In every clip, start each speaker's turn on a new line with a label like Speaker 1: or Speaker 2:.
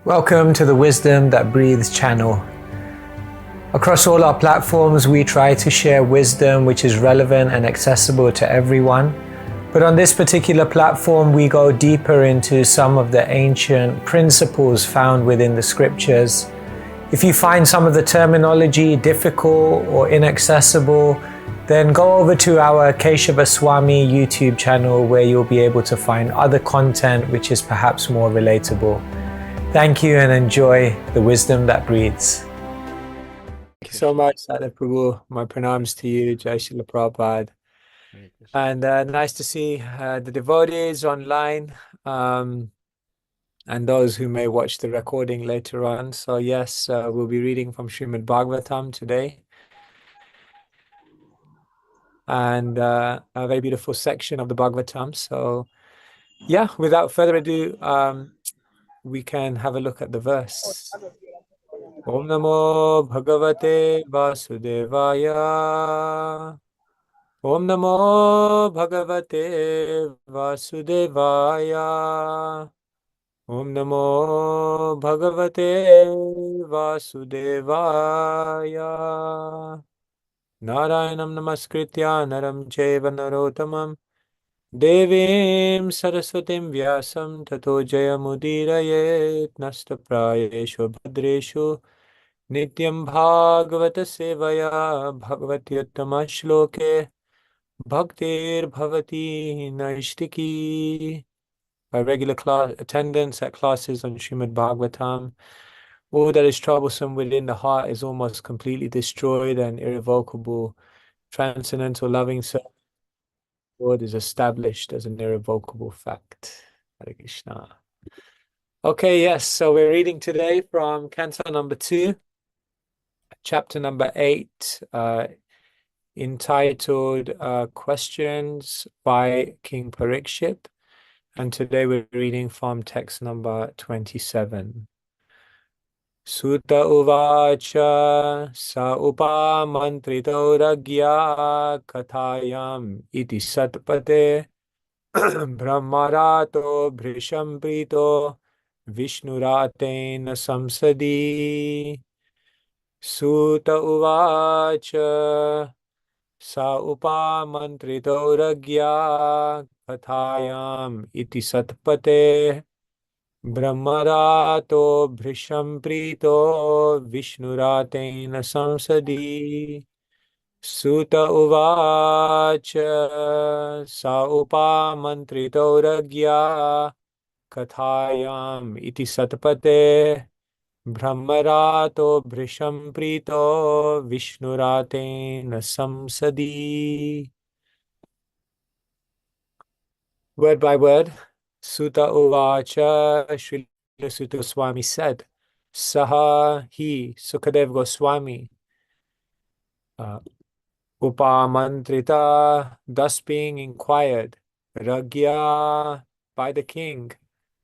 Speaker 1: Welcome to the Wisdom That Breathes channel. Across all our platforms, we try to share wisdom which is relevant and accessible to everyone. But on this particular platform, we go deeper into some of the ancient principles found within the scriptures. If you find some of the terminology difficult or inaccessible, then go over to our Keshava Swami YouTube channel where you'll be able to find other content which is perhaps more relatable. Thank you and enjoy the wisdom that breathes. Thank you so much, Sada Prabhu. My pranams to you, Jai Shila Prabhupada. And nice to see the devotees online and those who may watch the recording later on. So yes, we'll be reading from Srimad Bhagavatam today. And a very beautiful section of the Bhagavatam. So yeah, without further ado, we can have a look at the verse. Om Namo Bhagavate Vasudevaya. Om Namo Bhagavate Vasudevaya. Om Namo Bhagavate Vasudevaya. Narayanam Namaskritya Naram Cheva Narotamam Devim Saraswatim Vyasam Tato Jayamudiraye Nastaprayeshu Bhadreshu Nityam Bhagavata Sevaya Bhagavati Uttama Shloke Bhaktir Bhavati Naishtiki. By regular attendance at classes on Srimad Bhagavatam, all that is troublesome within the heart is almost completely destroyed, and irrevocable transcendental loving service Lord is established as an irrevocable fact. Hare Krishna. Okay, yes, so we're reading today from Canto number 2, chapter number 8, entitled Questions by King Parikshit. And today we're reading from text number 27. Sutta uvacha sa upamantrito ragya kathayam iti satpate brahmarato bhrisham prito vishnuraten samsadi. Sutta uvacha sa upamantrito ragya kathayam iti satpate brahmarato bhrisham prito vishnuraten samsadi. Sutta uvacha sa upamantrito ragya kathayam iti satpate brahmarato bhrisham prito vishnuraten samsadi. Word by word, Sutta uvacha, Srila Sutta Goswami said, Saha he, Sukadev Goswami, upamantrita, thus being inquired, ragya, by the king,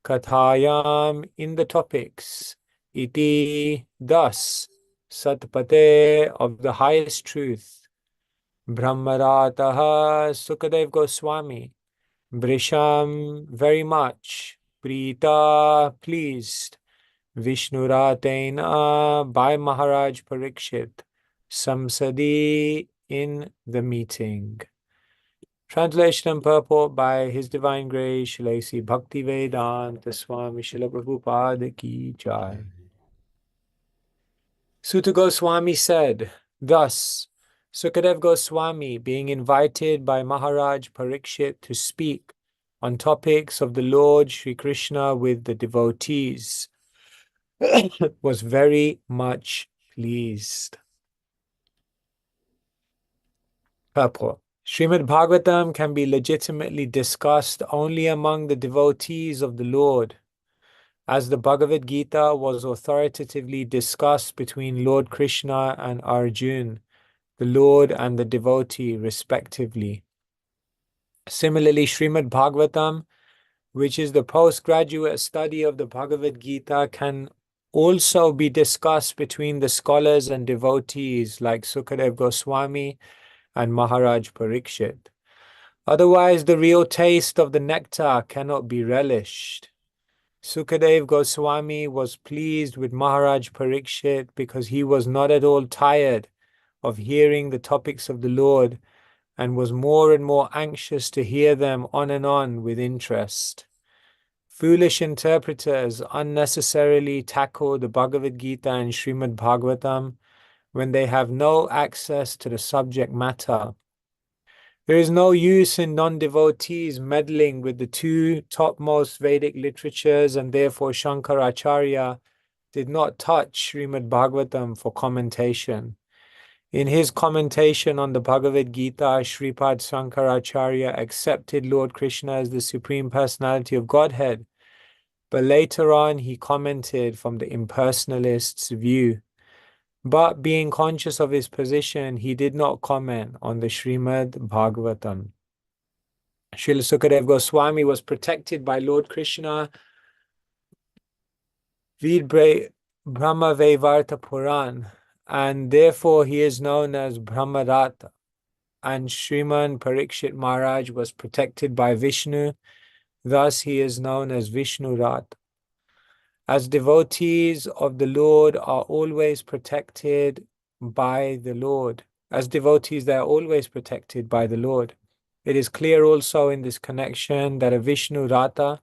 Speaker 1: kathayam, in the topics, iti, thus, satpate, of the highest truth, brahmarataha, Sukadev Goswami, Brisham, very much, Prita, pleased, Vishnuratena, by Maharaj Parikshit, Samsadi, in the meeting. Translation and purport by His Divine Grace, Sri Bhakti Vedanta Swami Srila Prabhupada Ki Jai. Sutta Goswami said, thus, Sukadev Goswami, being invited by Maharaj Parikshit to speak on topics of the Lord Sri Krishna with the devotees, was very much pleased. Purport. Srimad Bhagavatam can be legitimately discussed only among the devotees of the Lord, as the Bhagavad Gita was authoritatively discussed between Lord Krishna and Arjuna, the Lord and the devotee, respectively. Similarly, Srimad Bhagavatam, which is the postgraduate study of the Bhagavad Gita, can also be discussed between the scholars and devotees like Sukadev Goswami and Maharaj Parikshit. Otherwise, the real taste of the nectar cannot be relished. Sukadev Goswami was pleased with Maharaj Parikshit because he was not at all tired of hearing the topics of the Lord and was more and more anxious to hear them on and on with interest. Foolish interpreters unnecessarily tackle the Bhagavad Gita and Srimad Bhagavatam when they have no access to the subject matter. There is no use in non-devotees meddling with the two topmost Vedic literatures, and therefore Shankaracharya did not touch Srimad Bhagavatam for commentation. In his commentation on the Bhagavad Gita, Sripad Shankaracharya accepted Lord Krishna as the Supreme Personality of Godhead, but later on he commented from the impersonalist's view. But being conscious of his position, he did not comment on the Srimad Bhagavatam. Srila Sukadev Goswami was protected by Lord Krishna Vidbre Brahma Vaivarta Puran, and therefore he is known as Brahmarata. And Sriman Parikshit Maharaj was protected by Vishnu, thus he is known as Vishnu Rat. As devotees of the Lord are always protected by the Lord. As devotees, they are always protected by the Lord. It is clear also in this connection that a Vishnu Rata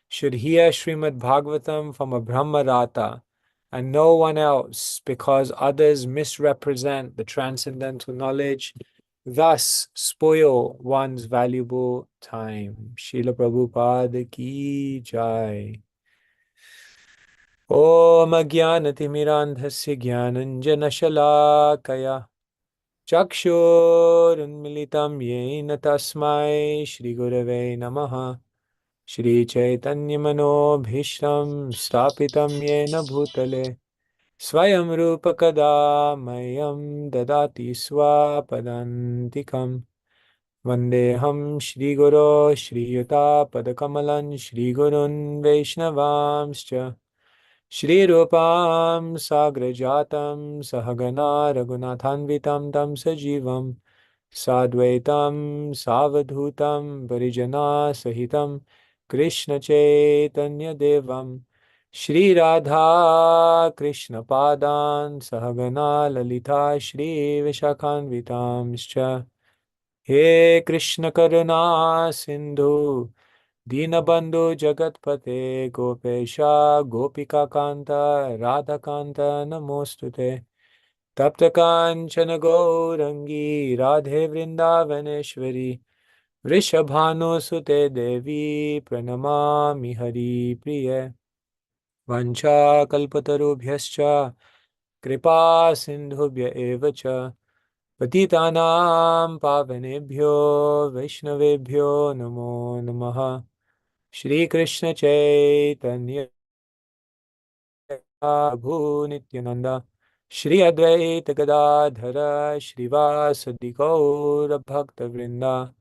Speaker 1: should hear Srimad Bhagavatam from a Brahma Rata and no one else, because others misrepresent the transcendental knowledge, thus spoil one's valuable time. Srila Prabhupada ki jai. Om Ajnanatimirandhasya Jnananjanashalakaya Chakshurunmilitam Yena Tasmai Shri Gurave Namaha Shri Chaitanya Manobhishtam Stapitam Yena Bhutale Svayam Rupa Kada Mayam Dadati Swapadantikam Vandeham Shri Guru Shri Yuta Padakamalan Shri Gurun Vaishnavamscha Shri Rupam Sagrajatam Sahagana Raghunathanvitam Tam Sajivam Sadvaitam Savadhutam Parijana Sahitam Krishna Chaitanya Devam Shri Radha Krishna Padan Sahagana Lalita Shri Vishakhanvitamscha He Krishna Karuna Sindhu Dinabandhu Jagatpate Gopesha Gopika Kanta Radha Kanta Namostute Tapta Kanchana Gaurangi Radhe Vrindavaneshwari Vrishabhanu Sute Devi Pranamami Hari Priye Vancha Kalpatarubhyascha Kripa Sindhubhya Evacha Patitanam Pavanebhyo Vaishnavebhyo Namo Namaha Shri Krishna Chaitanya Prabhu Nityananda Shri Advaita Gadadhara Shrivasadi Gaura Bhakta Vrinda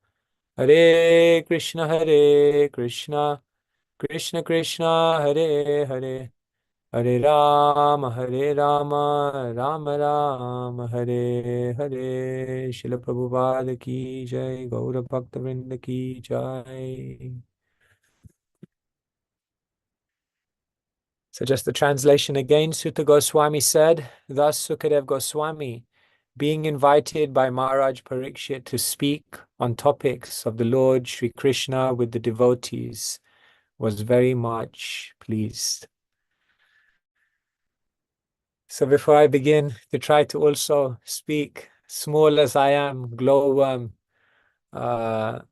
Speaker 1: Hare Krishna Krishna Krishna Hare Hare Hare Rama Rama Rama Hare Hare Srila Prabhupada ki jai Gaura Bhakta Vrinda ki jai. So just the translation again, Sutta Goswami said, thus Sukadev Goswami, being invited by Maharaj Parikshit to speak on topics of the Lord Sri Krishna with the devotees, was very much pleased. So before I begin to try to also speak, small as I am, glowworm, I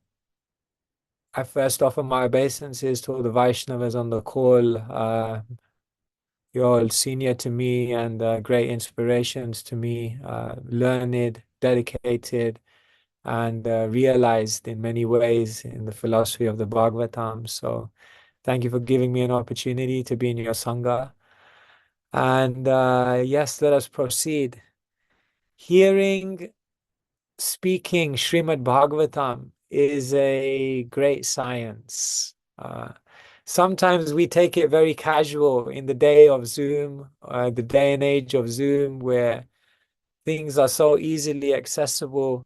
Speaker 1: first offer my obeisances to all the Vaishnavas on the call. You're all senior to me and great inspirations to me, learned, dedicated, and realized in many ways in the philosophy of the Bhagavatam. So thank you for giving me an opportunity to be in your Sangha. And yes, let us proceed. Speaking Srimad Bhagavatam is a great science. Sometimes we take it very casual in the day of Zoom, the day and age of Zoom, where things are so easily accessible.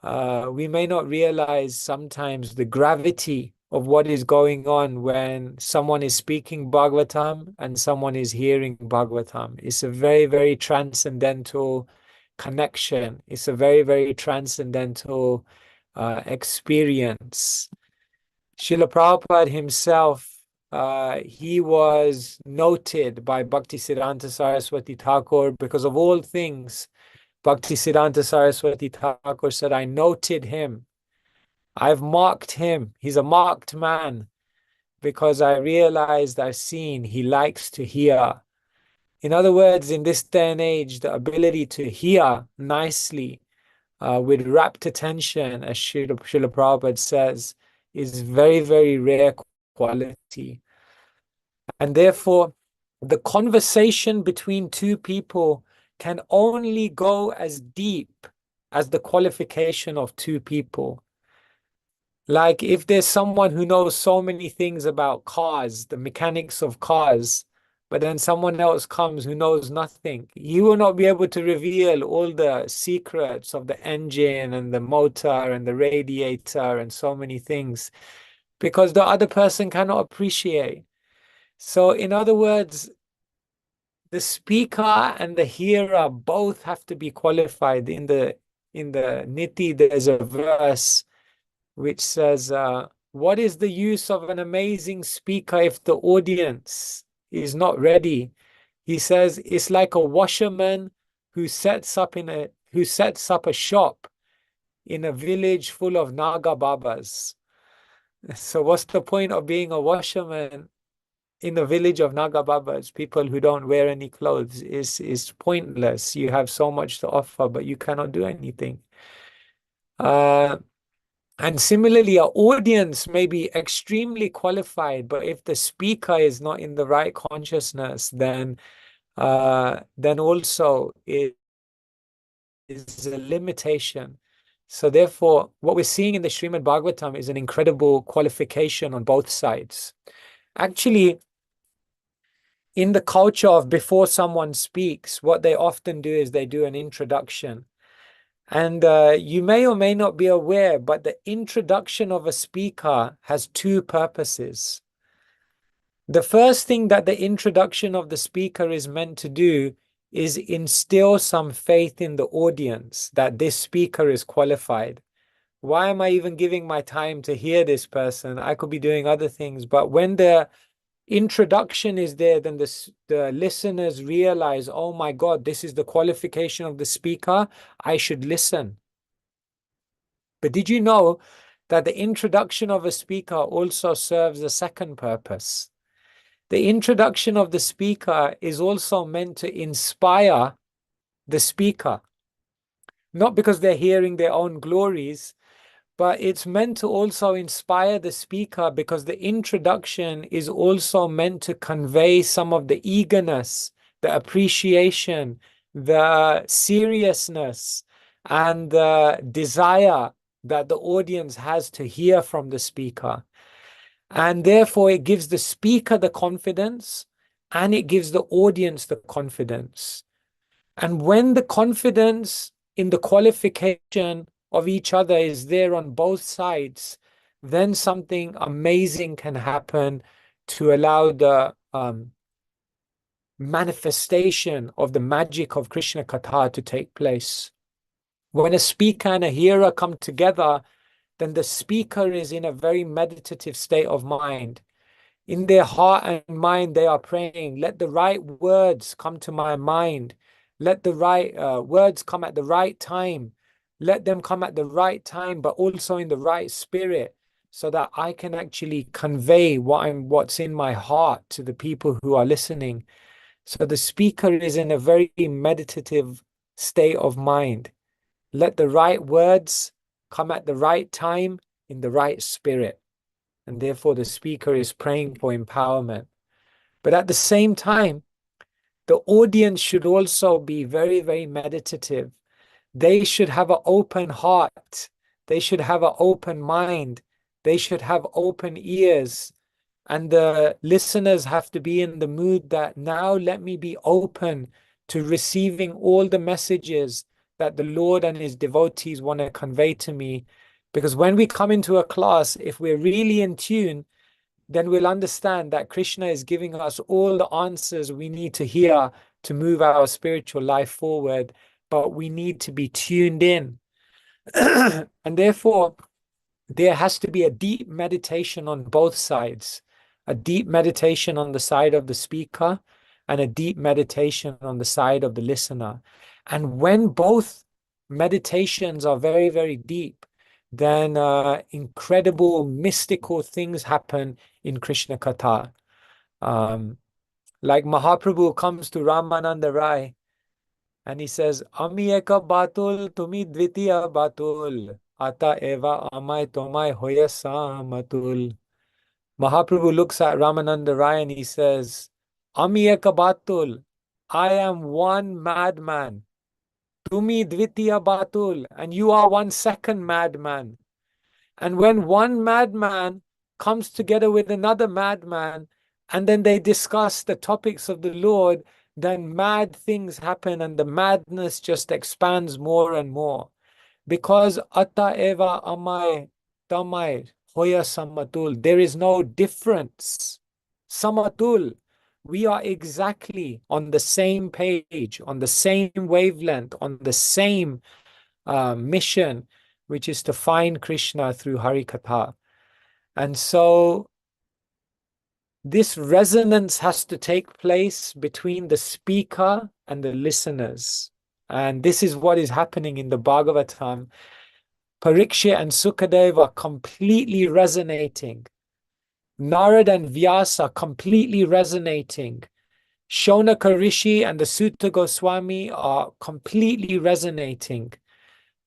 Speaker 1: We may not realize sometimes the gravity of what is going on when someone is speaking Bhagavatam and someone is hearing Bhagavatam. It's a very, very transcendental connection. It's a very, very transcendental experience. Srila Prabhupada himself, he was noted by Bhaktisiddhanta Saraswati Thakur because of all things. Bhaktisiddhanta Saraswati Thakur said, I noted him. I've marked him. He's a marked man because I realized, I've seen, he likes to hear. In other words, in this day and age, the ability to hear nicely with rapt attention, as Srila Prabhupada says, is very, very rare quality. And therefore, the conversation between two people can only go as deep as the qualification of two people. Like if there's someone who knows so many things about cars, the mechanics of cars, but then someone else comes who knows nothing, you will not be able to reveal all the secrets of the engine and the motor and the radiator and so many things because the other person cannot appreciate. So in other words, the speaker and the hearer both have to be qualified. In the Niti, there's a verse which says, what is the use of an amazing speaker if the audience is not ready? He says, it's like a washerman who sets up a shop in a village full of Naga Babas. So what's the point of being a washerman in a village of Naga Babas, people who don't wear any clothes? Is pointless. You have so much to offer, but you cannot do anything. And similarly, our audience may be extremely qualified, but if the speaker is not in the right consciousness, then also it is a limitation. So therefore, what we're seeing in the Srimad Bhagavatam is an incredible qualification on both sides. Actually, in the culture of before someone speaks, what they often do is they do an introduction. And you may or may not be aware, but the introduction of a speaker has two purposes. The first thing that the introduction of the speaker is meant to do is instill some faith in the audience that this speaker is qualified. Why am I even giving my time to hear this person? I could be doing other things. But when the introduction is there, then the listeners realize, oh my God, this is the qualification of the speaker. I should listen. But did you know that the introduction of a speaker also serves a second purpose? The introduction of the speaker is also meant to inspire the speaker, not because they're hearing their own glories, but it's meant to also inspire the speaker because the introduction is also meant to convey some of the eagerness, the appreciation, the seriousness, and the desire that the audience has to hear from the speaker. And therefore, it gives the speaker the confidence and it gives the audience the confidence. And when the confidence in the qualification of each other is there on both sides, then something amazing can happen to allow the manifestation of the magic of Krishna Katha to take place. When a speaker and a hearer come together, then the speaker is in a very meditative state of mind. In their heart and mind, they are praying, let the right words come to my mind. Let the right words come at the right time. Let them come at the right time, but also in the right spirit, so that I can actually convey what's in my heart to the people who are listening. So the speaker is in a very meditative state of mind. Let the right words come at the right time in the right spirit. And therefore the speaker is praying for empowerment. But at the same time, the audience should also be very, very meditative. They should have an open heart. They should have an open mind. They should have open ears. And the listeners have to be in the mood that now let me be open to receiving all the messages that the Lord and his devotees want to convey to me. Because when we come into a class, if we're really in tune, then we'll understand that Krishna is giving us all the answers we need to hear to move our spiritual life forward, but we need to be tuned in. And therefore, there has to be a deep meditation on both sides, a deep meditation on the side of the speaker and a deep meditation on the side of the listener. And when both meditations are very, very deep, then incredible mystical things happen in Krishna Katha. Like Mahaprabhu comes to Ramananda Rai and he says, Ami eka batul, tumi dvitiya batul, ata eva amai tomai hoya samatul. Mahaprabhu looks at Ramananda Rai and he says, Ami eka batul, I am one madman. Tumi dvitiya batul, and you are one second madman. And when one madman comes together with another madman, and then they discuss the topics of the Lord, then mad things happen and the madness just expands more and more. Because Atta Eva Amai Tamai Hoya Samatul, there is no difference. Samatul, we are exactly on the same page, on the same wavelength, on the same mission, which is to find Krishna through Hari Katha. And so this resonance has to take place between the speaker and the listeners. And this is what is happening in the Bhagavatam. Parikshit and Sukadeva are completely resonating. Narad and Vyasa are completely resonating. Shonaka Rishi and the Sutta Goswami are completely resonating.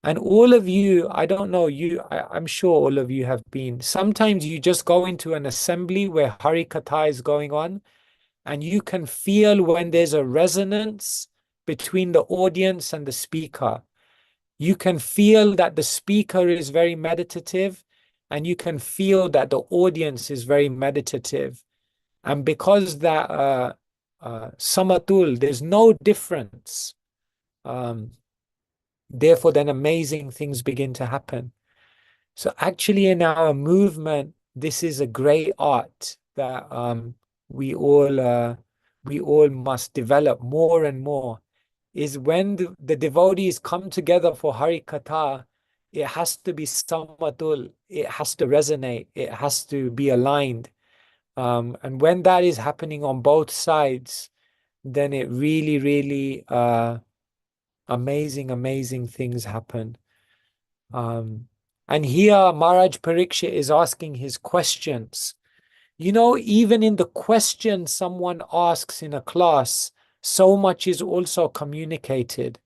Speaker 1: And all of you, I don't know, I'm sure all of you have been. Sometimes you just go into an assembly where Hari Katha is going on, and you can feel when there's a resonance between the audience and the speaker. You can feel that the speaker is very meditative, and you can feel that the audience is very meditative. And because that samatul, there's no difference. Therefore, then amazing things begin to happen. So actually in our movement, this is a great art that we all must develop more and more, is when the devotees come together for Hari Katha, it has to be samatul, it has to resonate, it has to be aligned. And when that is happening on both sides, then it really, really amazing things happen. And here Maharaj Parikshit is asking his questions. You know, even in the question someone asks in a class, so much is also communicated.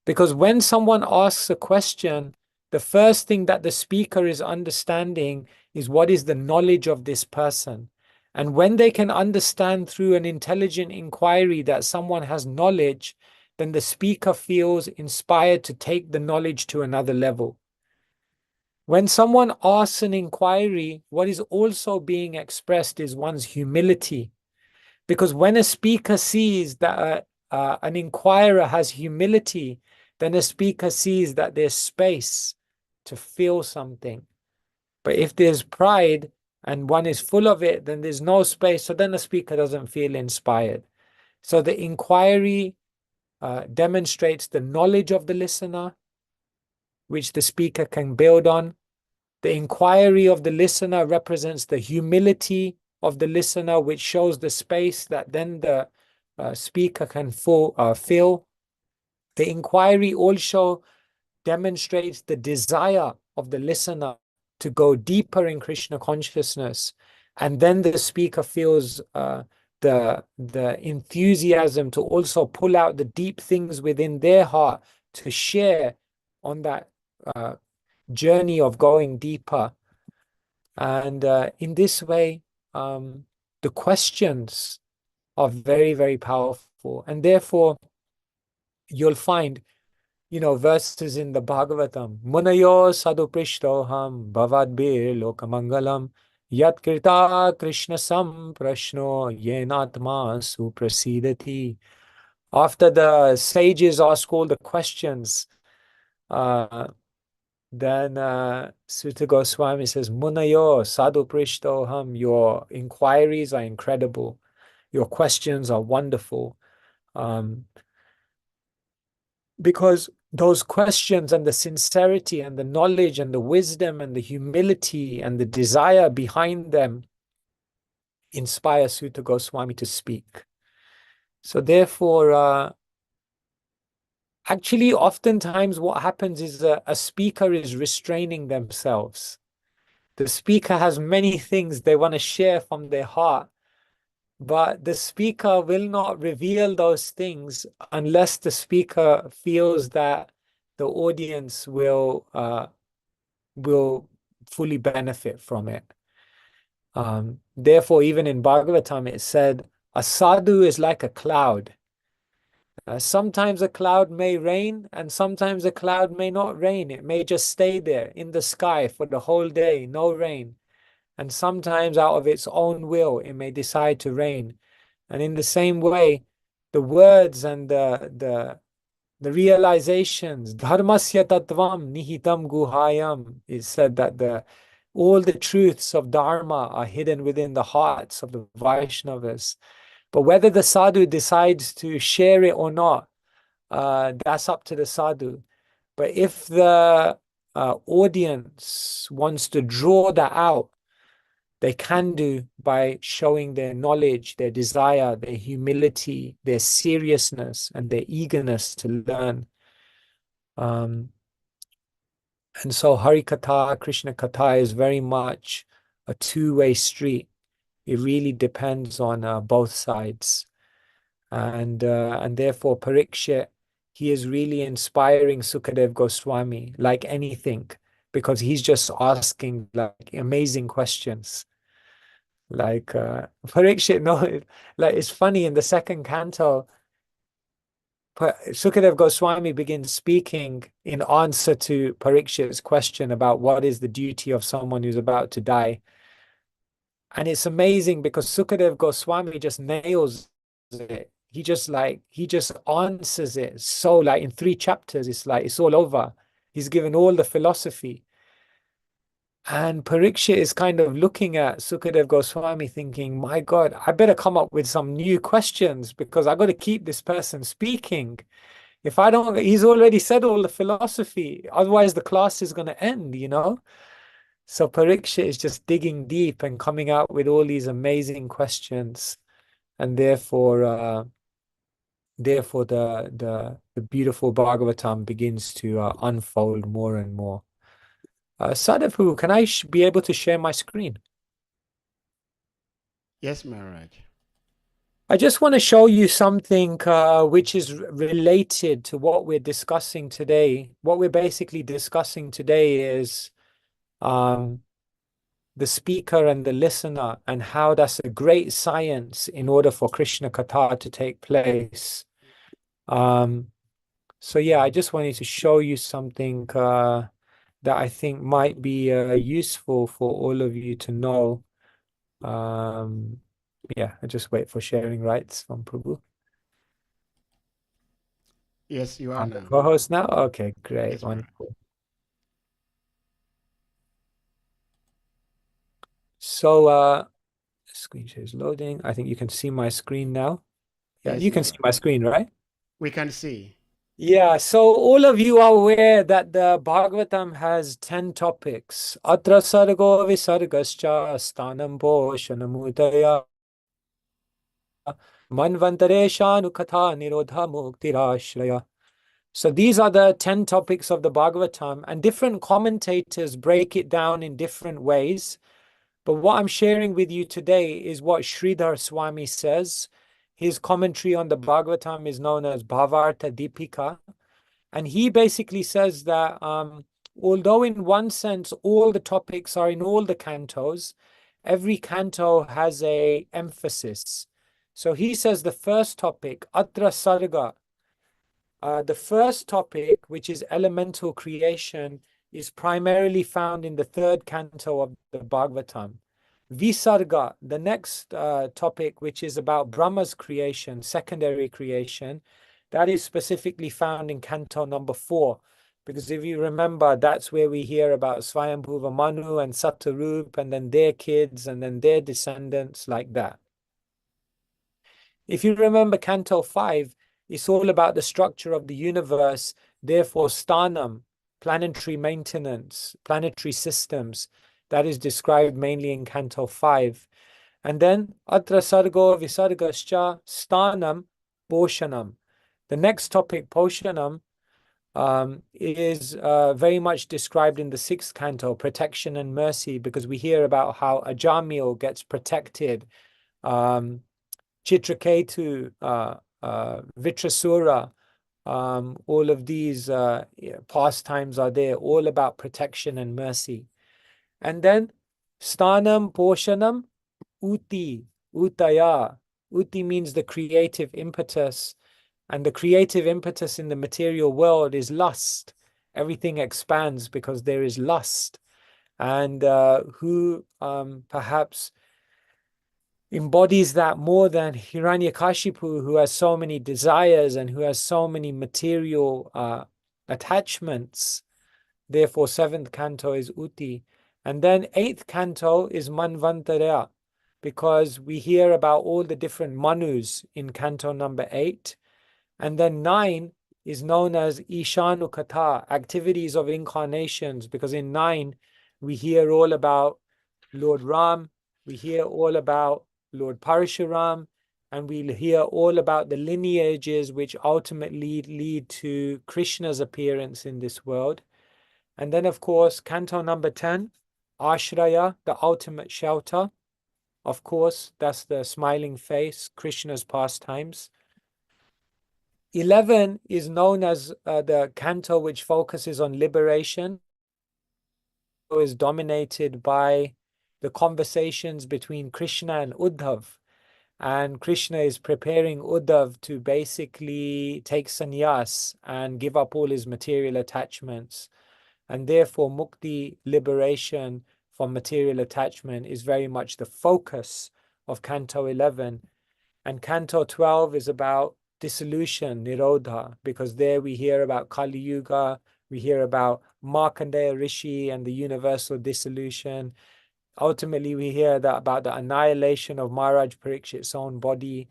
Speaker 1: Because when someone asks a question, the first thing that the speaker is understanding is what is the knowledge of this person. And when they can understand through an intelligent inquiry that someone has knowledge, then the speaker feels inspired to take the knowledge to another level. When someone asks an inquiry, what is also being expressed is one's humility. Because when a speaker sees that an inquirer has humility, then a speaker sees that there's space to feel something. But if there's pride and one is full of it, then there's no space. So then the speaker doesn't feel inspired. So the inquiry demonstrates the knowledge of the listener, which the speaker can build on. The inquiry of the listener represents the humility of the listener, which shows the space that then the speaker can fill. The inquiry also demonstrates the desire of the listener to go deeper in Krishna consciousness. And then the speaker feels the enthusiasm to also pull out the deep things within their heart to share on that journey of going deeper. And in this way, the questions are very, very powerful. And therefore, you'll find, verses in the Bhagavatam, Munayo saduprishtoham bhavadbir lokamangalam yat kirta krishna sam prashno yenatma suprasidati. After the sages ask all the questions, then Sutta Goswami says, Munayo sadhu prishtoham, your inquiries are incredible. Your questions are wonderful. Because those questions and the sincerity and the knowledge and the wisdom and the humility and the desire behind them inspire Sutta Goswami to speak. So therefore, actually, oftentimes what happens is a speaker is restraining themselves. The speaker has many things they want to share from their heart, but the speaker will not reveal those things unless the speaker feels that the audience will fully benefit from it. Therefore, even in Bhagavatam, it said, a sadhu is like a cloud. Sometimes a cloud may rain and sometimes a cloud may not rain. It may just stay there in the sky for the whole day, no rain. And sometimes out of its own will, it may decide to rain. And in the same way, the words and the realizations, dharmasya tattvam nihitam guhayam, is said that all the truths of Dharma are hidden within the hearts of the Vaishnavas. But whether the sadhu decides to share it or not, that's up to the sadhu. But if the audience wants to draw that out, they can do by showing their knowledge, their desire, their humility, their seriousness, and their eagerness to learn. And so Hari Katha, Krishna Katha is very much a two-way street. It really depends on both sides. And therefore Parikshit, he is really inspiring Sukadev Goswami like anything, because he's just asking like amazing questions. Like Parikshit, no, like it's funny, in the second canto, Sukadev Goswami begins speaking in answer to Parikshit's question about what is the duty of someone who's about to die. And it's amazing because Sukadev Goswami just nails it. He just answers it. So like in 3 chapters, it's all over. He's given all the philosophy. And Parikshit is kind of looking at Sukadev Goswami thinking, my God, I better come up with some new questions because I got to keep this person speaking. If I don't, he's already said all the philosophy. Otherwise, the class is going to end, you know? So Parikshit is just digging deep and coming out with all these amazing questions. And therefore, the beautiful Bhagavatam begins to unfold more and more. Sadhapu, can I be able to share my screen?
Speaker 2: Yes, Maharaj.
Speaker 1: I just want to show you something which is related to what we're discussing today. What we're basically discussing today is the speaker and the listener, and how that's a great science in order for Krishna Katha to take place. So yeah, I just wanted to show you something that I think might be useful for all of you to know. Yeah, I just wait for sharing rights from Prabhu.
Speaker 2: Yes, you are
Speaker 1: I'm the
Speaker 2: now.
Speaker 1: co-host now? Okay, great,
Speaker 2: Yes, Maharaj.
Speaker 1: wonderful. So screen share is loading. I think you can see my screen now. Yeah,
Speaker 2: Yes,
Speaker 1: you can see
Speaker 2: Maharaj.
Speaker 1: my screen, right?
Speaker 2: We can see.
Speaker 1: Yeah, so all of you are aware that the Bhagavatam has 10 topics. Atra sargo visargascha stanam poshanamudaya manvantareshanu katha nirodha muktirashraya. So these are the 10 topics of the Bhagavatam, and different commentators break it down in different ways. But what I'm sharing with you today is what Sridhar Swami says. His commentary on the Bhagavatam is known as Bhavartha Deepika. And he basically says that although in one sense all the topics are in all the cantos, every canto has a emphasis. So he says the first topic, Atra Sarga, the first topic, which is elemental creation, is primarily found in the 3rd canto of the Bhagavatam. Visarga, the next topic, which is about Brahma's creation, secondary creation, that is specifically found in canto number 4. Because if you remember, that's where we hear about Svayam Bhagavan Manu and Satarup, and then their kids, and then their descendants, like that. If you remember Canto 5, it's all about the structure of the universe, therefore Sthanam, planetary maintenance, planetary systems. That is described mainly in Canto 5. And then Atra Sargo Visargascha Sthanam Poshanam. The next topic, Poshanam, is very much described in the 6th canto, protection and mercy, because we hear about how Ajamil gets protected. Chitraketu, Vitrasura, all of these pastimes are there, all about protection and mercy. And then Sthanam, Poshanam, Uti, Utaya. Uti means the creative impetus. And the creative impetus in the material world is lust. Everything expands because there is lust. And who perhaps embodies that more than Hiranyakashipu, who has so many desires and who has so many material attachments. Therefore, 7th canto is Uti. And then 8th canto is Manvantara, because we hear about all the different Manus in canto number 8. And then 9 is known as Ishanu Katha, activities of incarnations, because in 9 we hear all about Lord Ram, we hear all about Lord Parashuram, and we hear all about the lineages which ultimately lead to Krishna's appearance in this world. And then, of course, canto number 10, Ashraya, the ultimate shelter. Of course, that's the smiling face, Krishna's pastimes. 11 is known as the canto which focuses on liberation. It is dominated by the conversations between Krishna and Uddhav. And Krishna is preparing Uddhav to basically take sannyas and give up all his material attachments. And therefore, mukti, liberation from material attachment, is very much the focus of Canto 11. And Canto 12 is about dissolution, Nirodha, because there we hear about Kali Yuga, we hear about Markandeya Rishi and the universal dissolution. Ultimately, we hear that about the annihilation of Maharaj Parikshit's own body.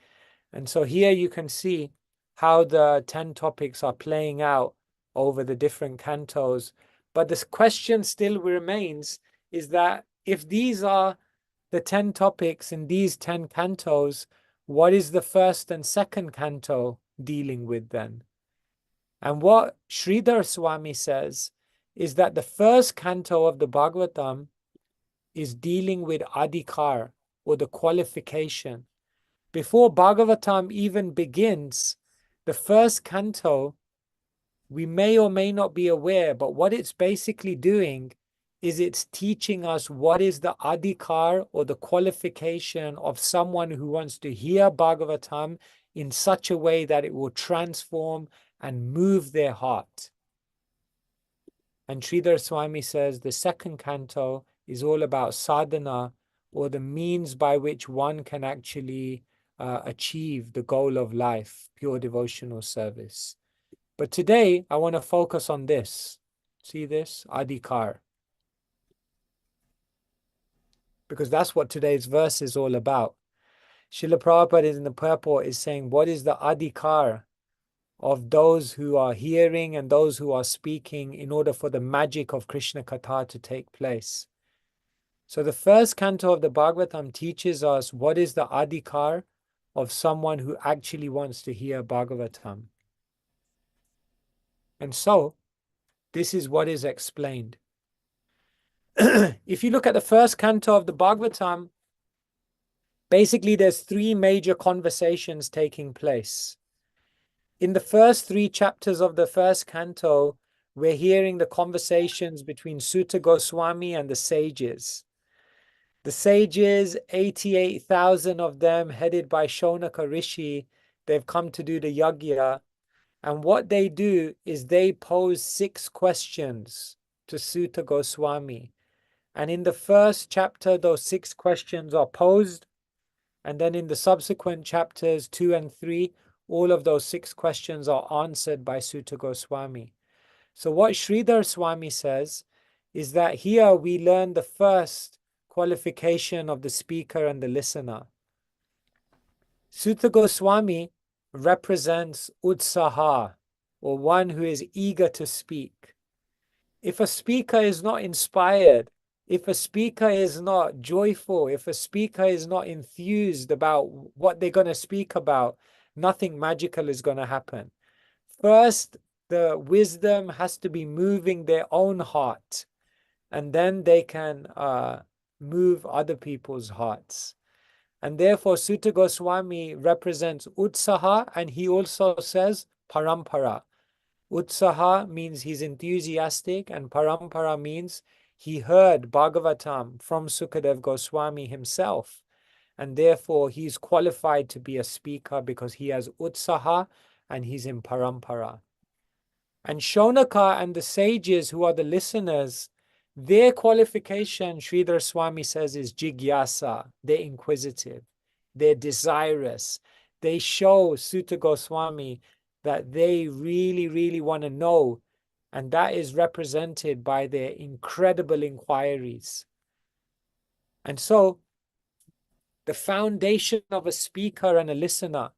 Speaker 1: And so here you can see how the 10 topics are playing out over the different cantos. But the question still remains is that if these are the 10 topics in these 10 cantos, what is the 1st and 2nd canto dealing with then? And what Sridhar Swami says is that the 1st canto of the Bhagavatam is dealing with adhikar, or the qualification. Before Bhagavatam even begins, the 1st canto, we may or may not be aware, but what it's basically doing is it's teaching us what is the adhikar, or the qualification of someone who wants to hear Bhagavatam in such a way that it will transform and move their heart. And Sridhar Swami says the 2nd canto is all about sadhana, or the means by which one can actually achieve the goal of life, pure devotional service. But today, I want to focus on this. See this? Adhikar. Because that's what today's verse is all about. Srila Prabhupada in the purport is saying, what is the adhikar of those who are hearing and those who are speaking in order for the magic of Krishna Katha to take place? So the 1st canto of the Bhagavatam teaches us what is the adhikar of someone who actually wants to hear Bhagavatam. And so, this is what is explained. If you look at the 1st canto of the Bhagavatam, basically there's 3 major conversations taking place. In the first 3 chapters of the 1st canto, we're hearing the conversations between Sutta Goswami and the sages. The sages, 88,000 of them, headed by Shonaka Rishi, they've come to do the yagya. And what they do is they pose 6 questions to Sutta Goswami. And in the 1st chapter, those 6 questions are posed. And then in the subsequent chapters 2 and 3, all of those 6 questions are answered by Sutta Goswami. So what Sridhar Swami says is that here we learn the first qualification of the speaker and the listener. Sutta Goswami represents utsaha, or one who is eager to speak. If a speaker is not inspired, if a speaker is not joyful, if a speaker is not enthused about what they're going to speak about, nothing magical is going to happen. First, the wisdom has to be moving their own heart, and then they can move other people's hearts. And therefore, Sutta Goswami represents utsaha, and he also says parampara. Utsaha means he's enthusiastic, and parampara means he heard Bhagavatam from Sukadev Goswami himself. And therefore, he's qualified to be a speaker because he has utsaha and he's in parampara. And Shaunaka and the sages who are the listeners, their qualification, Sridhar Swami says, is jigyasa. They're inquisitive. They're desirous. They show Sutta Goswami that they really, really want to know. And that is represented by their incredible inquiries. And so, the foundation of a speaker and a listener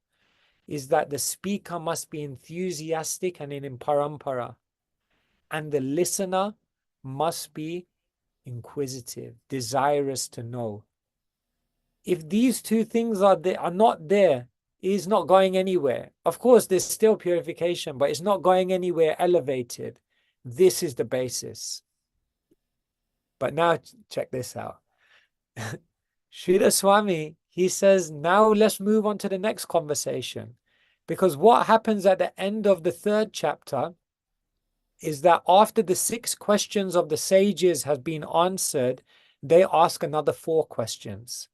Speaker 1: is that the speaker must be enthusiastic and in parampara. And the listener must be inquisitive, desirous to know. If these two things are not there, it is not going anywhere. Of course, there's still purification, but it's not going anywhere elevated. This is the basis. But now check this out. Sridhar Swami, he says, now let's move on to the next conversation. Because what happens at the end of the 3rd chapter is that after the 6 questions of the sages have been answered, they ask another 4 questions.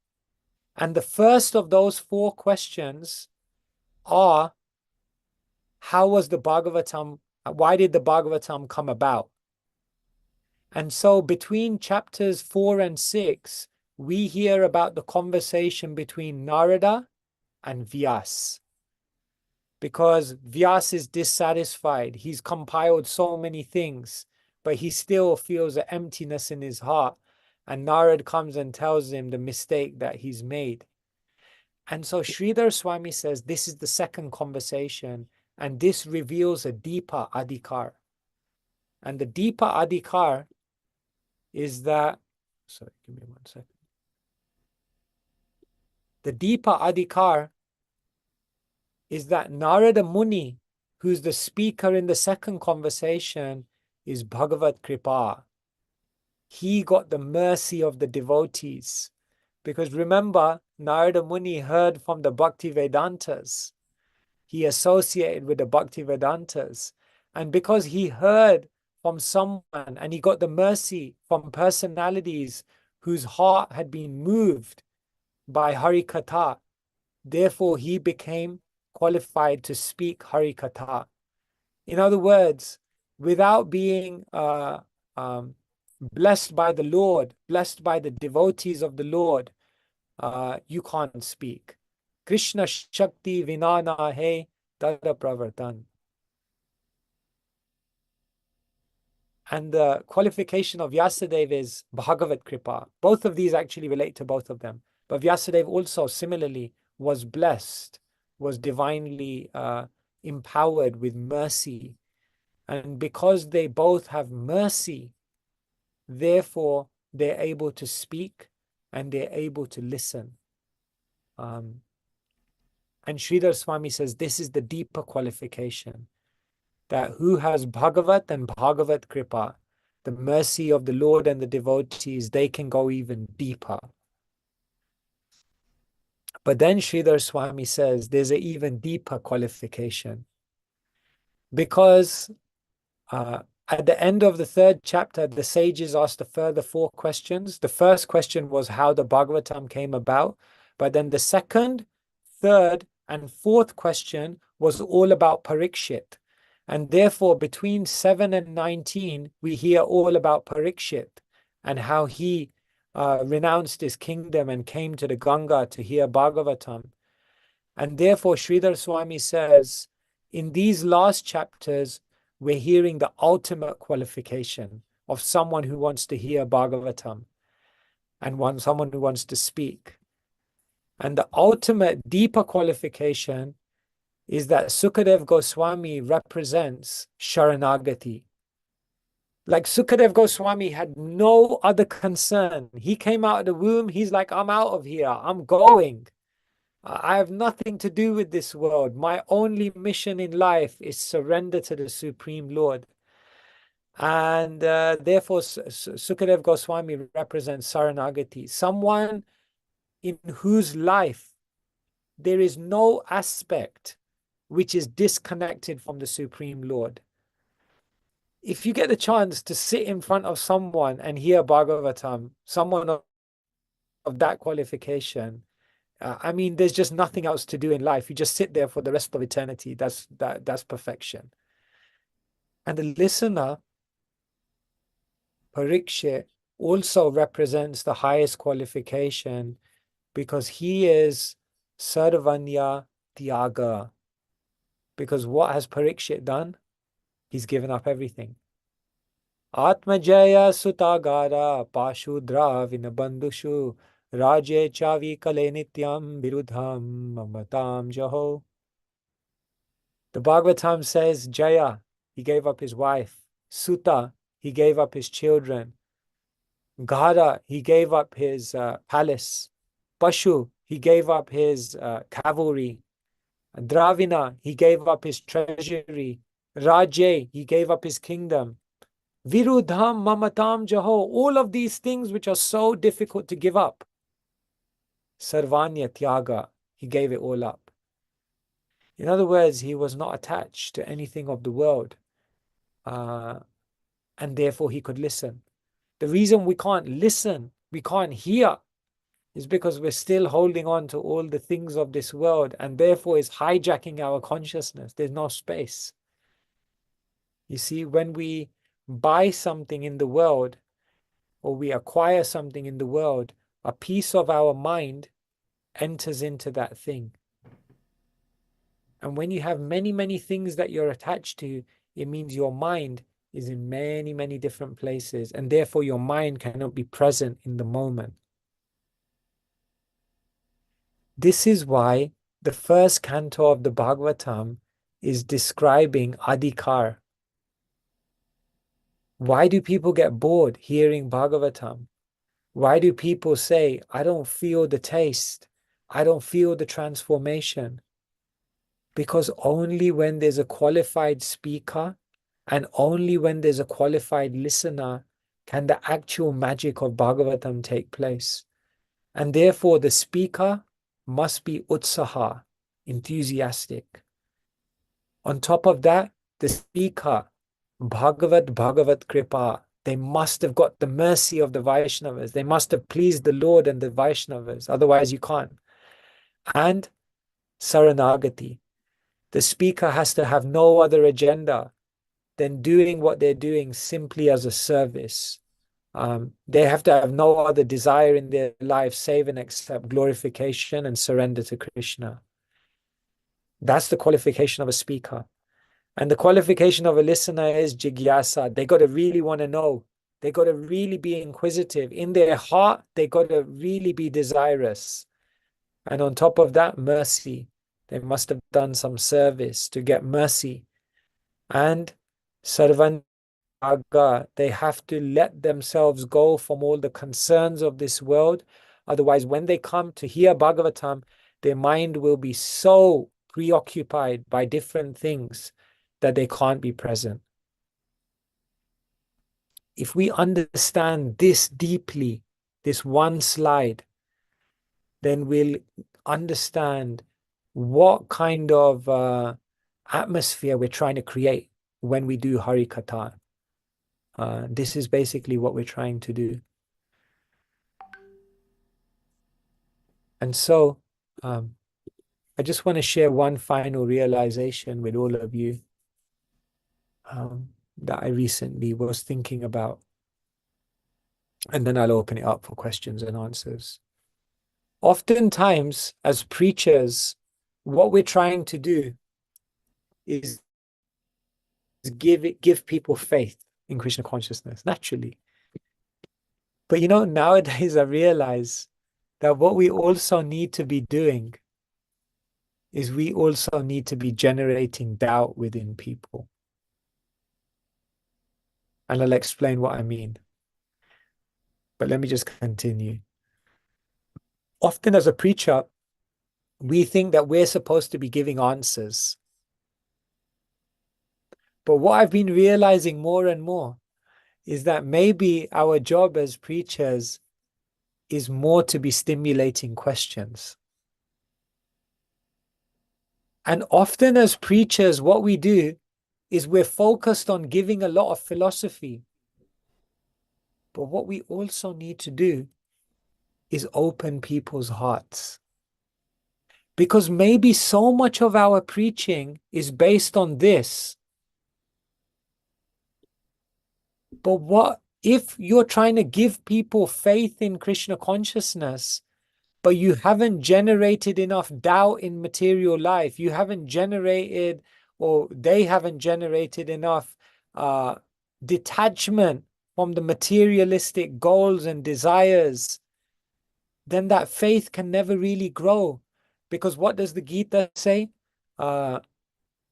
Speaker 1: And the first of those 4 questions are, how was the Bhagavatam, why did the Bhagavatam come about? And so between chapters 4 and 6, we hear about the conversation between Narada and Vyas. Because Vyas is dissatisfied. He's compiled so many things, but he still feels an emptiness in his heart. And Narad comes and tells him the mistake that he's made. And so Sridhar Swami says this is the second conversation, and this reveals a deeper adhikar. And the deeper adhikar is that, sorry, give me 1 second. The deeper adhikar is that Narada Muni, who's the speaker in the second conversation, is Bhagavat Kripa. He got the mercy of the devotees. Because remember, Narada Muni heard from the Bhakti Vedantas. He associated with the Bhakti Vedantas. And because he heard from someone and he got the mercy from personalities whose heart had been moved by Hari Katha, therefore he became qualified to speak Hari Katha. In other words, without being blessed by the Lord, blessed by the devotees of the Lord, you can't speak. Krishna Shakti Vinana Hai Tada Pravartan. And the qualification of Vyasadeva is Bhagavat Kripa. Both of these actually relate to both of them. But Vyasadeva also similarly was blessed, was divinely empowered with mercy. And because they both have mercy, therefore they're able to speak and they're able to listen. And Sridhar Swami says this is the deeper qualification, that who has Bhagavat and Bhagavat Kripa, the mercy of the Lord and the devotees, they can go even deeper. But then Sridhar Swami says there's an even deeper qualification. Because at the end of the 3rd chapter, the sages asked a further 4 questions. The first question was how the Bhagavatam came about. But then the 2nd, 3rd, and 4th question was all about Parikshit. And therefore, between 7 and 19, we hear all about Parikshit and how he renounced his kingdom and came to the Ganga to hear Bhagavatam. And therefore, Sridhar Swami says, in these last chapters, we're hearing the ultimate qualification of someone who wants to hear Bhagavatam and someone who wants to speak. And the ultimate deeper qualification is that Sukadev Goswami represents Sharanagati. Like Sukadev Goswami had no other concern. He came out of the womb, he's like, I'm out of here, I'm going. I have nothing to do with this world. My only mission in life is surrender to the Supreme Lord. And therefore, Sukadev Goswami represents Saranagati, someone in whose life there is no aspect which is disconnected from the Supreme Lord. If you get the chance to sit in front of someone and hear Bhagavatam, someone of that qualification, I mean, there's just nothing else to do in life. You just sit there for the rest of eternity. That's perfection. And the listener, Parikshit, also represents the highest qualification because he is Sarvanya Tyaga. Because what has Parikshit done? He's given up everything. Atmajaya Sutagara Pashudra Vinabandushu Raje Chavi Kale Nityam Virudham Mamatam Jaho. The Bhagavatam says, Jaya, he gave up his wife. Suta, he gave up his children. Ghara, he gave up his palace. Pashu, he gave up his cavalry. Dravina, he gave up his treasury. Rajay, he gave up his kingdom. Virudham Mamatam Jaho, all of these things which are so difficult to give up. Sarvanya Tyaga, he gave it all up. In other words, he was not attached to anything of the world. And therefore he could listen. The reason we can't listen, we can't hear, is because we're still holding on to all the things of this world, and therefore is hijacking our consciousness. There's no space. You see, when we buy something in the world, or we acquire something in the world, a piece of our mind enters into that thing. And when you have many, many things that you're attached to, it means your mind is in many, many different places, and therefore your mind cannot be present in the moment. This is why the first canto of the Bhagavatam is describing Adhikar. Why do people get bored hearing Bhagavatam? Why do people say, I don't feel the taste, I don't feel the transformation? Because only when there's a qualified speaker and only when there's a qualified listener can the actual magic of Bhagavatam take place. And therefore the speaker must be utsaha, enthusiastic. On top of that, the speaker, Bhagavat Kripa, they must have got the mercy of the Vaishnavas. They must have pleased the Lord and the Vaishnavas. Otherwise you can't. And Saranagati. The speaker has to have no other agenda than doing what they're doing simply as a service. They have to have no other desire in their life save and except glorification and surrender to Krishna. That's the qualification of a speaker. And the qualification of a listener is jigyasa. They got to really want to know. They got to really be inquisitive. In their heart, they got to really be desirous. And on top of that, mercy. They must have done some service to get mercy. And sarvanya, they have to let themselves go from all the concerns of this world. Otherwise, when they come to hear Bhagavatam, their mind will be so preoccupied by different things that they can't be present. If we understand this deeply, this one slide, then we'll understand what kind of atmosphere we're trying to create when we do Hari Katha. This is basically what we're trying to do. And so, I just want to share one final realization with all of you that I recently was thinking about. And then I'll open it up for questions and answers. Oftentimes, as preachers, what we're trying to do is give people faith in Krishna consciousness, naturally. But nowadays I realize that what we also need to be doing is we also need to be generating doubt within people. And I'll explain what I mean. But let me just continue. Often as a preacher, we think that we're supposed to be giving answers. But what I've been realizing more and more is that maybe our job as preachers is more to be stimulating questions. And often as preachers, what we do is we're focused on giving a lot of philosophy. But what we also need to do is open people's hearts. Because maybe so much of our preaching is based on this. But what if you're trying to give people faith in Krishna consciousness, but you haven't generated enough doubt in material life? You haven't generated, or they haven't generated enough detachment from the materialistic goals and desires, then that faith can never really grow. Because what does the Gita say?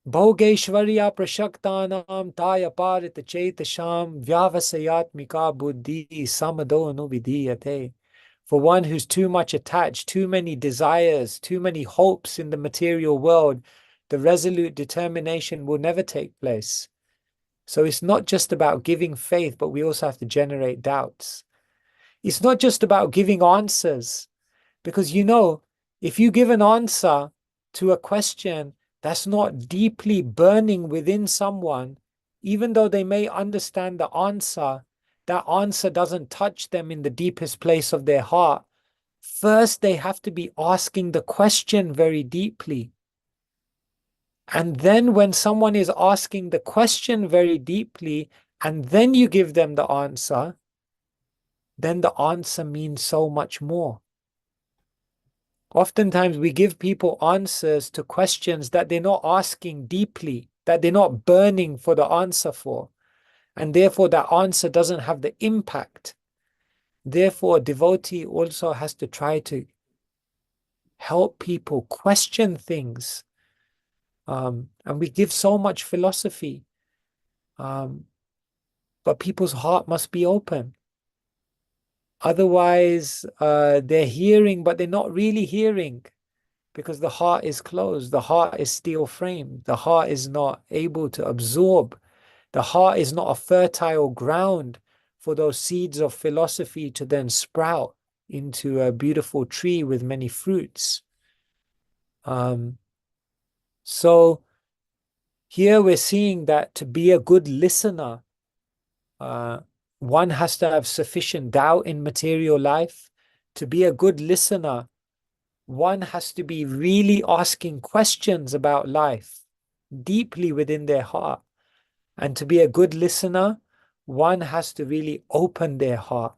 Speaker 1: Bhogeshwarya prashaktanam taya parita chetasham vyavasayatmika buddhi samado anuvidiyate. For one who's too much attached, too many desires, too many hopes in the material world, the resolute determination will never take place. So it's not just about giving faith, but we also have to generate doubts. It's not just about giving answers, because if you give an answer to a question that's not deeply burning within someone, even though they may understand the answer, that answer doesn't touch them in the deepest place of their heart. First, they have to be asking the question very deeply. And then when someone is asking the question very deeply, and then you give them the answer, then the answer means so much more. Oftentimes we give people answers to questions that they're not asking deeply, that they're not burning for the answer for. And therefore that answer doesn't have the impact. Therefore, a devotee also has to try to help people question things. And we give so much philosophy. But people's heart must be open. Otherwise, they're hearing, but they're not really hearing, because the heart is closed. The heart is steel framed. The heart is not able to absorb. The heart is not a fertile ground for those seeds of philosophy to then sprout into a beautiful tree with many fruits. So here we're seeing that to be a good listener, one has to have sufficient doubt in material life. To be a good listener, one has to be really asking questions about life deeply within their heart. And to be a good listener, one has to really open their heart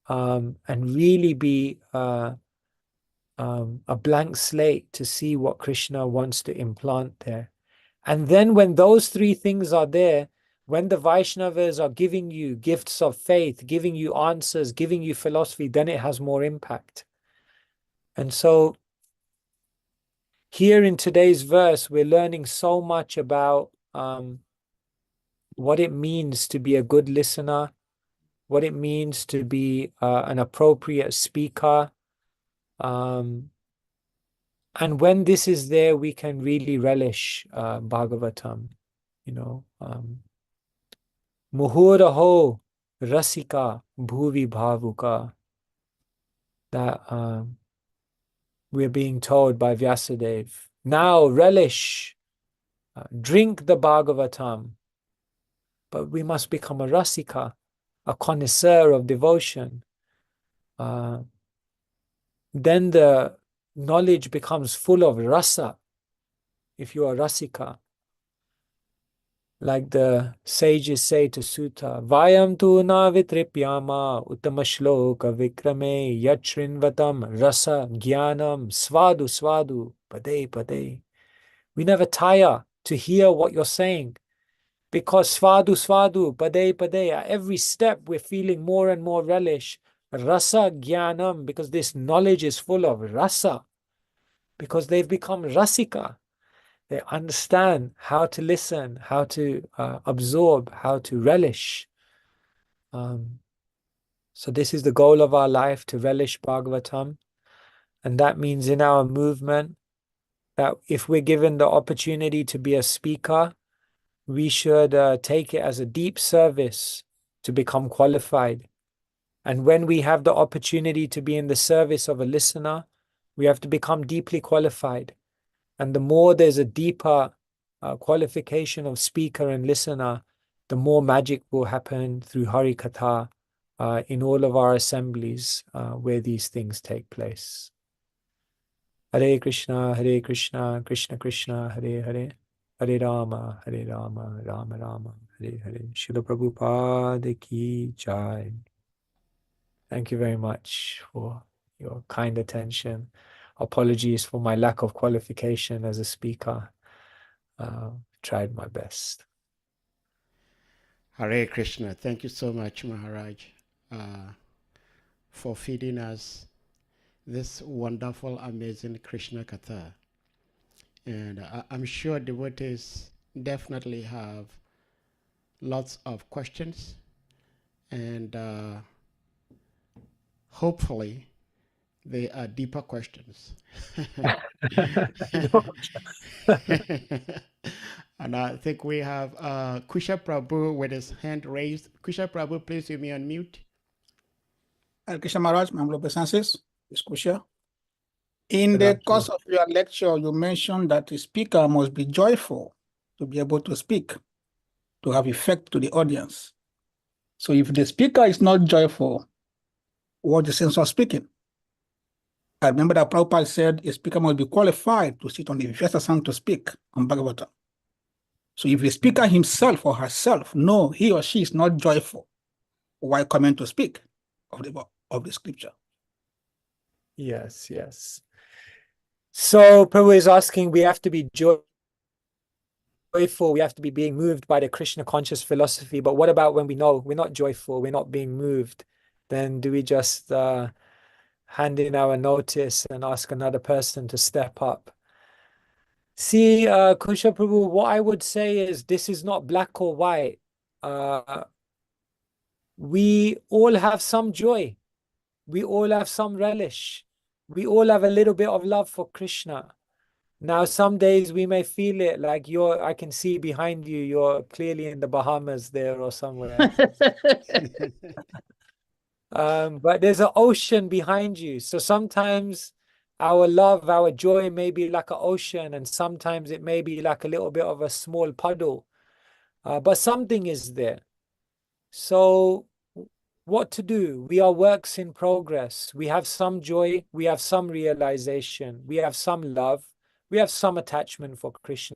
Speaker 1: and really be a blank slate to see what Krishna wants to implant there. And then when those three things are there, when the Vaishnavas are giving you gifts of faith, giving you answers, giving you philosophy, then it has more impact. And so here in today's verse, we're learning so much about what it means to be a good listener, what it means to be an appropriate speaker. And when this is there, we can really relish Bhagavatam, Muhuraho Rasika Bhuvi Bhavuka, that we're being told by Vyasadeva. Now relish, drink the Bhagavatam, but we must become a Rasika, a connoisseur of devotion. Then the knowledge becomes full of rasa, if you are Rasika. Like the sages say to Sutta, Vayam tu na vitripyama utamashloka vikrame yachrinvatam rasa jnanam svadu svadu pade pade. We never tire to hear what you're saying. Because svadu, svadu, pade, pade, at every step we're feeling more and more relish. Rasa jnanam, because this knowledge is full of rasa, because they've become rasika. They understand how to listen, how to absorb, how to relish. So this is the goal of our life, to relish Bhagavatam. And that means in our movement, that if we're given the opportunity to be a speaker, we should take it as a deep service to become qualified. And when we have the opportunity to be in the service of a listener, we have to become deeply qualified. And the more there's a deeper qualification of speaker and listener, the more magic will happen through Hari Katha in all of our assemblies where these things take place. Hare Krishna, Krishna Krishna, Hare Hare, Hare Rama, Rama Rama, Hare Hare. Srila Prabhupada ki jai. Thank you very much for your kind attention. Apologies for my lack of qualification as a speaker. Tried my best.
Speaker 2: Hare Krishna. Thank you so much, Maharaj, for feeding us this wonderful, amazing Krishna Katha. And I'm sure devotees definitely have lots of questions, and hopefully they are deeper questions. And I think we have Kusha Prabhu with his hand raised. Kusha Prabhu, please, you may unmute.
Speaker 3: Krishna Maharaj, my humble obeisances, is Kusha. In the course of your lecture, you mentioned that the speaker must be joyful to be able to speak, to have effect to the audience. So if the speaker is not joyful, what's the sense of speaking? I remember that Prabhupada said a speaker must be qualified to sit on the Vyasa to speak on Bhagavatam. So if the speaker himself or herself know he or she is not joyful, why comment to speak of the scripture?
Speaker 1: Yes, yes. So Prabhu is asking, we have to be joyful, we have to be being moved by the Krishna conscious philosophy. But what about when we know we're not joyful, we're not being moved? Then do we just hand in our notice and ask another person to step up? See, Kusha Prabhu, what I would say is this is not black or white. We all have some joy. We all have some relish. We all have a little bit of love for Krishna. Now, some days we may feel it like I can see behind you, you're clearly in the Bahamas there or somewhere. But there's an ocean behind you. So sometimes our love, our joy may be like an ocean, and sometimes it may be like a little bit of a small puddle. But something is there. So what to do? We are works in progress. We have some joy, we have some realization, we have some love, we have some attachment for Krishna.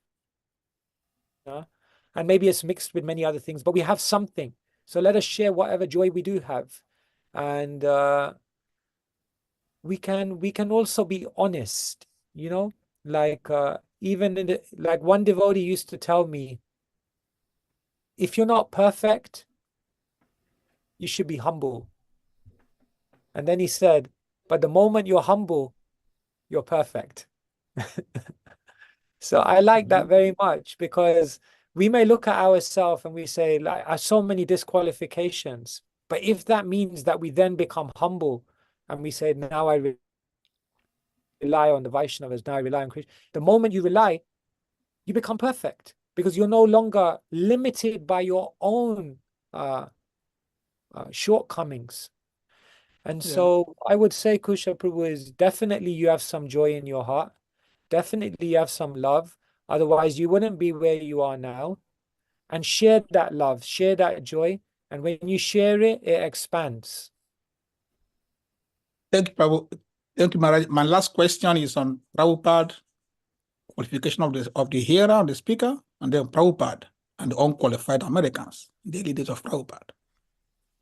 Speaker 1: And maybe it's mixed with many other things, but we have something. So let us share whatever joy we do have. And we can also be honest, like even like one devotee used to tell me, if you're not perfect, you should be humble. And then he said, but the moment you're humble, you're perfect. So I like that very much, because we may look at ourselves and we say, like, I have so many disqualifications. But if that means that we then become humble and we say, now I rely on the Vaishnavas, now I rely on Krishna. The moment you rely, you become perfect, because you're no longer limited by your own shortcomings. And so I would say, Kusha Prabhu, is definitely you have some joy in your heart. Definitely you have some love. Otherwise, you wouldn't be where you are now. And share that love, share that joy. And when you share it, it expands.
Speaker 3: Thank you, Prabhu. Thank you, Maharaj. My last question is on Prabhupada, qualification of the hearer, and the speaker, and then Prabhupada and the unqualified Americans, the leaders of Prabhupada.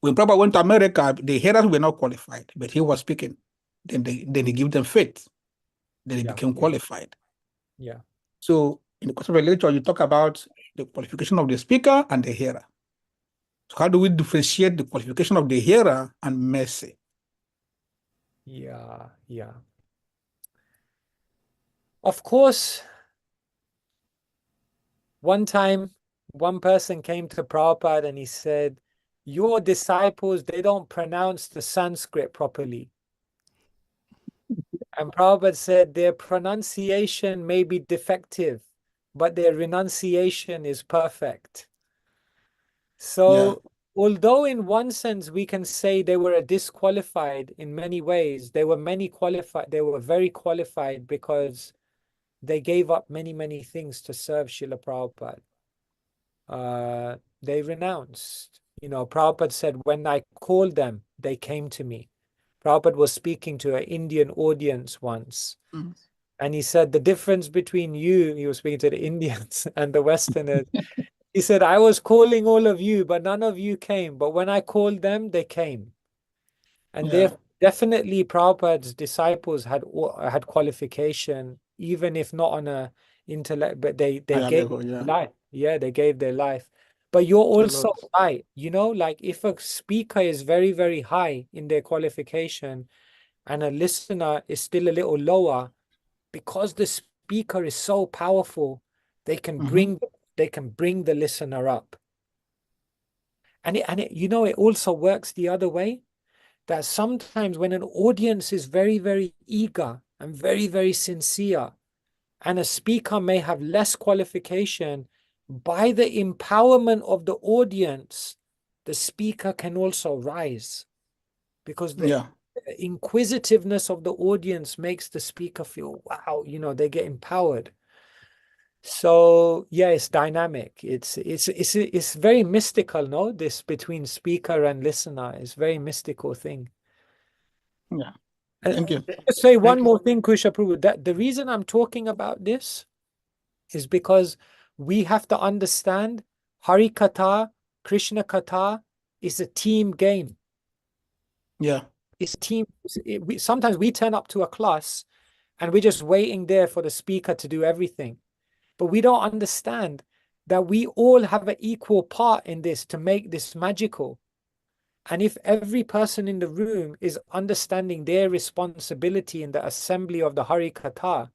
Speaker 3: When Prabhupada went to America, the hearers were not qualified, but he was speaking. Then they give them faith. Then they became qualified.
Speaker 1: Yeah.
Speaker 3: So in the course of the lecture, you talk about the qualification of the speaker and the hearer. So how do we differentiate the qualification of the hearer and mercy?
Speaker 1: Yeah. Of course, one time, one person came to Prabhupada and he said, your disciples, they don't pronounce the Sanskrit properly. And Prabhupada said their pronunciation may be defective, but their renunciation is perfect. So, although in one sense we can say they were disqualified in many ways, they were very qualified because they gave up many things to serve Srila Prabhupada. They renounced. Prabhupada said, when I called them, they came to me. Prabhupada was speaking to an Indian audience once. And he said, the difference between you, he was speaking to the Indians and the Westerners. He said, I was calling all of you, but none of you came. But when I called them, they came. And definitely Prabhupada's disciples had qualification, even if not on a intellect, but they gave their life. Yeah, they gave their life. But you're also right. Like if a speaker is very high in their qualification and a listener is still a little lower, because the speaker is so powerful, they can bring the listener up. And it also works the other way, that sometimes when an audience is very eager and very sincere, and a speaker may have less qualification, by the empowerment of the audience, the speaker can also rise, because the inquisitiveness of the audience makes the speaker feel, wow, they get empowered. So it's dynamic. It's very mystical, no? This between speaker and listener is very mystical thing.
Speaker 3: Yeah. Thank you.
Speaker 1: Let's say one more thing, Kusha Prabhu. That the reason I'm talking about this is because we have to understand Hari Katha, Krishna Katha is a team game.
Speaker 3: Yeah.
Speaker 1: It's a team. Sometimes we turn up to a class and we're just waiting there for the speaker to do everything. But we don't understand that we all have an equal part in this to make this magical. And if every person in the room is understanding their responsibility in the assembly of the Hari Katha,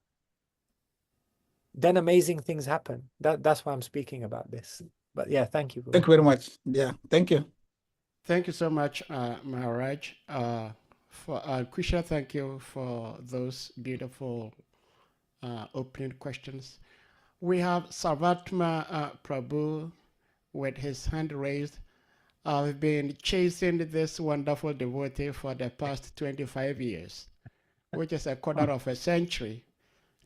Speaker 1: then amazing things happen. That's why I'm speaking about this. But thank you.
Speaker 3: Thank you very much. Yeah, thank you.
Speaker 2: Thank you so much, Maharaj. For Kusha, thank you for those beautiful opening questions. We have Sarvatma Prabhu with his hand raised. I've been chasing this wonderful devotee for the past 25 years, which is a quarter of a century,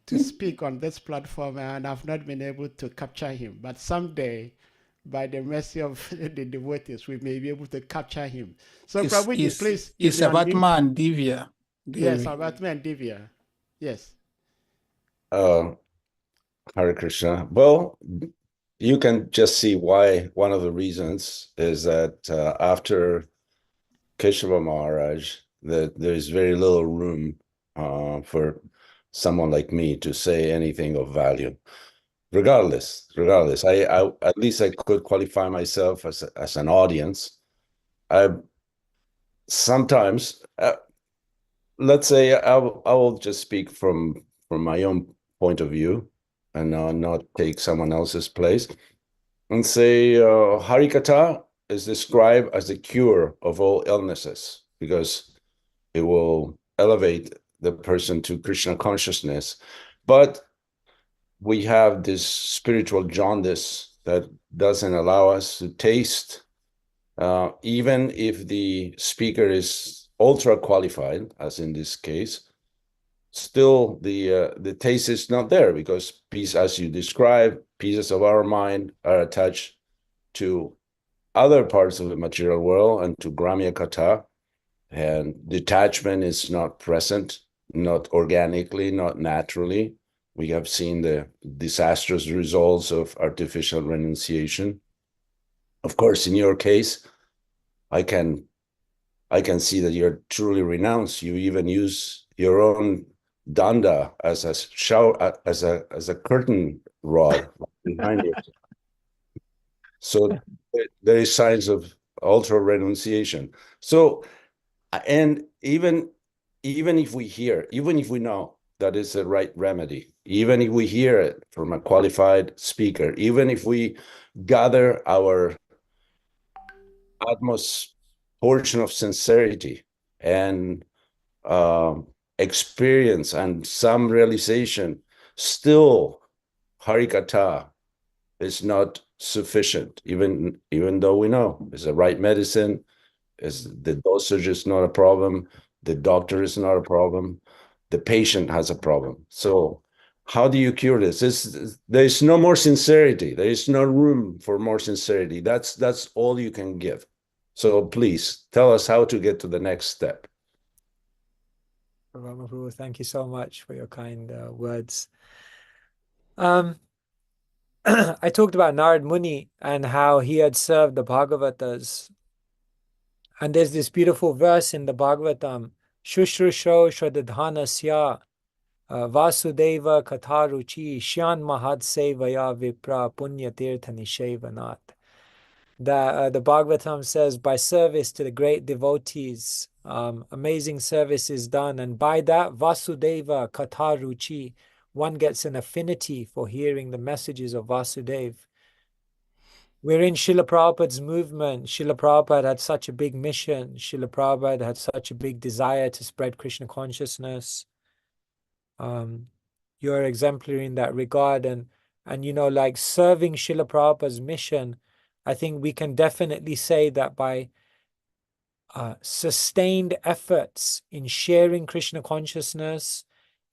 Speaker 2: to speak on this platform, and I've not been able to capture him. But someday, by the mercy of the devotees, we may be able to capture him. So, Prabhu, please.
Speaker 3: It's Sarvatma and Divya.
Speaker 2: Yes, Sarvatma and Divya. Yes.
Speaker 4: Hare Krishna. Well, you can just see why. One of the reasons is that after Keshava Maharaj, there's very little room for someone like me to say anything of value. Regardless, I at least I could qualify myself as an audience. I sometimes, let's say, I will just speak from my own point of view and not take someone else's place, and say Harikatha is described as the cure of all illnesses, because it will elevate the person to Krishna consciousness. But we have this spiritual jaundice that doesn't allow us to taste, even if the speaker is ultra qualified, as in this case. Still, the taste is not there, because as you describe, pieces of our mind are attached to other parts of the material world and to Gramya Katha, and detachment is not present, not organically, not naturally. We have seen the disastrous results of artificial renunciation. Of course, in your case, I can see that you're truly renounced. You even use your own danda as a curtain rod behind it. So there is signs of ultra renunciation. So, and even if we know that is the right remedy, even if we hear it from a qualified speaker, even if we gather our utmost portion of sincerity and experience and some realization, still Harikatha is not sufficient, even though we know it's the right medicine, is the dosage is not a problem, the doctor is not a problem, the patient has a problem. So how do you cure this? There's no more sincerity. There is no room for more sincerity. That's all you can give. So please tell us how to get to the next step.
Speaker 1: Ramaprabhu, thank you so much for your kind words. I talked about Narad Muni and how he had served the Bhagavatas. And there's this beautiful verse in the Bhagavatam, Shushrusho Shradadhanasya Vasudeva Katharuchi Shyan Mahadsevaya Vipra Punya Tirtha Nishevanat. That the Bhagavatam says, by service to the great devotees, amazing service is done. And by that, Vasudeva Katharuchi, one gets an affinity for hearing the messages of Vasudeva. We're in Srila Prabhupada's movement. Srila Prabhupada had such a big mission. Srila Prabhupada had such a big desire to spread Krishna consciousness. You're exemplary in that regard. And you know, like serving Srila Prabhupada's mission, I think we can definitely say that by sustained efforts in sharing Krishna consciousness,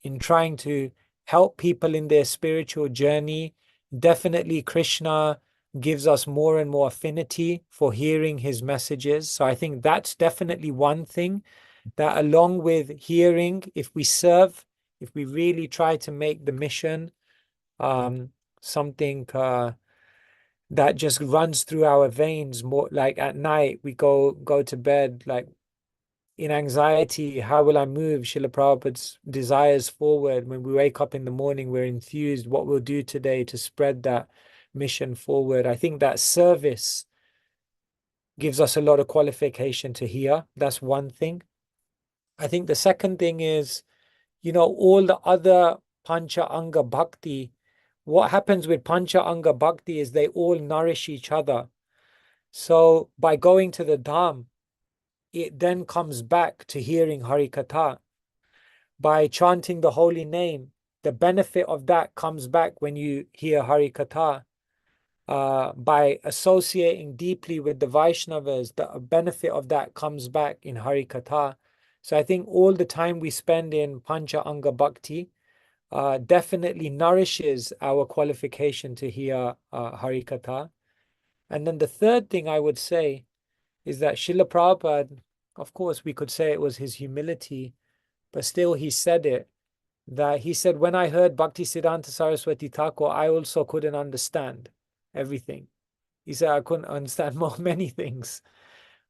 Speaker 1: in trying to help people in their spiritual journey, definitely Krishna gives us more and more affinity for hearing his messages. So I think that's definitely one thing, that along with hearing, if we serve, if we really try to make the mission something that just runs through our veins, more like at night we go to bed like in anxiety, how will I move Srila Prabhupada's desires forward? When we wake up in the morning, we're enthused what we'll do today to spread that mission forward. I think that service gives us a lot of qualification to hear. That's one thing. I think the second thing is, you know, all the other Pancha Anga Bhakti, what happens with Pancha Anga Bhakti is they all nourish each other. So by going to the Dham, it then comes back to hearing Hari Katha. By chanting the holy name, the benefit of that comes back when you hear Hari Katha. By associating deeply with the Vaishnavas, the benefit of that comes back in Hari Katha. So I think all the time we spend in Pancha Anga Bhakti definitely nourishes our qualification to hear Hari Katha. And then the third thing I would say is that Srila Prabhupada, of course, we could say it was his humility, but still he said it, that he said, when I heard Bhaktisiddhanta Saraswati Thakur, I also couldn't understand everything. He said, I couldn't understand many things,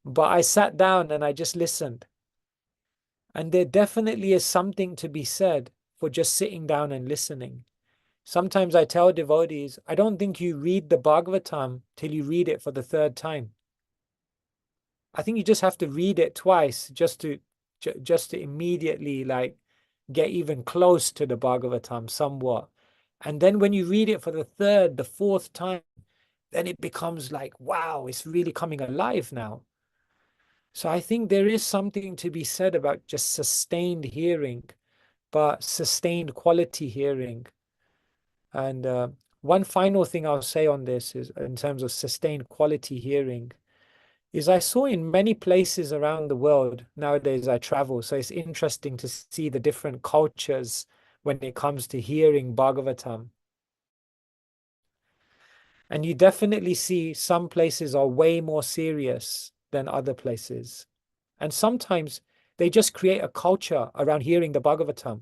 Speaker 1: but I sat down and I just listened. And there definitely is something to be said for just sitting down and listening. Sometimes I tell devotees, I don't think you read the Bhagavatam till you read it for the third time. I think you just have to read it twice just to immediately like get even close to the Bhagavatam somewhat. And then when you read it for the third, the fourth time, then it becomes like, wow, it's really coming alive now. So I think there is something to be said about just sustained hearing, but sustained quality hearing. And one final thing I'll say on this is, in terms of sustained quality hearing, is I saw in many places around the world, nowadays I travel, so it's interesting to see the different cultures when it comes to hearing Bhagavatam. And you definitely see some places are way more serious than other places. And sometimes they just create a culture around hearing the Bhagavatam.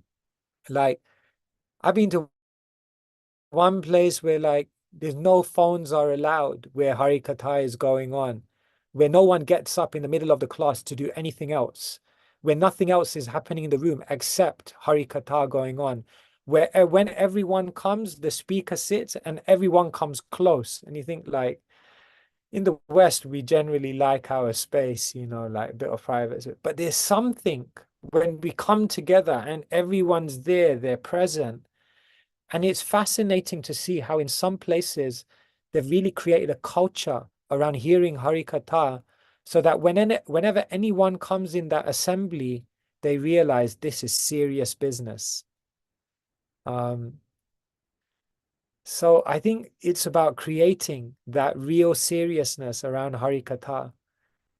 Speaker 1: Like, I've been to one place where like there's no phones are allowed, where Hari Katha is going on, where no one gets up in the middle of the class to do anything else, where nothing else is happening in the room except Hari Katha going on, where when everyone comes, the speaker sits and everyone comes close. And you think like, in the West, we generally like our space, you know, like a bit of privacy. But there's something when we come together and everyone's there, they're present. And it's fascinating to see how in some places they've really created a culture around hearing Harikatha, so that whenever anyone comes in that assembly, they realize this is serious business. So I think it's about creating that real seriousness around Harikatha.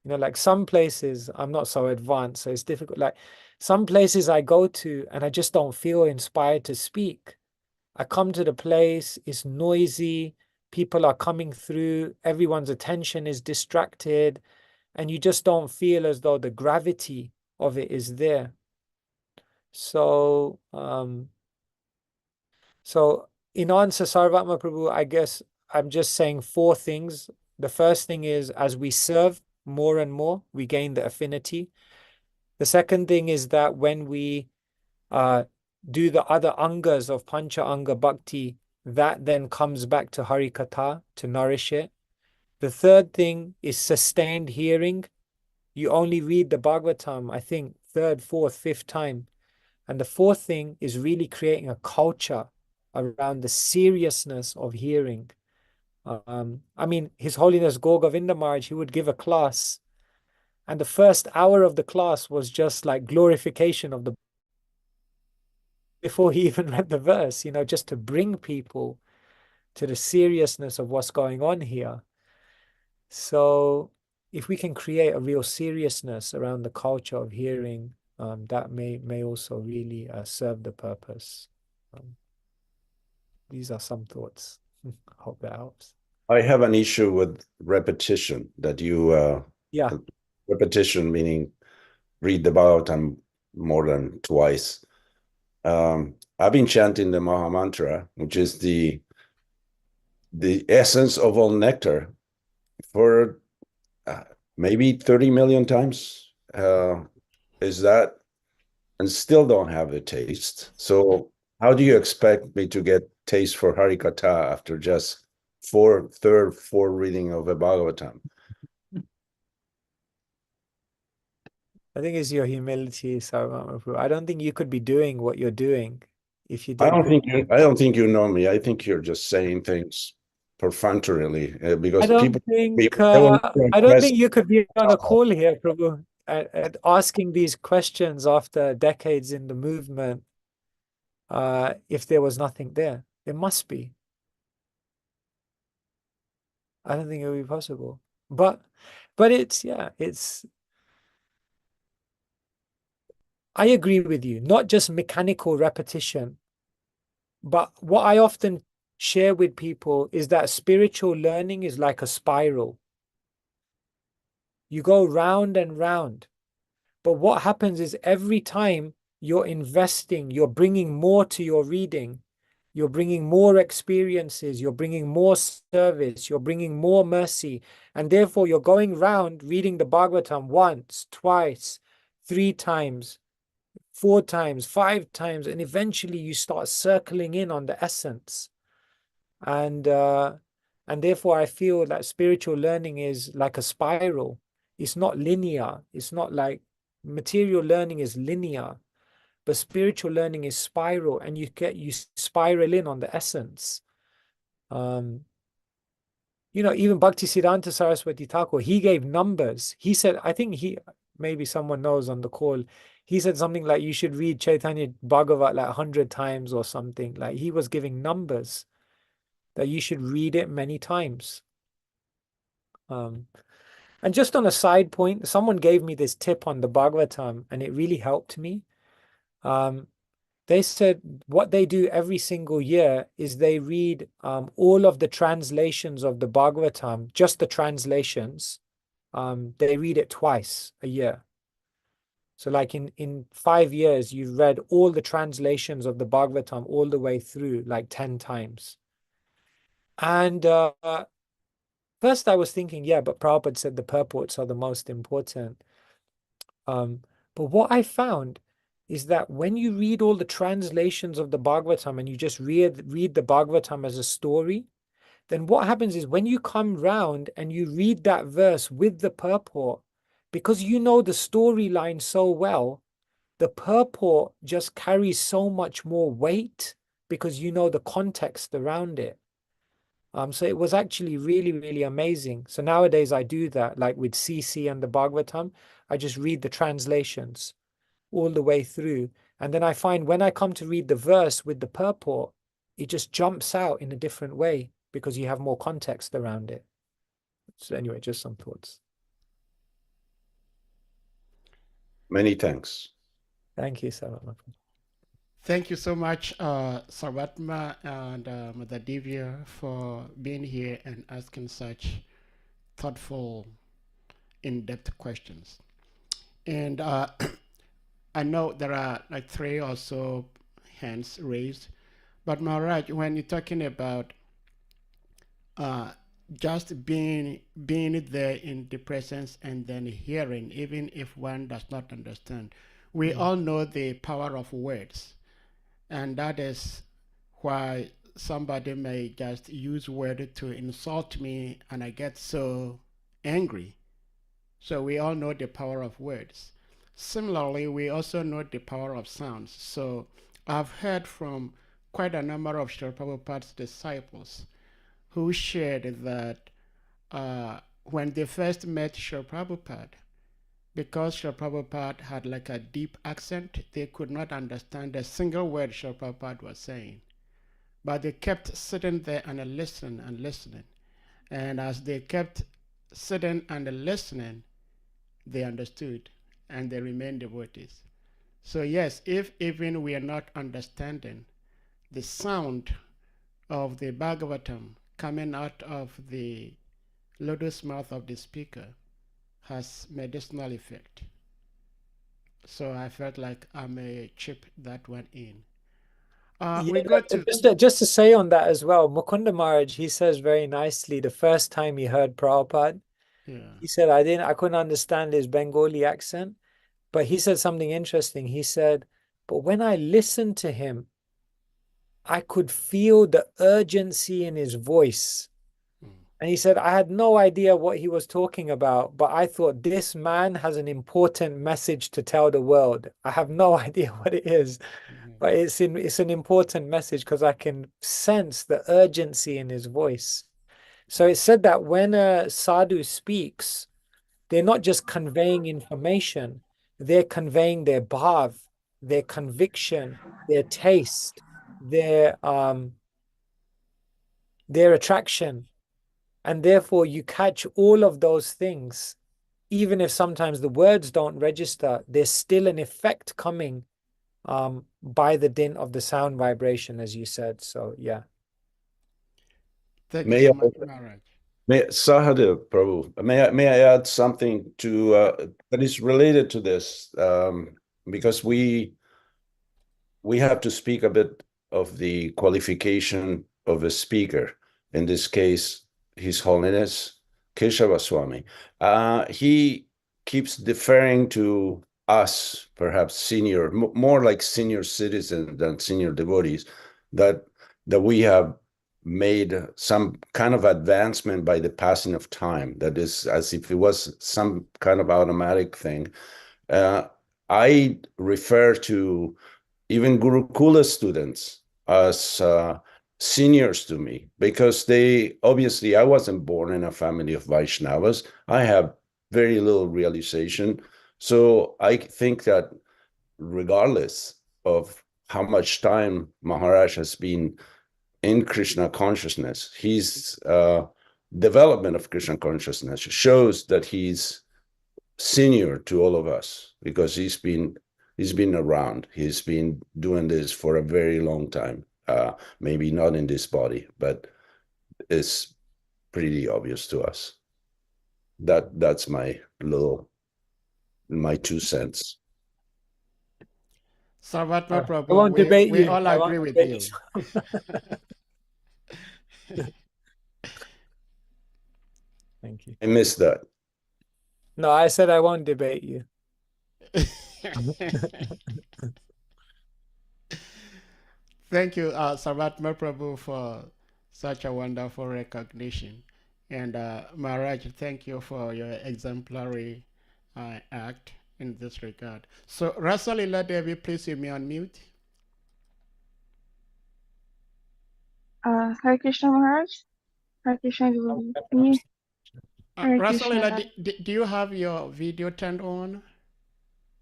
Speaker 1: You know, like some places, I'm not so advanced, so it's difficult. Like some places I go to and I just don't feel inspired to speak. I come to the place, it's noisy, people are coming through, everyone's attention is distracted, and you just don't feel as though the gravity of it is there. So, in answer, Sarvatma Prabhu, I guess I'm just saying 4 things. The first thing is, as we serve more and more, we gain the affinity. The second thing is that when we do the other angas of Pancha Anga Bhakti, that then comes back to Harikatha to nourish it. The third thing is sustained hearing. You only read the Bhagavatam, I think, 3rd, 4th, 5th time. And the fourth thing is really creating a culture around the seriousness of hearing. I mean, His Holiness Gaur Govinda Maharaj, he would give a class, and the first hour of the class was just like glorification of the, before he even read the verse, you know, just to bring people to the seriousness of what's going on here. So if we can create a real seriousness around the culture of hearing, that may also really serve the purpose. These are some thoughts. Hope that helps.
Speaker 4: I have an issue with repetition, that you
Speaker 1: Yeah.
Speaker 4: repetition meaning read the Bhagavatam more than twice. I've been chanting the Maha Mantra, which is the essence of all nectar, for maybe 30 million times. Is that, and still don't have the taste. So how do you expect me to get taste for Harikatha after just third, fourth reading of a Bhagavatam?
Speaker 1: I think it's your humility, Sarvama Prabhu. I don't think you could be doing what you're doing if you
Speaker 4: I
Speaker 1: did.
Speaker 4: don't think you know me. I think you're just saying things perfunctorily because
Speaker 1: I don't think you could be on a call here, Prabhu, and asking these questions after decades in the movement. If there was nothing there, there must be. I don't think it would be possible. But I agree with you. Not just mechanical repetition, but what I often share with people is that spiritual learning is like a spiral. You go round and round. But what happens is every time you're investing, you're bringing more to your reading, you're bringing more experiences, you're bringing more service, you're bringing more mercy. And therefore, you're going round reading the Bhagavatam once, twice, 3 times, 4 times, 5 times, and eventually you start circling in on the essence. And therefore, I feel that spiritual learning is like a spiral. It's not linear. It's not like material learning is linear, but spiritual learning is spiral, and you spiral in on the essence. You know, even Bhaktisiddhanta Saraswati Thakur, he gave numbers. He said, I think maybe someone knows on the call, he said something like you should read Chaitanya Bhagavat like 100 times or something. Like he was giving numbers that you should read it many times. And just on a side point, someone gave me this tip on the Bhagavatam, and it really helped me. They said what they do every single year is they read all of the translations of the Bhagavatam, just the translations. They read it twice a year. So like in 5 years, you've read all the translations of the Bhagavatam all the way through, like 10 times. And first I was thinking, yeah, but Prabhupada said the purports are the most important. But what I found is that when you read all the translations of the Bhagavatam and you just read the Bhagavatam as a story, then what happens is when you come round and you read that verse with the purport, because you know the storyline so well, the purport just carries so much more weight because you know the context around it. So it was actually really, really amazing. So nowadays I do that, like with CC and the Bhagavatam, I just read the translations all the way through. And then I find when I come to read the verse with the purport, it just jumps out in a different way because you have more context around it. So anyway, just some thoughts.
Speaker 4: Many thanks.
Speaker 1: Thank you, Sarah.
Speaker 2: Thank you so much, Sarvatma and Mother Divya, for being here and asking such thoughtful, in-depth questions. And I know there are like 3 or so hands raised, but Maharaj, when you're talking about just being there in the presence and then hearing, even if one does not understand, we all know the power of words. And that is why somebody may just use word to insult me and I get so angry. So we all know the power of words. Similarly, we also know the power of sounds. So I've heard from quite a number of Srila Prabhupada's disciples who shared that when they first met Srila Prabhupada, because Srila Prabhupada had like a deep accent, they could not understand a single word Srila Prabhupada was saying. But they kept sitting there and listening and listening. And as they kept sitting and listening, they understood and they remained devotees. So yes, if even we are not understanding the sound of the Bhagavatam coming out of the lotus mouth of the speaker has medicinal effect. So I felt like I may chip that one in. We go to
Speaker 1: just to say on that as well, Mukunda Maharaj, he says very nicely, the first time he heard Prabhupada, he said, I couldn't understand his Bengali accent, but he said something interesting. He said, but when I listened to him, I could feel the urgency in his voice. And he said, I had no idea what he was talking about, but I thought this man has an important message to tell the world. I have no idea what it is, but it's an important message because I can sense the urgency in his voice. So it said that when a sadhu speaks, they're not just conveying information, they're conveying their bhav, their conviction, their taste, their attraction. And therefore you catch all of those things. Even if sometimes the words don't register, there's still an effect coming by the dint of the sound vibration, as you said. So yeah.
Speaker 2: Thank you so much, Maharaj.
Speaker 4: Sahadev Prabhu, may I add something to that is related to this, because we have to speak a bit of the qualification of a speaker. In this case, His Holiness Keshava Swami. He keeps deferring to us, perhaps senior, more like senior citizens than senior devotees, that we have made some kind of advancement by the passing of time. That is as if it was some kind of automatic thing. I refer to even Gurukula students as seniors to me, because they obviously, I wasn't born in a family of Vaishnavas. I have very little realization. So I think that regardless of how much time Maharaj has been in Krishna consciousness, his development of Krishna consciousness shows that he's senior to all of us, because he's been around. He's been doing this for a very long time. Maybe not in this body, but it's pretty obvious to us. That's my 2 cents.
Speaker 2: Sarvatma Prabhu,
Speaker 1: I won't debate
Speaker 2: we
Speaker 1: you.
Speaker 2: all agree with you.
Speaker 1: Thank you.
Speaker 4: I missed that.
Speaker 1: No, I said I won't debate you.
Speaker 2: Thank you, Sarvatma Prabhu, for Such a wonderful recognition. And Maharaj, thank you for your exemplary act in this regard. So, Rasalila Devi, please you may unmute.
Speaker 5: Hare Krishna Maharaj. Hare Krishna Guru. Hare
Speaker 2: Rasalila,
Speaker 5: Krishna.
Speaker 2: do you have your video turned on?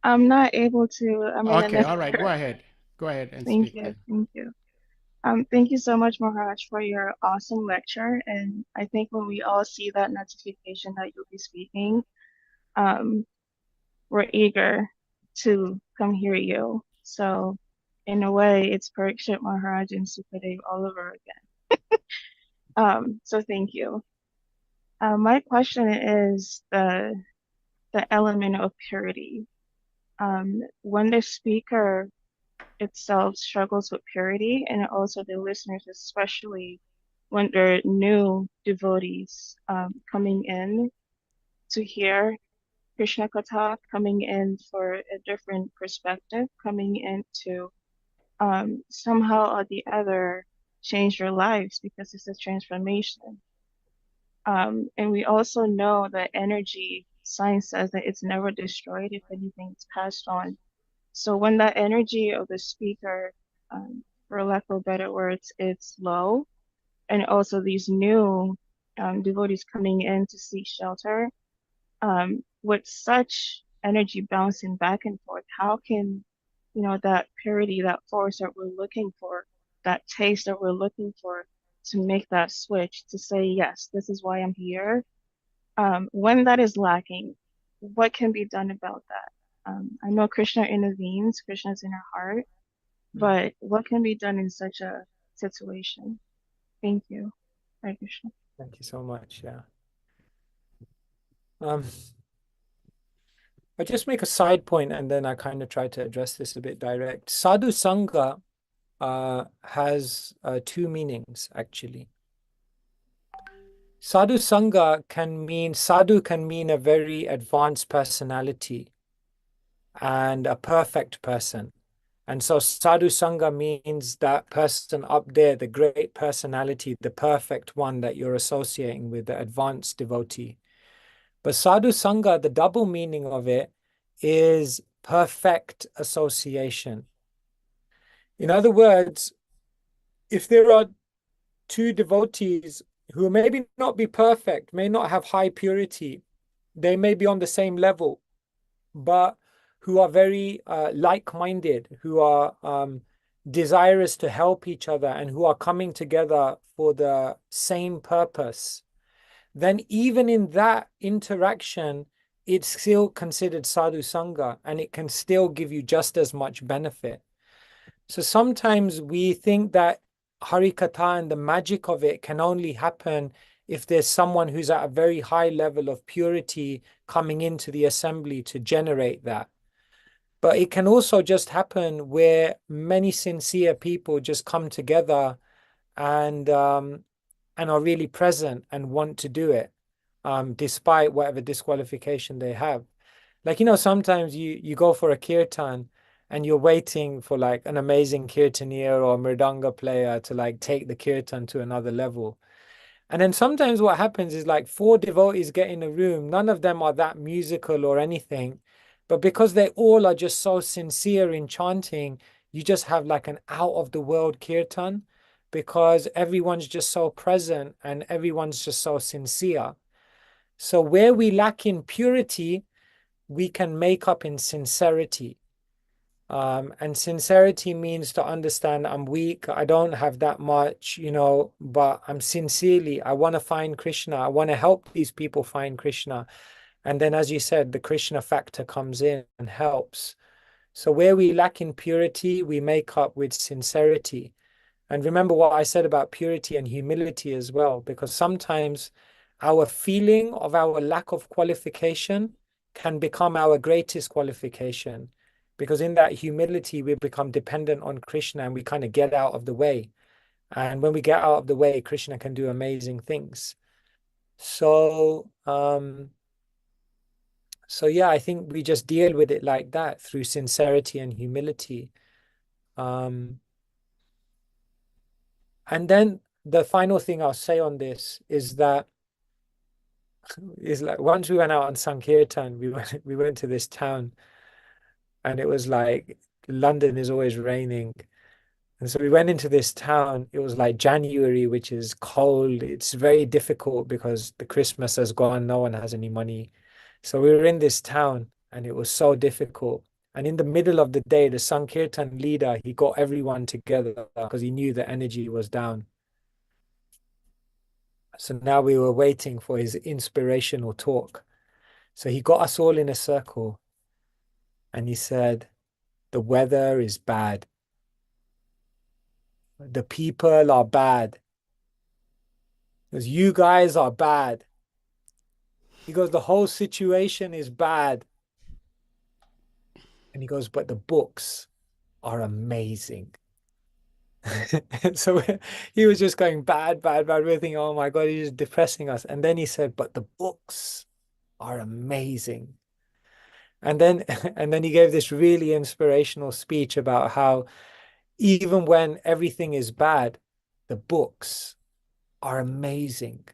Speaker 5: I'm not able to. I'm in
Speaker 2: Okay, all right, go ahead. Go ahead and
Speaker 5: Thank
Speaker 2: speak
Speaker 5: you.
Speaker 2: then.
Speaker 5: Thank you. Thank you so much, Maharaj, for your awesome lecture. And I think when we all see that notification that you'll be speaking, we're eager to come hear you. So in a way, it's Parikshit Maharaj and Sukadev all over again. So thank you. My question is the element of purity. When the speaker itself struggles with purity, and also the listeners, especially when they're new devotees coming in to hear Krishna Katha, coming in for a different perspective, coming in to somehow or the other change their lives because it's a transformation. And we also know that energy, science says that it's never destroyed. If anything, it's passed on. So when that energy of the speaker, for lack of better words, it's low, and also these new devotees coming in to seek shelter, with such energy bouncing back and forth, how can, that purity, that force that we're looking for, that taste that we're looking for, to make that switch, to say, yes, this is why I'm here. When that is lacking, what can be done about that? I know Krishna intervenes, Krishna's in our heart, but what can be done in such a situation? Thank you. Hare Krishna.
Speaker 1: Thank you so much. Yeah. I just make a side point and then I kind of try to address this a bit direct. Sadhu Sangha has two meanings, actually. Sadhu Sangha sadhu can mean a very advanced personality and a perfect person. And so Sadhu Sangha means that person up there, the great personality, the perfect one that you're associating with, the advanced devotee. But Sadhu Sangha, the double meaning of it is perfect association. In other words, if there are two devotees who maybe not be perfect, may not have high purity, they may be on the same level, but who are very like-minded, who are desirous to help each other and who are coming together for the same purpose, then even in that interaction, it's still considered sadhu sangha and it can still give you just as much benefit. So sometimes we think that Harikatha and the magic of it can only happen if there's someone who's at a very high level of purity coming into the assembly to generate that. But it can also just happen where many sincere people just come together and are really present and want to do it, despite whatever disqualification they have. Like, sometimes you go for a kirtan and you're waiting for like an amazing kirtanier or mridanga player to like take the kirtan to another level. And then sometimes what happens is like 4 devotees get in a room, none of them are that musical or anything, but because they all are just so sincere in chanting, you just have like an out of the world kirtan because everyone's just so present and everyone's just so sincere. So where we lack in purity, we can make up in sincerity. And sincerity means to understand I'm weak, I don't have that much, but I'm sincerely, I want to find Krishna, I want to help these people find Krishna. And then, as you said, the Krishna factor comes in and helps. So where we lack in purity, we make up with sincerity. And remember what I said about purity and humility as well, because sometimes our feeling of our lack of qualification can become our greatest qualification. Because in that humility, we become dependent on Krishna and we kind of get out of the way. And when we get out of the way, Krishna can do amazing things. So yeah, I think we just deal with it like that through sincerity and humility. And then the final thing I'll say on this is that like once we went out on Sankirtan, we went to this town, and it was like London is always raining. And so we went into this town. It was like January, which is cold. It's very difficult because the Christmas has gone. No one has any money. So we were in this town and it was so difficult. And in the middle of the day, the Sankirtan leader, he got everyone together because he knew the energy was down. So now we were waiting for his inspirational talk. So he got us all in a circle and he said, the weather is bad. The people are bad. Because you guys are bad. He goes, the whole situation is bad. And he goes, but the books are amazing. So he was just going bad, bad, bad. We're thinking, oh my God, he's just depressing us. And then he said, but the books are amazing. And then he gave this really inspirational speech about how even when everything is bad, the books are amazing.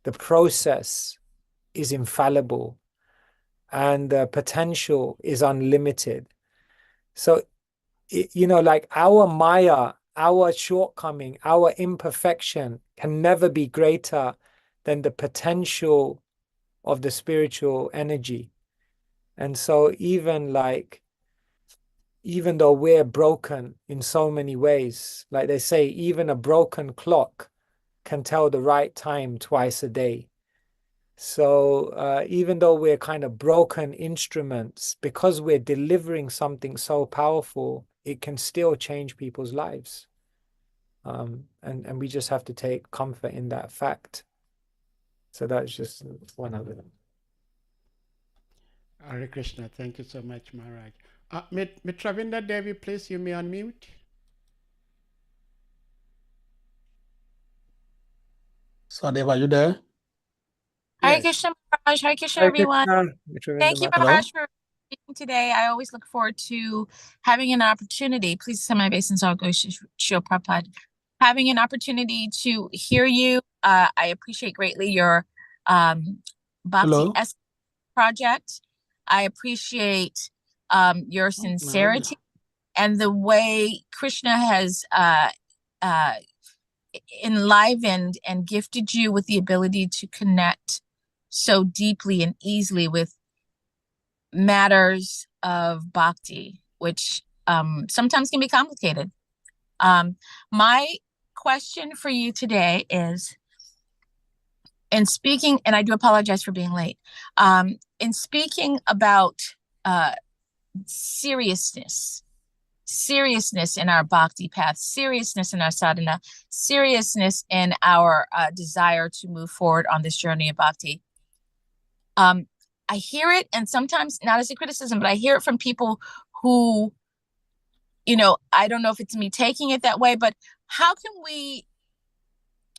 Speaker 1: The process is infallible and the potential is unlimited. So, you know, like our Maya, our shortcoming, our imperfection can never be greater than the potential of the spiritual energy. And so even though we're broken in so many ways, like they say, even a broken clock can tell the right time twice a day. So even though we're kind of broken instruments, because we're delivering something so powerful, it can still change people's lives. And we just have to take comfort in that fact. So that's just one of them.
Speaker 2: Hare Krishna. Thank you so much, Maharaj. Mitravinda Devi, please, you may unmute.
Speaker 3: Sadeva, are you there?
Speaker 6: Hare
Speaker 2: Yes.
Speaker 6: Krishna Maharaj, Hare Krishna
Speaker 1: Hare
Speaker 6: everyone.
Speaker 1: Krishna,
Speaker 6: Thank you
Speaker 1: Mataji.
Speaker 6: Maharaj for speaking today. I always look forward to having an opportunity. Please send my obeisance. I'll go Shil Prabhupada. Having an opportunity to hear you. I appreciate greatly your Bhakti
Speaker 3: Hello?
Speaker 6: S project. I appreciate your sincerity and the way Krishna has enlivened and gifted you with the ability to connect so deeply and easily with matters of bhakti, which sometimes can be complicated. My question for you today is, in speaking, and I do apologize for being late, in speaking about seriousness in our bhakti path, seriousness in our sadhana, seriousness in our desire to move forward on this journey of bhakti. I hear it, and sometimes not as a criticism, but I hear it from people who, you know, I don't know if it's me taking it that way, but how can we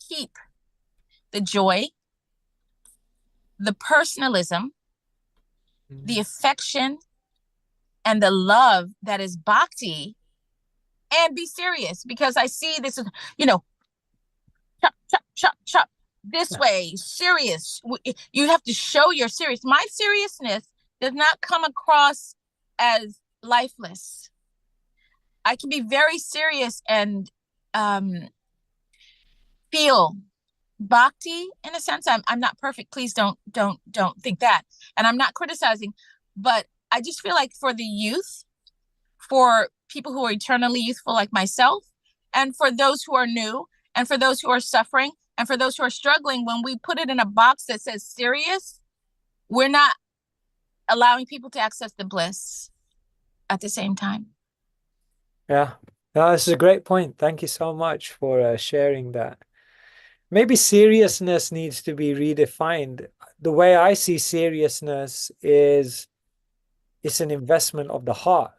Speaker 6: keep the joy, the personalism, the affection, and the love that is bhakti and be serious? Because I see this, you know, chop, chop, chop, chop, this way, serious. You have to show you're serious. My seriousness does not come across as lifeless. I can be very serious and feel bhakti in a sense. I'm not perfect. Please don't think that. And I'm not criticizing, but I just feel like for the youth, for people who are eternally youthful like myself, and for those who are new, and for those who are suffering, and for those who are struggling, when we put it in a box that says serious, we're not allowing people to access the bliss at the same time.
Speaker 1: Yeah, no, this is a great point. Thank you so much for sharing that. Maybe seriousness needs to be redefined. The way I see seriousness is it's an investment of the heart.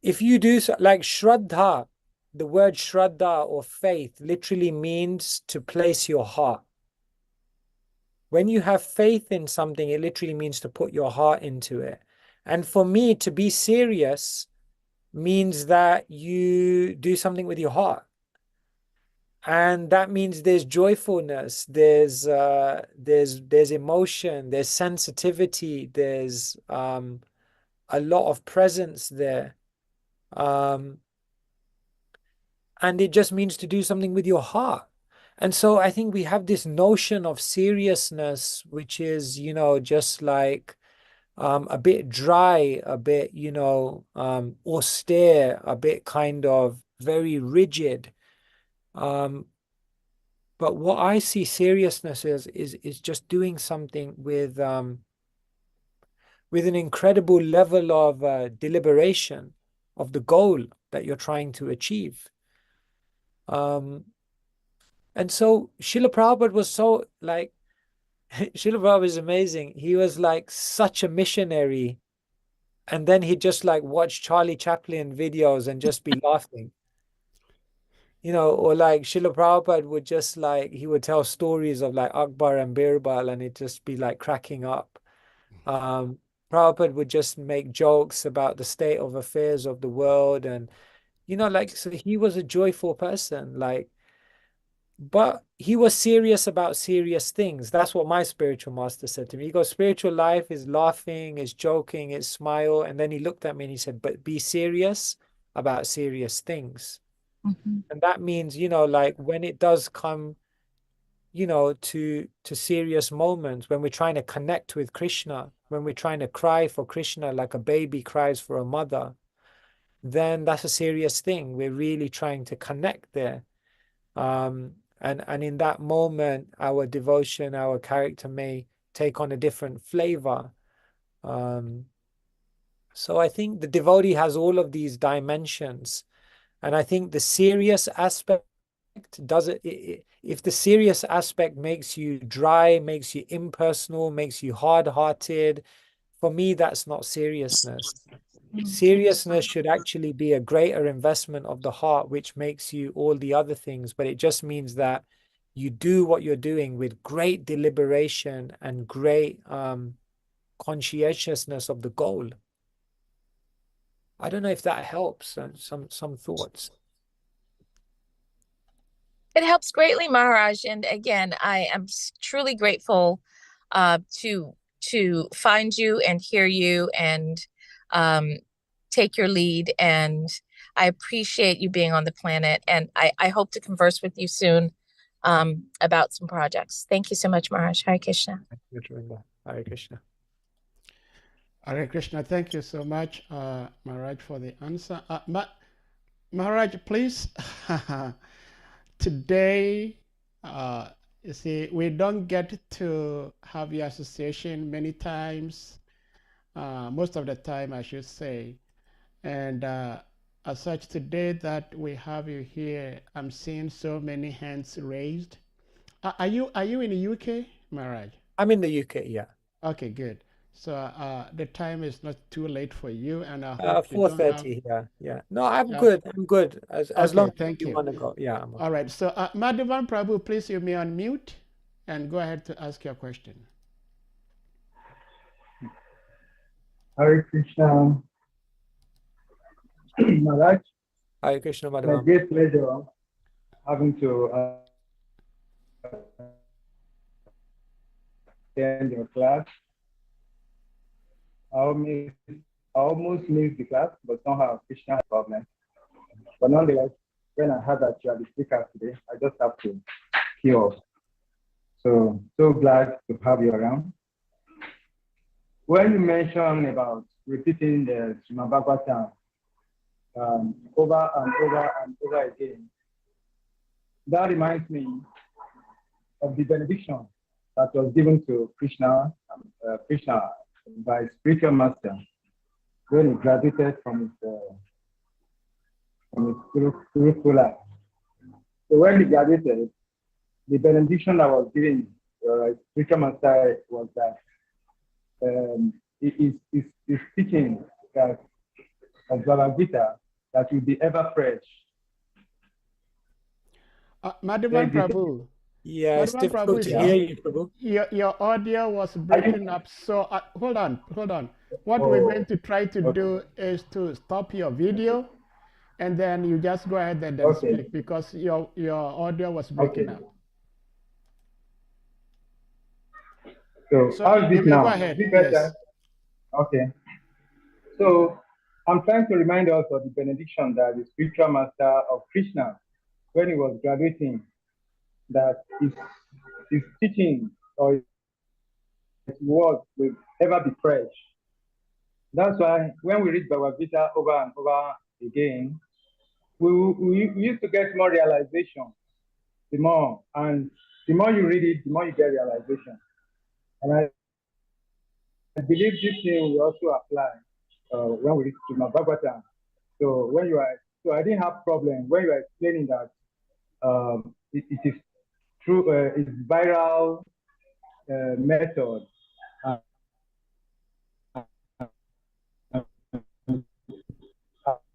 Speaker 1: If you do so, like Shraddha, the word Shraddha or faith literally means to place your heart. When you have faith in something, it literally means to put your heart into it. And for me, to be serious means that you do something with your heart. And that means there's joyfulness, there's emotion, there's sensitivity, there's a lot of presence there. And it just means to do something with your heart. And so I think we have this notion of seriousness, which is, you know, just like a bit dry, a bit, you know, austere, a bit kind of very rigid. But what I see seriousness is just doing something with an incredible level of deliberation of the goal that you're trying to achieve. And so Srila Prabhupada was so like, Srila Prabhupada is amazing. He was like such a missionary. And then he'd just like watch Charlie Chaplin videos and just be laughing. You know, or like Srila Prabhupada would just like, he would tell stories of like Akbar and Birbal and it'd just be like cracking up. Prabhupada would just make jokes about the state of affairs of the world. And, you know, like, so he was a joyful person, like, but he was serious about serious things. That's what my spiritual master said to me. He goes, spiritual life is laughing, is joking, is smile. And then he looked at me and he said, but be serious about serious things.
Speaker 6: Mm-hmm.
Speaker 1: And that means, you know, like when it does come, you know, to serious moments, when we're trying to connect with Krishna, when we're trying to cry for Krishna like a baby cries for a mother, then that's a serious thing. We're really trying to connect there. And in that moment, our devotion, our character may take on a different flavor. So I think the devotee has all of these dimensions. And I think the serious aspect if the serious aspect makes you dry, makes you impersonal, makes you hard-hearted, for me, that's not seriousness. Seriousness should actually be a greater investment of the heart, which makes you all the other things. But it just means that you do what you're doing with great deliberation and great conscientiousness of the goal. I don't know if that helps. Some thoughts.
Speaker 6: It helps greatly, Maharaj. And again, I am truly grateful to find you and hear you and take your lead. And I appreciate you being on the planet. And I hope to converse with you soon about some projects. Thank you so much, Maharaj. Hare Krishna.
Speaker 1: Hare Krishna.
Speaker 2: Hare Krishna, thank you so much, Maharaj, for the answer. Maharaj, please, today, you see, we don't get to have your association many times, most of the time, I should say. And as such, today that we have you here, I'm seeing so many hands raised. Are you in the UK, Maharaj?
Speaker 1: I'm in the UK, yeah.
Speaker 2: Okay, good. So the time is not too late for you, and I hope you don't have...
Speaker 1: 4:30, yeah. No, I'm good. I'm good. As long as you want to go. Yeah, I'm okay.
Speaker 2: All right. So Madhavan Prabhu, please you may unmute and go ahead to ask your question.
Speaker 7: Hare Krishna. Maharaj.
Speaker 1: Hare Krishna,
Speaker 7: It's a
Speaker 1: Madhavan.
Speaker 7: great pleasure having to attend your class. I almost missed the class, but somehow Krishna had a problem. But nonetheless, when I heard that you are the speaker today, I just have to queue up. So glad to have you around. When you mentioned about repeating the Srimad Bhagavatam over and over and over again, that reminds me of the benediction that was given to Krishna by spiritual master when he graduated from his spiritual life. So when he graduated, the benediction that was given spiritual master was that he is teaching that of Bhagavad Gita that will be ever fresh.
Speaker 2: Madhavan Prabhu.
Speaker 1: Yeah, it's difficult to hear you, Prabhu.
Speaker 2: Your audio was breaking up. So hold on. What we're going to try to do is to stop your video and then you just go ahead and then
Speaker 7: Okay.
Speaker 2: speak, because your audio was breaking
Speaker 7: Okay.
Speaker 2: up.
Speaker 7: So
Speaker 2: So
Speaker 7: how is
Speaker 2: you
Speaker 7: it
Speaker 2: may go
Speaker 7: now?
Speaker 2: ahead.
Speaker 7: Is it better?
Speaker 2: Yes.
Speaker 7: Okay. So I'm trying to remind us of the benediction that the spiritual master of Krishna, when he was graduating, that his teaching or his words will ever be fresh. That's why when we read Bhagavad Gita over and over again, we used to get more realization. The more you read it, the more you get realization. And I believe this thing will also apply when we read Srimad Bhagavatam. So I didn't have problem when you are explaining that it is through it's viral method.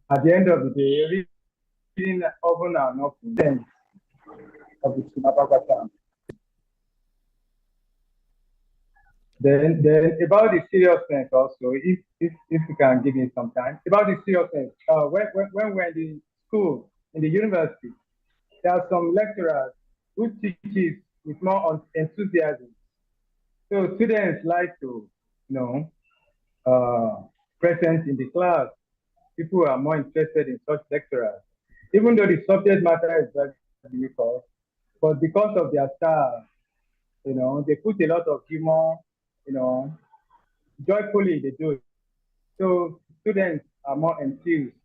Speaker 7: At the end of the day, reading often and often sense of the Srimad Bhagavatam. Then about the seriousness also, if you can give me some time about the seriousness. When we're in the school, in the university, there are some lecturers who teaches with more enthusiasm. So students like to, present in the class. People are more interested in such lecturers, even though the subject matter is very difficult. But because of their style, they put a lot of humor, joyfully they do it. So students are more enthused.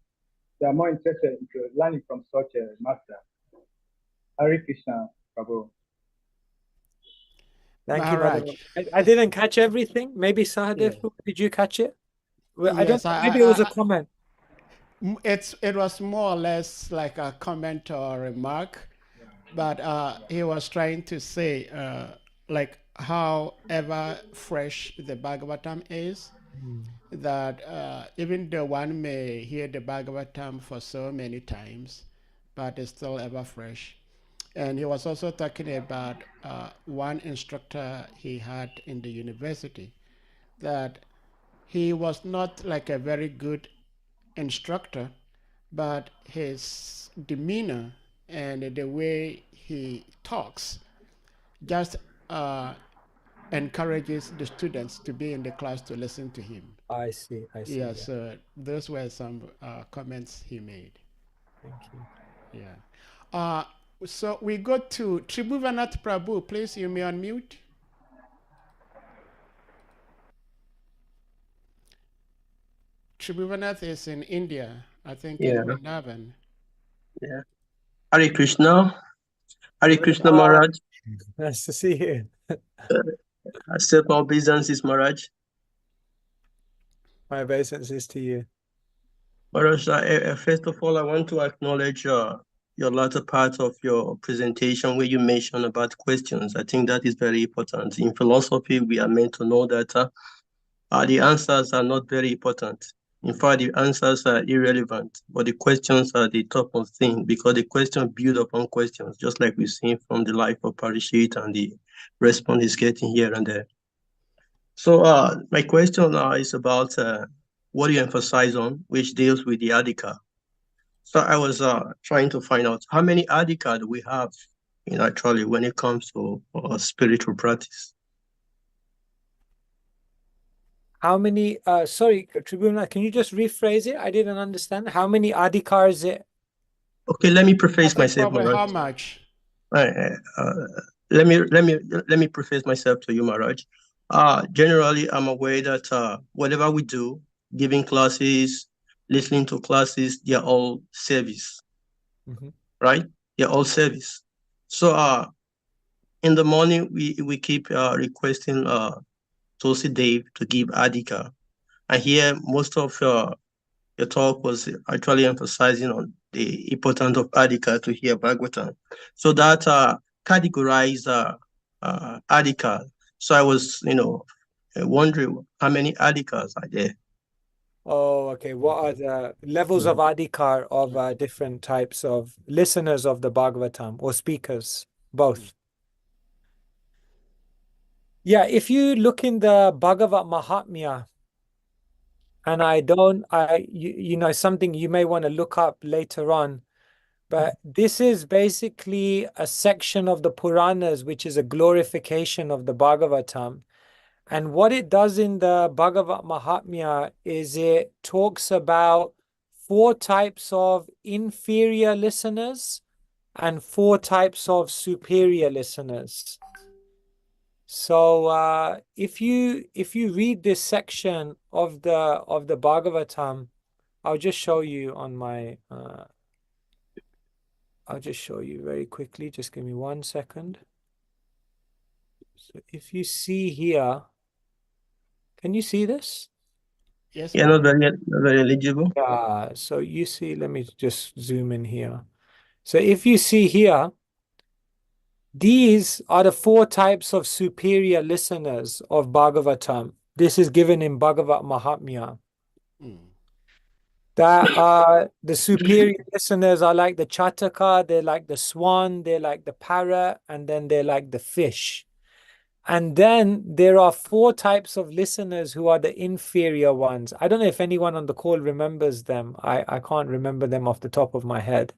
Speaker 7: They are more interested in learning from such a master. Hare Krishna, Prabhu.
Speaker 1: Thank
Speaker 2: Maharaj.
Speaker 1: you, brother. I didn't catch everything. Maybe Sahadev,
Speaker 2: Yeah.
Speaker 1: did you catch it? Well, I
Speaker 2: Yes,
Speaker 1: don't. Maybe it was a comment.
Speaker 2: It was more or less like a comment or remark, but he was trying to say like however fresh the Bhagavatam is, that even though one may hear the Bhagavatam for so many times, but it's still ever fresh. And he was also talking about one instructor he had in the university, that he was not like a very good instructor, but his demeanor and the way he talks just encourages the students to be in the class to listen to him.
Speaker 1: I see.
Speaker 2: Yeah, so those were some comments he made.
Speaker 1: Thank you.
Speaker 2: Yeah. So we go to Tribhuvanath Prabhu. Please, you may unmute. Tribhuvanath is in India, I think in Vrindavan.
Speaker 8: Yeah. Hare Krishna. Hare Krishna Maharaj.
Speaker 1: Nice to see you.
Speaker 8: Accept my obeisances, Maharaj.
Speaker 1: My obeisances to you.
Speaker 8: Maharaj, first of all, I want to acknowledge your latter part of your presentation where you mentioned about questions. I think that is very important. In philosophy, we are meant to know that the answers are not very important. In fact, the answers are irrelevant, but the questions are the top of thing, because the question build upon questions, just like we've seen from the life of Parishit, and the response is getting here and there. So my question is about what you emphasize on, which deals with the adhika. So I was trying to find out how many adhika do we have, actually, when it comes to spiritual practice.
Speaker 1: How many? Sorry, Tribuna, can you just rephrase it? I didn't understand. How many adhikar is it?
Speaker 8: Okay, let me preface myself.
Speaker 2: Probably how much?
Speaker 8: Let me preface myself to you, Maharaj. Generally, I'm aware that whatever we do, giving classes, listening to classes, they're all service, right? They're all service. So in the morning, we keep requesting Tulsi Dev to give adhika. And here, most of your talk was actually emphasizing on the importance of adhika to hear Bhagavatam. So that categorize adhika. So I was, wondering how many adhikas are there.
Speaker 1: Oh, okay. What are the levels of adhikar of different types of listeners of the Bhagavatam or speakers? Both. Yeah, if you look in the Bhagavat Mahatmya, and I something you may want to look up later on, but this is basically a section of the Puranas, which is a glorification of the Bhagavatam. And what it does in the Bhagavat Mahatmya is it talks about 4 types of inferior listeners and 4 types of superior listeners. So if you read this section of the Bhagavatam, I'll just show you on my I'll just show you very quickly. Just give me 1 second. So if you see here, can you see this?
Speaker 2: Yes,
Speaker 8: Yeah, not very eligible.
Speaker 1: Yeah, so you see, let me just zoom in here. So if you see here, these are the 4 types of superior listeners of Bhagavatam. This is given in Bhagavat Mahatmya. That the superior listeners are like the Chataka, they're like the swan, they're like the parrot, and then they're like the fish. And then there are 4 types of listeners who are the inferior ones. I don't know if anyone on the call remembers them. I can't remember them off the top of my head.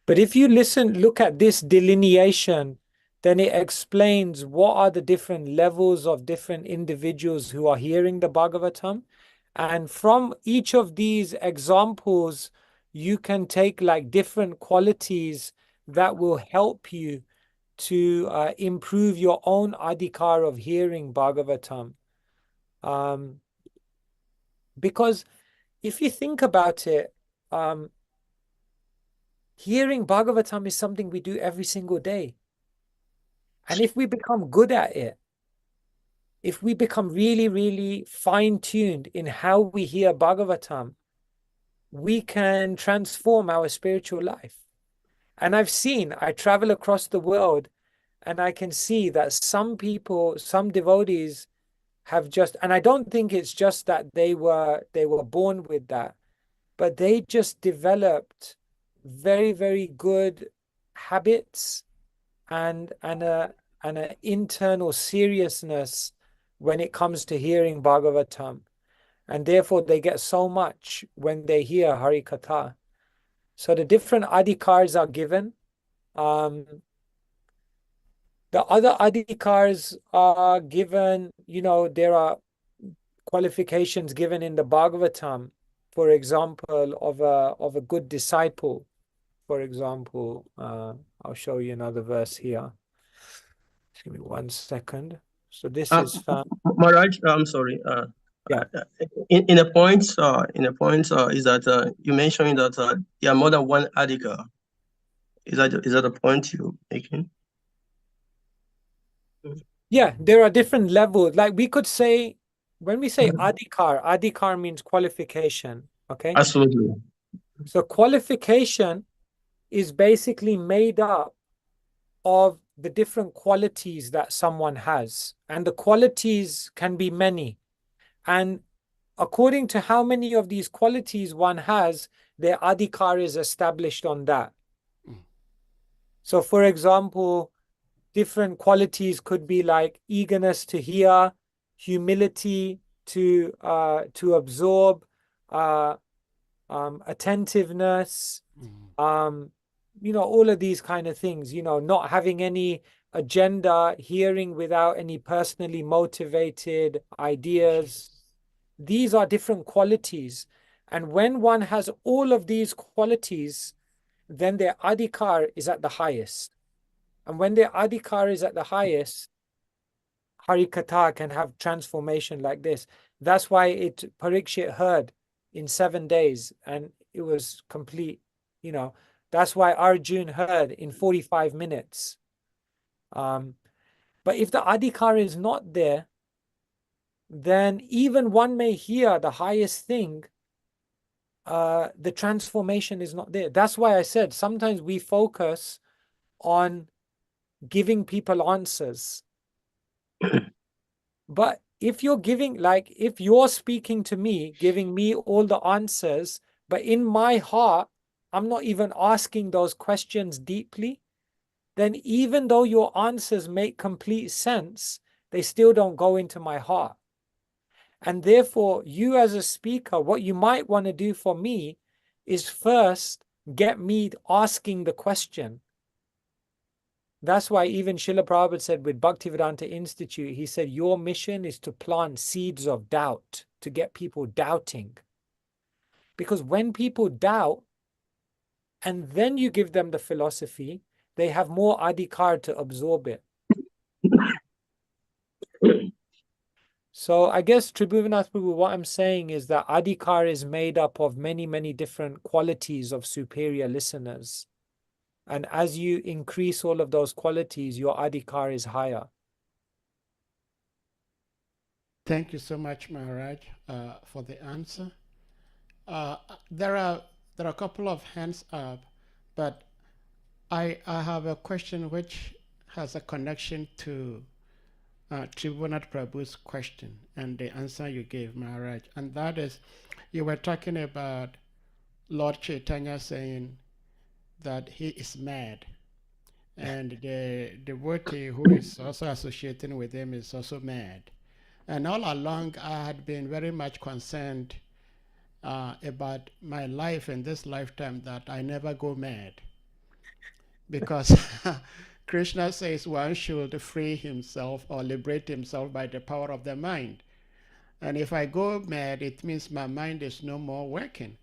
Speaker 1: But if you look at this delineation, then it explains what are the different levels of different individuals who are hearing the Bhagavatam. And from each of these examples, you can take like different qualities that will help you to improve your own adhikar of hearing Bhagavatam. Because if you think about it, hearing Bhagavatam is something we do every single day. And if we become good at it, if we become really, really fine-tuned in how we hear Bhagavatam, we can transform our spiritual life. And I travel across the world, and I can see that some people, some devotees have just, and I don't think it's just that they were born with that, but they just developed very, very good habits and an internal seriousness when it comes to hearing Bhagavatam. And therefore they get so much when they hear Hari Katha. So the different adhikars are given. The other adhikars are given, there are qualifications given in the Bhagavatam, for example, of a good disciple. For example, I'll show you another verse here. Just give me 1 second. So this is found.
Speaker 8: Maharaj, I'm sorry.
Speaker 1: Yeah.
Speaker 8: In a point, is that you mentioned that there are more than one adhikar. Is that a point you're making?
Speaker 1: Yeah, there are different levels. Like we could say, when we say adhikar means qualification. Okay.
Speaker 8: Absolutely.
Speaker 1: So qualification is basically made up of the different qualities that someone has. And the qualities can be many. And according to how many of these qualities one has, their adhikar is established on that. So for example, different qualities could be like eagerness to hear, humility to absorb, attentiveness, all of these kind of things, not having any agenda, hearing without any personally motivated ideas. These are different qualities. And when one has all of these qualities, then their adhikar is at the highest. And when their adhikar is at the highest, Hari Katha can have transformation like this. That's why Parikshit heard in 7 days and it was complete, That's why Arjun heard in 45 minutes. But if the adhikar is not there, then even one may hear the highest thing, the transformation is not there. That's why I said sometimes we focus on giving people answers. But if you're if you're speaking to me, giving me all the answers, but in my heart, I'm not even asking those questions deeply, then even though your answers make complete sense, they still don't go into my heart. And therefore, you as a speaker, what you might want to do for me is first get me asking the question. That's why even Srila Prabhupada said with Bhaktivedanta Institute, he said, your mission is to plant seeds of doubt, to get people doubting. Because when people doubt, and then you give them the philosophy, they have more adhikar to absorb it. So I guess Tribhuvanath Prabhu, what I'm saying is that adhikar is made up of many, many different qualities of superior listeners. And as you increase all of those qualities, your adhikar is higher.
Speaker 2: Thank you so much, Maharaj, for the answer. There are a couple of hands up, but I have a question which has a connection to Tribhunath Prabhu's question and the answer you gave, Maharaj. And that is, you were talking about Lord Chaitanya saying that he is mad. And the devotee who is also associating with him is also mad. And all along, I had been very much concerned about my life in this lifetime that I never go mad. Because Krishna says one should free himself or liberate himself by the power of the mind. And if I go mad, it means my mind is no more working.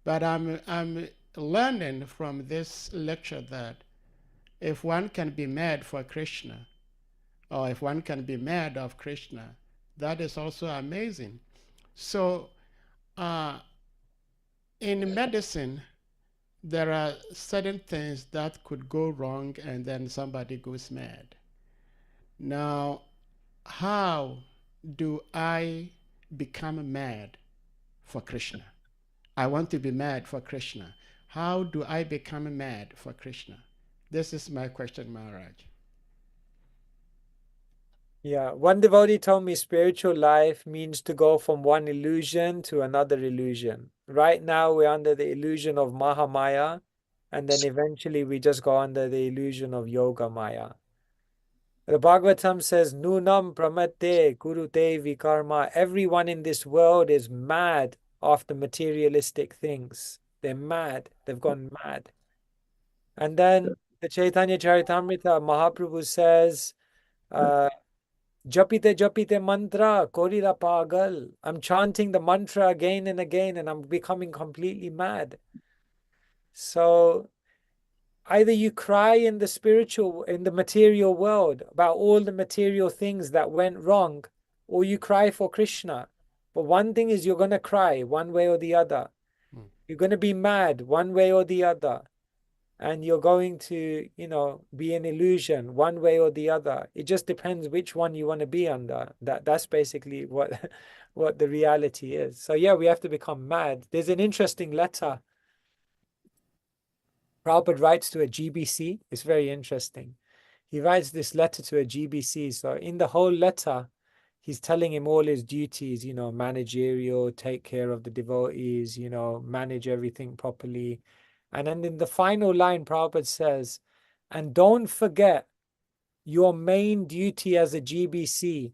Speaker 2: But I'm learning from this lecture that if one can be mad for Krishna, or if one can be mad of Krishna, that is also amazing. So in medicine, there are certain things that could go wrong and then somebody goes mad. Now, how do I become mad for Krishna? I want to be mad for Krishna. How do I become mad for Krishna? This is my question, Maharaj.
Speaker 1: Yeah, one devotee told me spiritual life means to go from one illusion to another illusion. Right now, we're under the illusion of Mahamaya, and then eventually we just go under the illusion of Yoga Maya. The Bhagavatam says, Nunam pramate kurute vikarma. Everyone in this world is mad after materialistic things. They're mad. They've gone mad. And then the Chaitanya Charitamrita, Mahaprabhu says, Japite japite mantra, korila pagal. I'm chanting the mantra again and again, and I'm becoming completely mad. So either you cry in the material world about all the material things that went wrong, or you cry for Krishna. But one thing is you're going to cry one way or the other. You're going to be mad one way or the other. And you're going to, be an illusion one way or the other. It just depends which one you want to be under. That's basically what the reality is. So yeah, we have to become mad. There's an interesting letter Prabhupada writes to a GBC. It's very interesting. He writes this letter to a GBC. So in the whole letter, he's telling him all his duties, managerial, take care of the devotees, manage everything properly. And then in the final line, Prabhupada says, and don't forget, your main duty as a GBC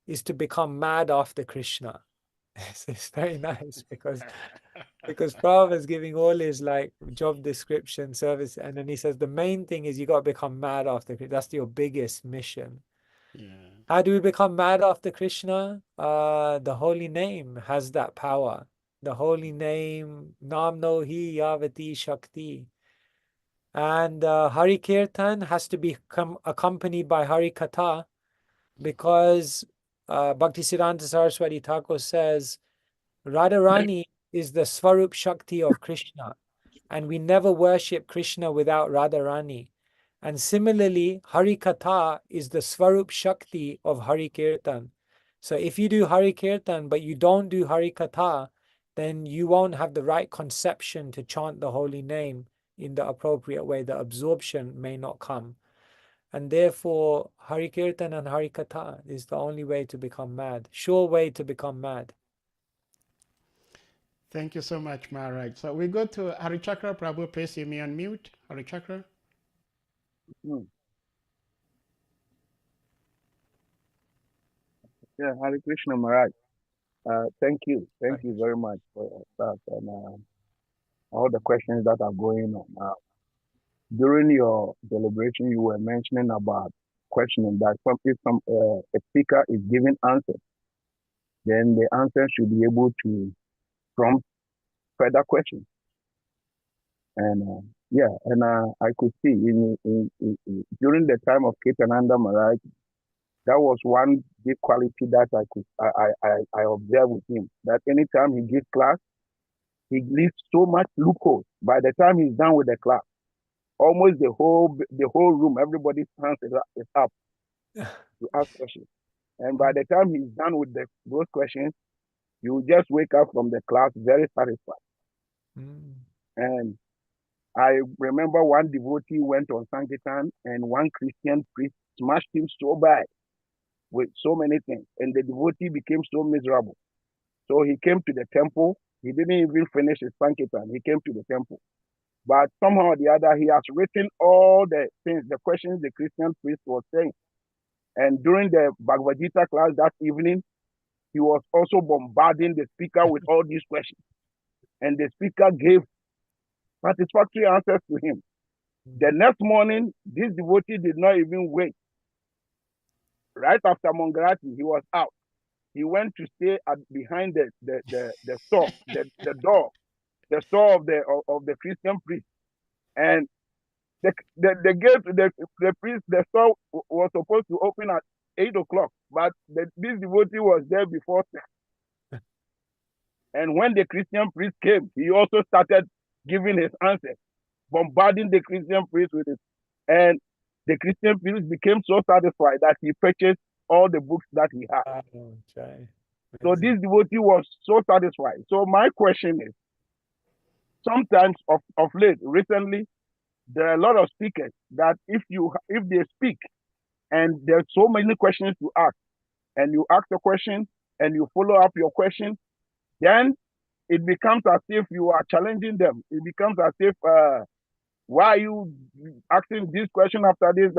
Speaker 1: is to become mad after Krishna. It's very nice because Prabhupada is giving all his job description, service, and then he says the main thing is you got to become mad after Krishna. That's your biggest mission.
Speaker 2: Yeah.
Speaker 1: How do we become mad after Krishna? The holy name has that power. The holy name, Nam No Hi Yavati Shakti. And Hari Kirtan has to become accompanied by Hari Katha, because Bhaktisiddhanta Saraswati Thakur says, Radharani is the Svarup Shakti of Krishna, and we never worship Krishna without Radharani. And similarly, Hari Katha is the Svarup Shakti of Hari Kirtan. So if you do Hari Kirtan, but you don't do Hari Katha, then you won't have the right conception to chant the holy name in the appropriate way. The absorption may not come. And therefore, Hari Kirtan and Hari Katha is the only way to become mad, sure way to become mad.
Speaker 2: Thank you so much, Maharaj. So we go to Harichakra Prabhu. Please, you may unmute. Harichakra.
Speaker 9: Yeah, Hare Krishna Maharaj.
Speaker 7: Thank you. Thank you very much for that and all the questions that are going on. During your deliberation, you were mentioning about questioning that if a speaker is giving answers, then the answer should be able to prompt further questions. And I could see during the time of Ketananda Maharaj, that was one big quality that I observed with him. That anytime he gives class, he leaves so much loopholes. By the time he's done with the class, almost the whole room, everybody's hands is up to ask questions. And by the time he's done with those questions, you just wake up from the class very satisfied. And I remember one devotee went on Sankirtan and one Christian priest smashed him so bad with so many things. And the devotee became so miserable. So he came to the temple. He didn't even finish his Sankirtan. He came to the temple. But somehow or the other, he has written all the things, the questions the Christian priest was saying. And during the Bhagavad Gita class that evening, he was also bombarding the speaker with all these questions. And the speaker gave satisfactory answers to him. The next morning, this devotee did not even wait. Right after Mongarati, he was out. He went to stay behind the store, the door, the store of the Christian priest. And the gate, the priest, the store was supposed to open at 8 o'clock, but this devotee was there before 6. And when the Christian priest came, he also started giving his answers, bombarding the Christian priest with it. And the Christian priest became so satisfied that he purchased all the books that he had. So this devotee was so satisfied. So my question is, sometimes of late, recently, there are a lot of speakers that if they speak and there's so many questions to ask, and you ask a question and you follow up your question, then it becomes as if you are challenging them. It becomes as if, why are you asking this question after this?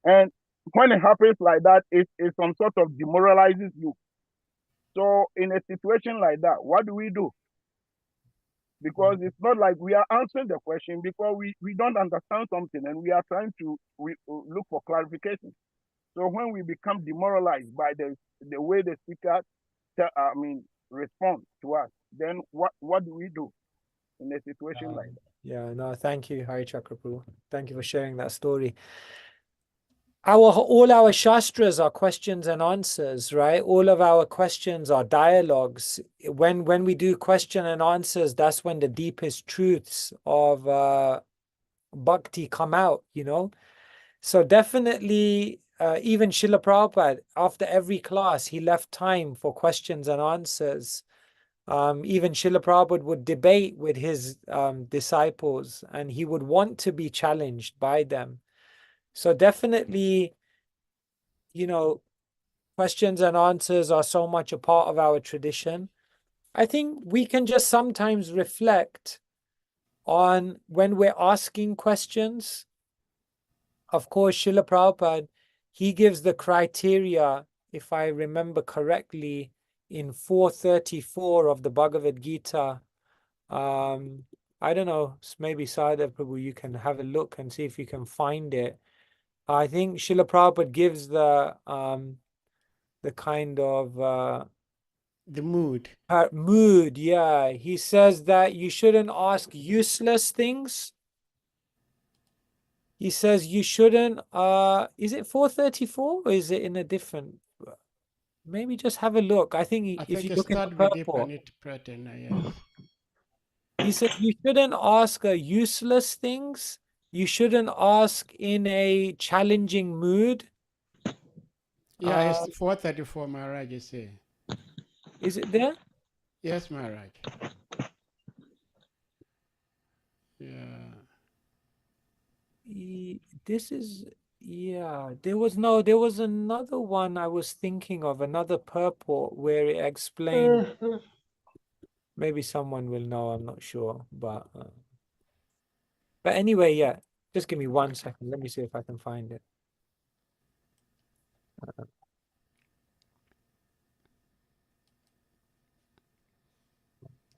Speaker 7: And when it happens like that, it some sort of demoralizes you. So in a situation like that, what do we do? Because it's not like we are answering the question because we don't understand something and we are trying to look for clarification. So when we become demoralized by the way the speaker respond to us, then what do we do in a situation like that?
Speaker 1: Yeah, no, thank you, Hari Chakraprabhu. Thank you for sharing that story. All our shastras are questions and answers, right? All of our questions are dialogues. When we do question and answers, that's when the deepest truths of bhakti come out, So definitely, even Srila Prabhupada, after every class, he left time for questions and answers. Even Srila Prabhupada would debate with his disciples, and he would want to be challenged by them. So definitely, questions and answers are so much a part of our tradition. I think we can just sometimes reflect on when we're asking questions. Of course, Srila Prabhupada, he gives the criteria, if I remember correctly, in 434 of the Bhagavad Gita. I don't know, maybe Sada Prabhu, you can have a look and see if you can find it. I think Srila Prabhupada gives the kind of
Speaker 2: the mood.
Speaker 1: Mood, yeah. He says that you shouldn't ask useless things. He says you shouldn't, is it 434 or is it in a different, maybe just have a look. I think if you look in the purport,
Speaker 2: yes.
Speaker 1: He said you shouldn't ask useless things. You shouldn't ask in a challenging mood.
Speaker 2: Yeah, it's 434, Maharaj, you say.
Speaker 1: Is it there?
Speaker 2: Yes, Maharaj. Yeah.
Speaker 1: This is, yeah, there was another one I was thinking of, another purport where it explained. Maybe someone will know, I'm not sure, but anyway, yeah, just give me 1 second. Let me see if I can find it.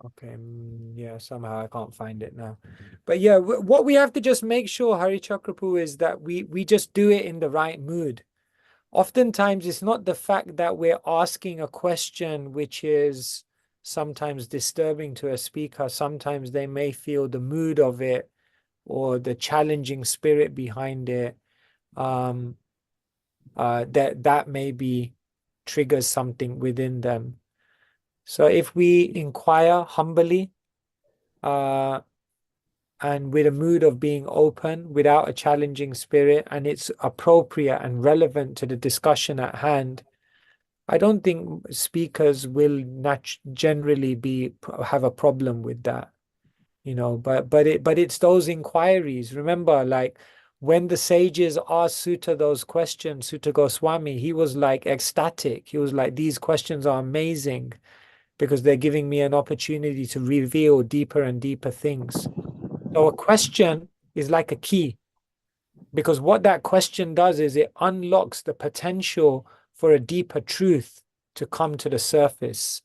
Speaker 1: Okay, yeah, somehow I can't find it now. But yeah, what we have to just make sure, Hari Chakrapu, is that we just do it in the right mood. Oftentimes, it's not the fact that we're asking a question which is sometimes disturbing to a speaker. Sometimes they may feel the mood of it or the challenging spirit behind it. That maybe triggers something within them. So if we inquire humbly, and with a mood of being open, without a challenging spirit, and it's appropriate and relevant to the discussion at hand, I don't think speakers will generally have a problem with that, but it's those inquiries. Remember, like when the sages asked Sutta those questions, Sutta Goswami, he was like ecstatic. He was like, these questions are amazing because they're giving me an opportunity to reveal deeper and deeper things. So a question is like a key, because what that question does is it unlocks the potential for a deeper truth to come to the surface.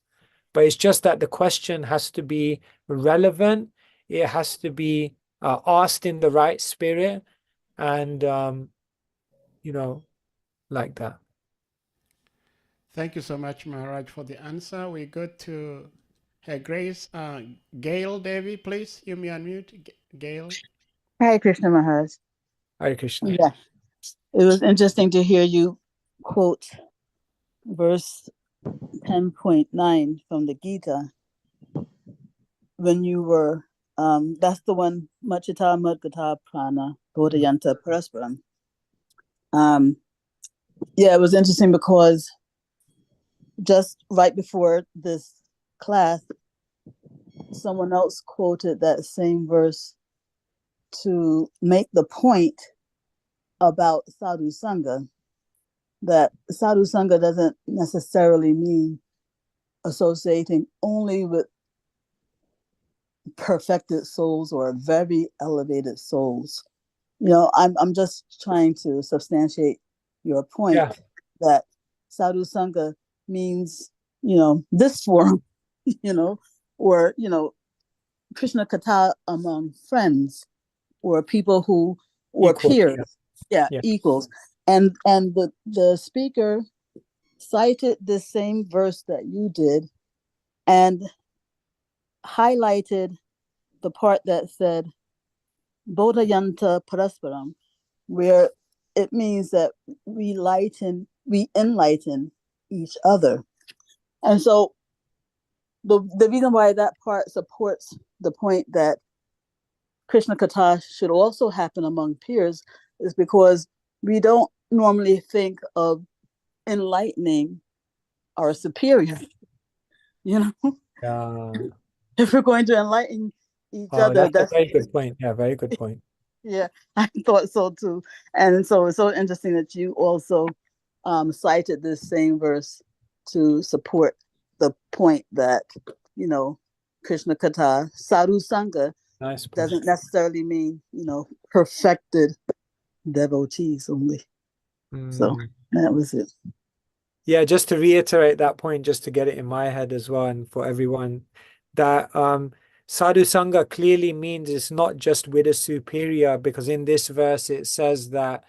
Speaker 1: But it's just that the question has to be relevant. It has to be asked in the right spirit, and like that.
Speaker 2: Thank you so much, Maharaj, for the answer. We go to Her Grace Gail Devi, please. You may unmute, Gail.
Speaker 9: Hare Krishna Maharaj.
Speaker 1: Hare Krishna.
Speaker 9: Yeah, it was interesting to hear you quote verse 10.9 from the Gita when you were, that's the one, Machita Madgata Prana Bodhayanta Parasparam. Yeah, it was interesting because just right before this class, someone else quoted that same verse to make the point about Sadhu Sangha, that Sadhu Sangha doesn't necessarily mean associating only with perfected souls or very elevated souls. I'm just trying to substantiate your point that Sadhu Sangha means, this form, or, Krishna Katha among friends or people who, or
Speaker 1: Equal,
Speaker 9: peers, equals. And the speaker cited this same verse that you did and highlighted the part that said Bodhayanta Parasparam, where it means that we enlighten each other. And so the reason why that part supports the point that Krishna Katha should also happen among peers is because we don't normally think of enlightening our superior. If we're going to enlighten each other,
Speaker 1: that's a very good point. Yeah, very good point.
Speaker 9: Yeah, I thought so too. And so it's so interesting that you also cited this same verse to support the point that, Krishna Katha, Sadhu Sangha, doesn't necessarily mean, perfected devotees only. So that was it.
Speaker 1: Yeah, just to reiterate that point, just to get it in my head as well, and for everyone, that Sadhu Sangha clearly means it's not just with a superior, because in this verse it says that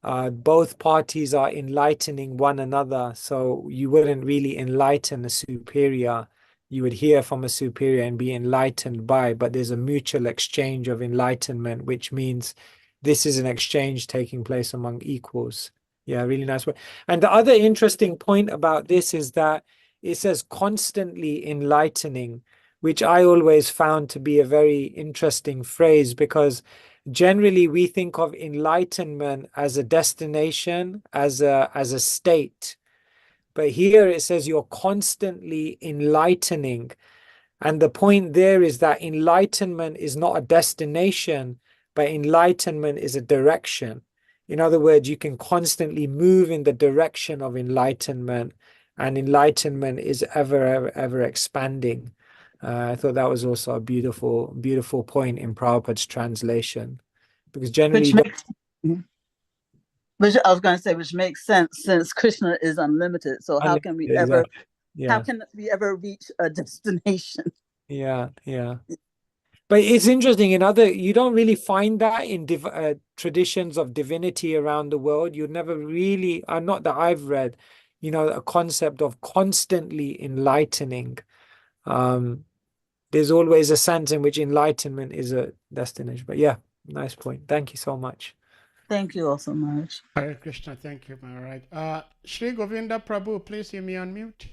Speaker 1: both parties are enlightening one another. So you wouldn't really enlighten a superior. You would hear from a superior and be enlightened by, but there's a mutual exchange of enlightenment, which means this is an exchange taking place among equals. Yeah, really nice word. And the other interesting point about this is that it says constantly enlightening, which I always found to be a very interesting phrase, because generally we think of enlightenment as a destination, as a state. But here it says you're constantly enlightening. And the point there is that enlightenment is not a destination, but enlightenment is a direction. In other words, you can constantly move in the direction of enlightenment, and enlightenment is ever expanding. I thought that was also a beautiful point in Prabhupada's translation, because generally,
Speaker 9: which I was going to say, which makes sense since Krishna is unlimited. So how can we ever reach a destination?
Speaker 1: Yeah, yeah. But it's interesting, you don't really find that in traditions of divinity around the world. You never really, not that I've read, a concept of constantly enlightening. There's always a sense in which enlightenment is a destination. But yeah, nice point. Thank you so much.
Speaker 9: Thank you all so much.
Speaker 2: Hare Krishna, thank you, Maharaj. Shri Govinda Prabhu, please hear me on mute.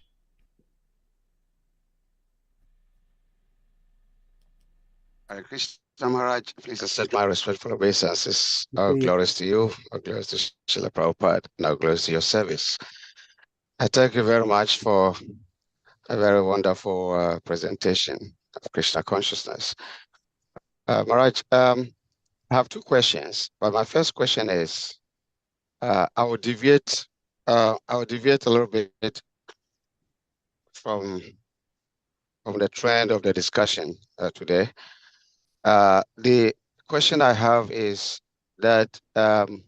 Speaker 10: Hare Krishna Maharaj, please accept my respectful obeisances. Our glories to you, our glories to Srila Prabhupada, and our glories to your service. I thank you very much for a very wonderful presentation of Krishna consciousness. Maharaj, I have two questions, but my first question is, I will deviate a little bit from the trend of the discussion today. The question I have is that the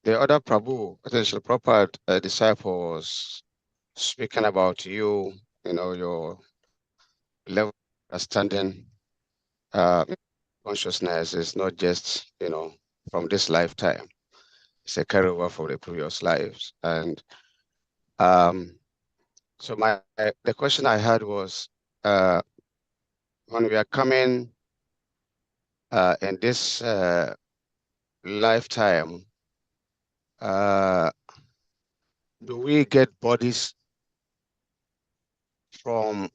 Speaker 10: other Prabhu, potential proper disciple, was speaking about you, your level of understanding consciousness is not just, from this lifetime. It's a carryover from the previous lives. And so the question I had was, when we are coming in this lifetime, do we get bodies from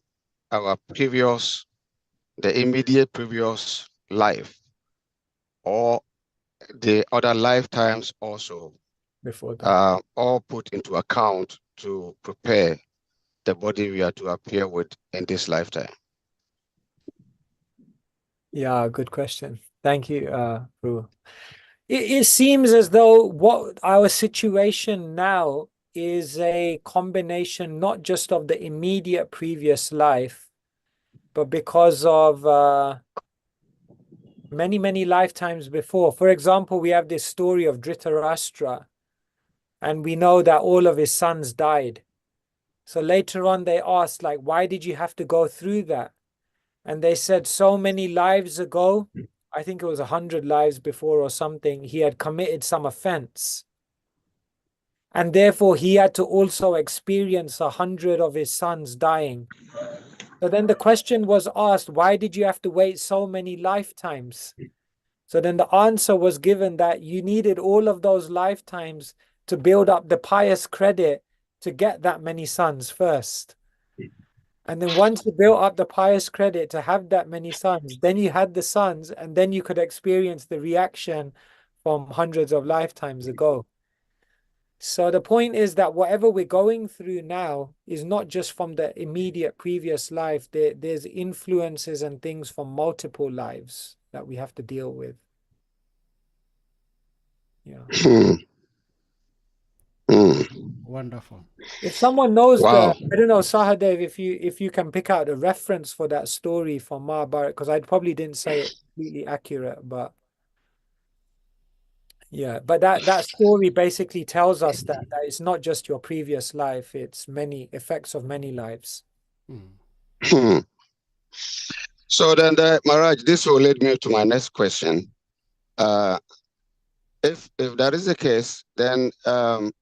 Speaker 10: our the immediate previous life, or the other lifetimes also,
Speaker 1: before that,
Speaker 10: all put into account to prepare the body we are to appear with in this lifetime?
Speaker 1: Yeah, good question. Thank you, Prabhu. It seems as though what our situation now is a combination not just of the immediate previous life, but because of many, many lifetimes before. For example, we have this story of Dhritarashtra, and we know that all of his sons died. So later on, they asked, like, why did you have to go through that? And they said, so many lives ago, I think it was 100 lives before or something, he had committed some offense. And therefore, he had to also experience 100 of his sons dying. So then the question was asked, why did you have to wait so many lifetimes? So then the answer was given that you needed all of those lifetimes to build up the pious credit to get that many sons first. And then once you built up the pious credit to have that many sons, then you had the sons, and then you could experience the reaction from hundreds of lifetimes ago. So the point is that whatever we're going through now is not just from the immediate previous life. There's influences and things from multiple lives that we have to deal with. Yeah.
Speaker 2: Wonderful.
Speaker 1: If someone knows
Speaker 10: Wow.
Speaker 1: I don't know, Sahadev, if you can pick out a reference for that story from Mahabharata, because I probably didn't say it completely accurate, but yeah, but that story basically tells us that it's not just your previous life, it's many effects of many lives.
Speaker 10: So then, Maharaj, this will lead me to my next question. If that is the case, then the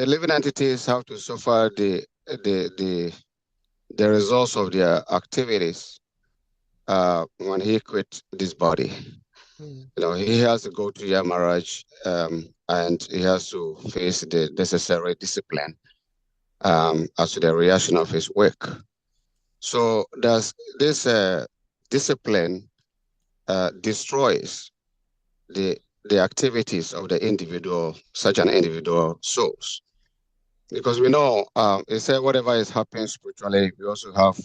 Speaker 10: living entities have to suffer the results of their activities when he quit this body. He has to go to Yamaraj, and he has to face the necessary discipline as to the reaction of his work. So does this discipline destroys the activities of the individual, such an individual souls? Because we know, it said whatever is happening spiritually, we also have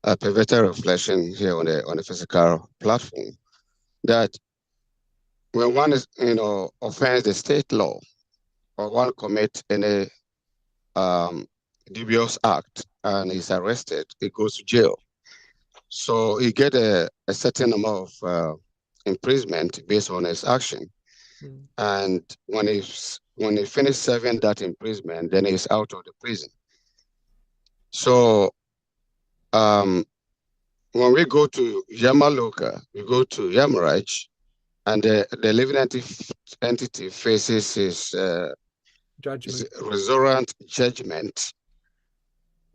Speaker 10: a perverted reflection here on the physical platform. That when one is, offends the state law, or one commits any dubious act and is arrested, he goes to jail. So he get a certain amount of imprisonment based on his action. And when he finished serving that imprisonment, then he's out of the prison. So when we go to Yamaloka, we go to Yamaraj, and the living entity faces his resurgent judgment.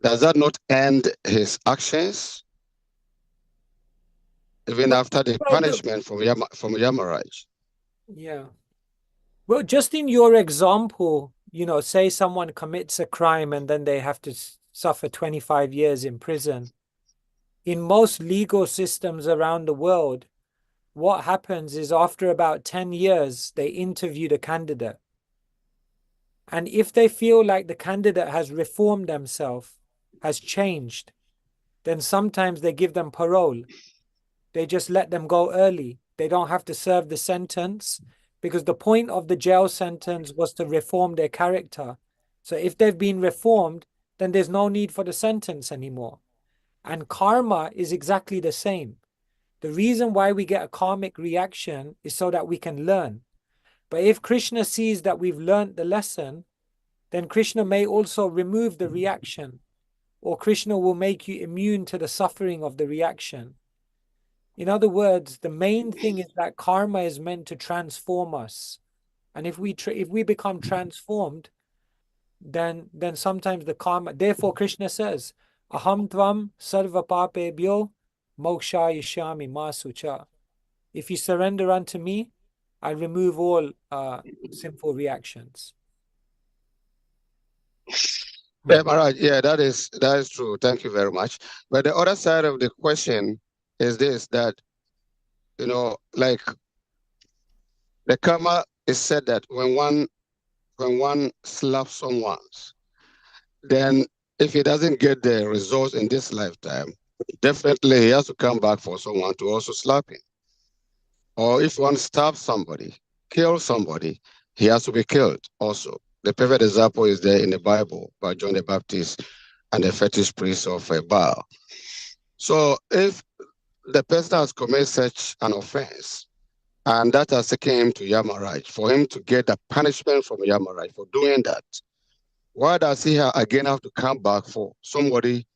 Speaker 10: Does that not end his actions? Even after the punishment from Yamaraj?
Speaker 1: Yeah. Well, just in your example, say someone commits a crime and then they have to suffer 25 years in prison. In most legal systems around the world, what happens is after about 10 years, they interview the candidate. And if they feel like the candidate has reformed themselves, has changed, then sometimes they give them parole. They just let them go early. They don't have to serve the sentence, because the point of the jail sentence was to reform their character. So if they've been reformed, then there's no need for the sentence anymore. And karma is exactly the same. The reason why we get a karmic reaction is so that we can learn. But if Krishna sees that we've learned the lesson, then Krishna may also remove the reaction, or Krishna will make you immune to the suffering of the reaction. In other words, the main thing is that karma is meant to transform us. And if we become transformed, then sometimes the karma, therefore Krishna says, Aham tvam sarva papebhyo moksha yishami masucha. If you surrender unto me, I remove all sinful reactions.
Speaker 10: Yeah, Maharaj, yeah, that is true. Thank you very much. But the other side of the question is this, that, like the karma is said that when one slaps someone, then if he doesn't get the results in this lifetime, definitely he has to come back for someone to also slap him. Or if one stabs somebody, kills somebody, he has to be killed also. The perfect example is there in the Bible by John the Baptist and the fetish priest of Baal. So if the person has committed such an offense, and that has taken him to Yamaraj, for him to get the punishment from Yamaraj for doing that, why does he again have to come back for somebody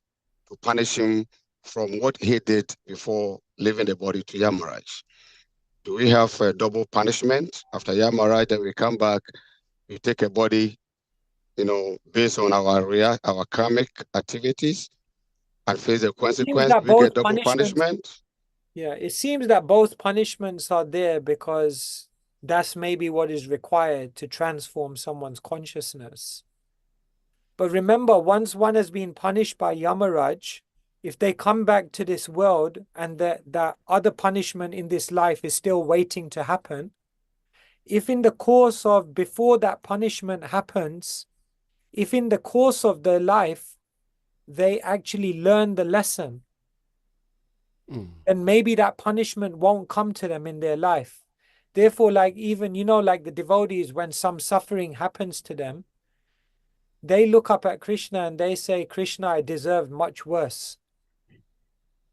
Speaker 10: to punish him from what he did before leaving the body to Yamaraj? Do we have a double punishment? After Yamaraj, then we come back, we take a body, based on our karmic activities, and face the consequence? We get double punishment?
Speaker 1: Yeah, it seems that both punishments are there because that's maybe what is required to transform someone's consciousness. But remember, once one has been punished by Yamaraj, if they come back to this world and that other punishment in this life is still waiting to happen, if in the course of, before that punishment happens, if in the course of their life, they actually learn the lesson, then maybe that punishment won't come to them in their life. Therefore, like even, like the devotees, when some suffering happens to them, they look up at Krishna and they say, Krishna, I deserved much worse,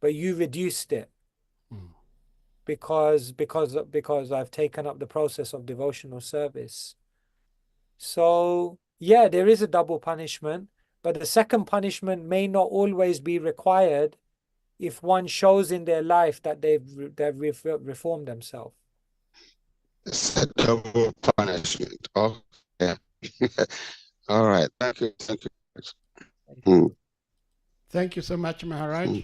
Speaker 1: but you reduced it because I've taken up the process of devotional service. So yeah, there is a double punishment, but the second punishment may not always be required if one shows in their life that they've reformed themselves.
Speaker 10: It's a double punishment. Oh, yeah. All right. Thank you.
Speaker 2: Thank you so much, Maharaj.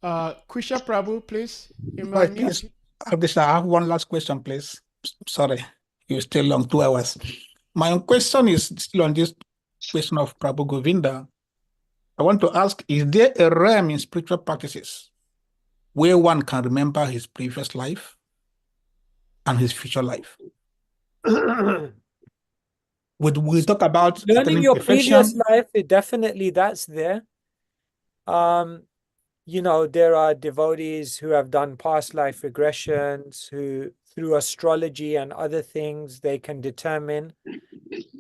Speaker 2: Kusha Prabhu, please.
Speaker 3: Please, I have one last question, please. Sorry, you're still long, 2 hours. My own question is still on this question of Prabhu Govinda. I want to ask, is there a realm in spiritual practices where one can remember his previous life and his future life? We talk about
Speaker 1: learning your previous life, definitely that's there. There are devotees who have done past life regressions, who through astrology and other things, they can determine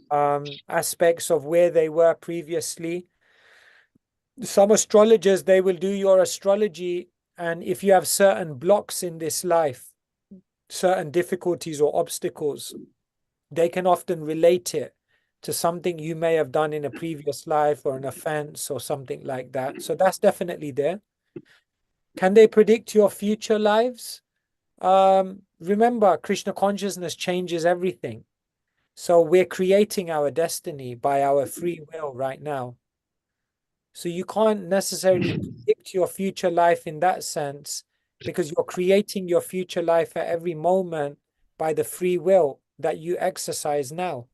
Speaker 1: aspects of where they were previously. Some astrologers, they will do your astrology, and if you have certain blocks in this life, certain difficulties or obstacles, they can often relate it to something you may have done in a previous life or an offense or something like that. So that's definitely there. Can they predict your future lives? Remember, Krishna consciousness changes everything. So we're creating our destiny by our free will right now. So you can't necessarily predict your future life in that sense, because you're creating your future life at every moment by the free will that you exercise now.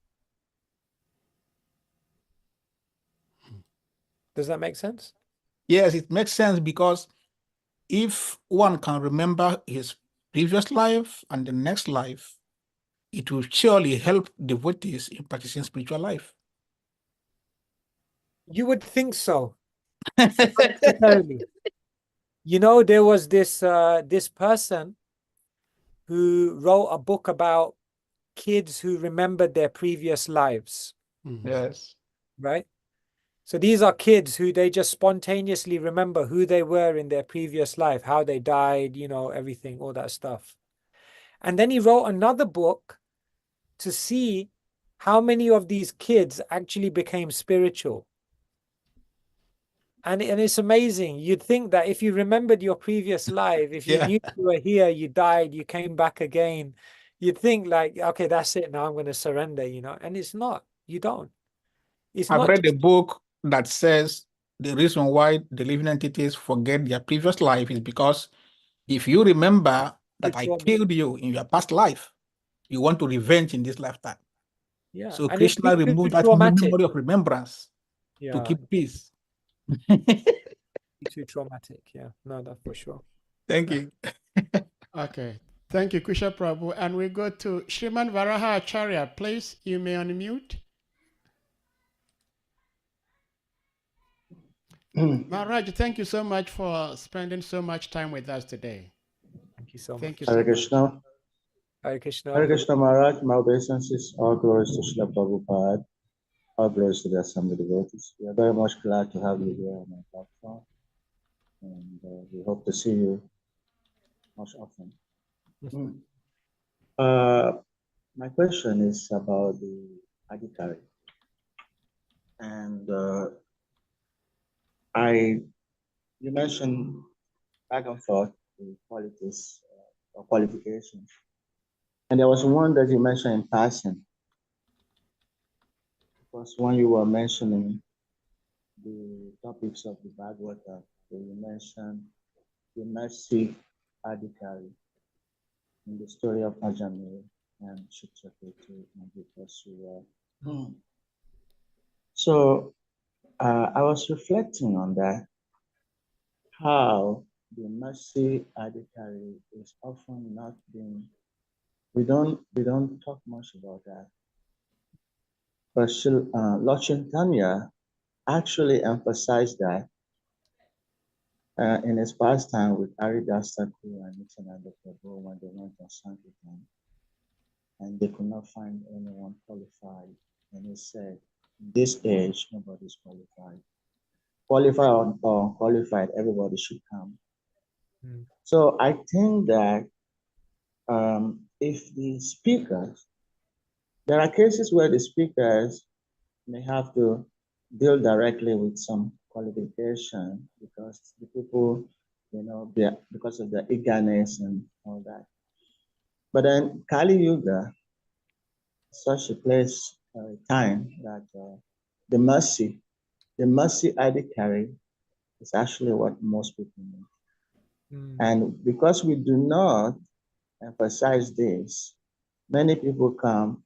Speaker 1: Does that make sense?
Speaker 3: Yes, it makes sense, because if one can remember his previous life and the next life, it will surely help devotees in practicing spiritual life.
Speaker 1: You would think so. Not necessarily. You know, there was this person who wrote a book about kids who remembered their previous lives.
Speaker 3: Yes.
Speaker 1: Right? So these are kids who they just spontaneously remember who they were in their previous life, how they died, you know, everything, all that stuff. And then he wrote another book to see how many of these kids actually became spiritual. And it's amazing. You'd think that if you remembered your previous life, if you knew you were here, you died, you came back again, you'd think like, okay, that's it. Now I'm going to surrender, you know, and it's not. You don't. It's
Speaker 3: I've
Speaker 1: not
Speaker 3: read a
Speaker 1: just,
Speaker 3: book that says the reason why the living entities forget their previous life is because if you remember that I killed you in your past life, you want to revenge in this lifetime.
Speaker 1: yeah.
Speaker 3: So
Speaker 1: And it's
Speaker 3: Krishna
Speaker 1: too
Speaker 3: removed that
Speaker 1: traumatic.
Speaker 3: memory of remembrance to
Speaker 1: Yeah.
Speaker 3: keep peace.
Speaker 1: Too traumatic. Yeah. No, that's for sure.
Speaker 3: Thank you.
Speaker 2: Okay. Thank you, Kusha Prabhu. And we go to Srimad Varaha Acharya. Please, you may unmute. Maharaj, thank you so much for spending so much time with us today.
Speaker 1: Thank you so much.
Speaker 2: Thank you
Speaker 11: Hare
Speaker 2: so
Speaker 11: Krishna.
Speaker 2: much.
Speaker 1: Hare Krishna.
Speaker 11: Hare Krishna Maharaj, my obeisances, all glories to Srila Prabhupada, all glories to the assembly devotees. We are very much glad to have you here on our platform, and we hope to see you much often. My question is about the Adhikari, and you mentioned back and forth the qualities or qualifications, and there was one that you mentioned in passing. Was when you were mentioning the topics of the Bhagavatam, you mentioned the mercy Adhikari in the story of Ajamil and Shikshaketu and Vikasura. So I was reflecting on that, how the mercy Adhikari is often not being, we don't talk much about that. But Lord Chaitanya actually emphasized that in his pastime with Haridas Thakur and Nityananda Prabhu when they went on Sankirtan, and they could not find anyone qualified. And he said, in this age, nobody is qualified. Qualified or unqualified, everybody should come. So I think that if the speakers, there are cases where the speakers may have to deal directly with some qualification because the people, you know, because of their eagerness and all that. But then Kali Yuga, such a place, time that the mercy Adhikari is actually what most people need. And because we do not emphasize this, many people come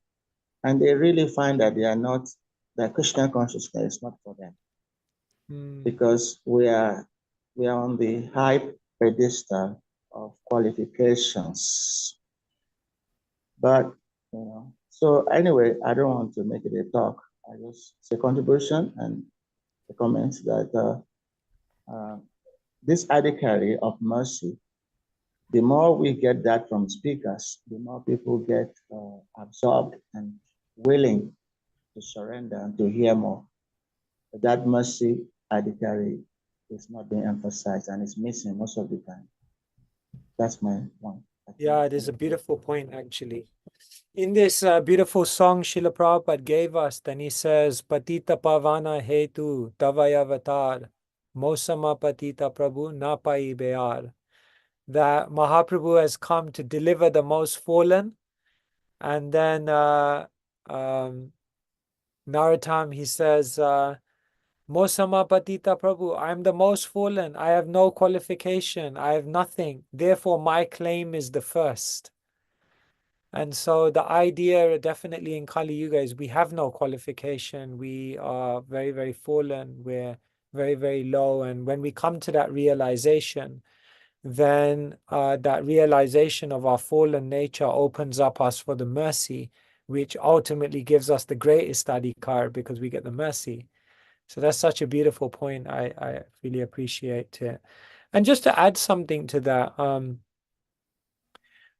Speaker 11: and they really find that they are not, that Krishna consciousness is not for them. Because we are on the high pedestal of qualifications. But, you know, so anyway, I don't want to make it a talk. I just say contribution and the comments that this Adhikari of mercy, the more we get that from speakers, the more people get absorbed and willing to surrender and to hear more. But that mercy Adhikari is not being emphasized and it's missing most of the time. That's my one.
Speaker 1: Yeah, it is a beautiful point, actually. In this beautiful song Srila Prabhupada gave us, then he says, Patita Pavana Hetu Tavayavatar Mosama Patita Prabhu Napai Bear. That Mahaprabhu has come to deliver the most fallen. And then Narottam, he says, Mosama Patita Prabhu, I am the most fallen. I have no qualification. I have nothing. Therefore, my claim is the first. And so the idea definitely in Kali Yuga is we have no qualification. We are very, very fallen. We're very, very low. And when we come to that realization, then that realization of our fallen nature opens up us for the mercy, which ultimately gives us the greatest adhikar because we get the mercy. So that's such a beautiful point. I really appreciate it. And just to add something to that,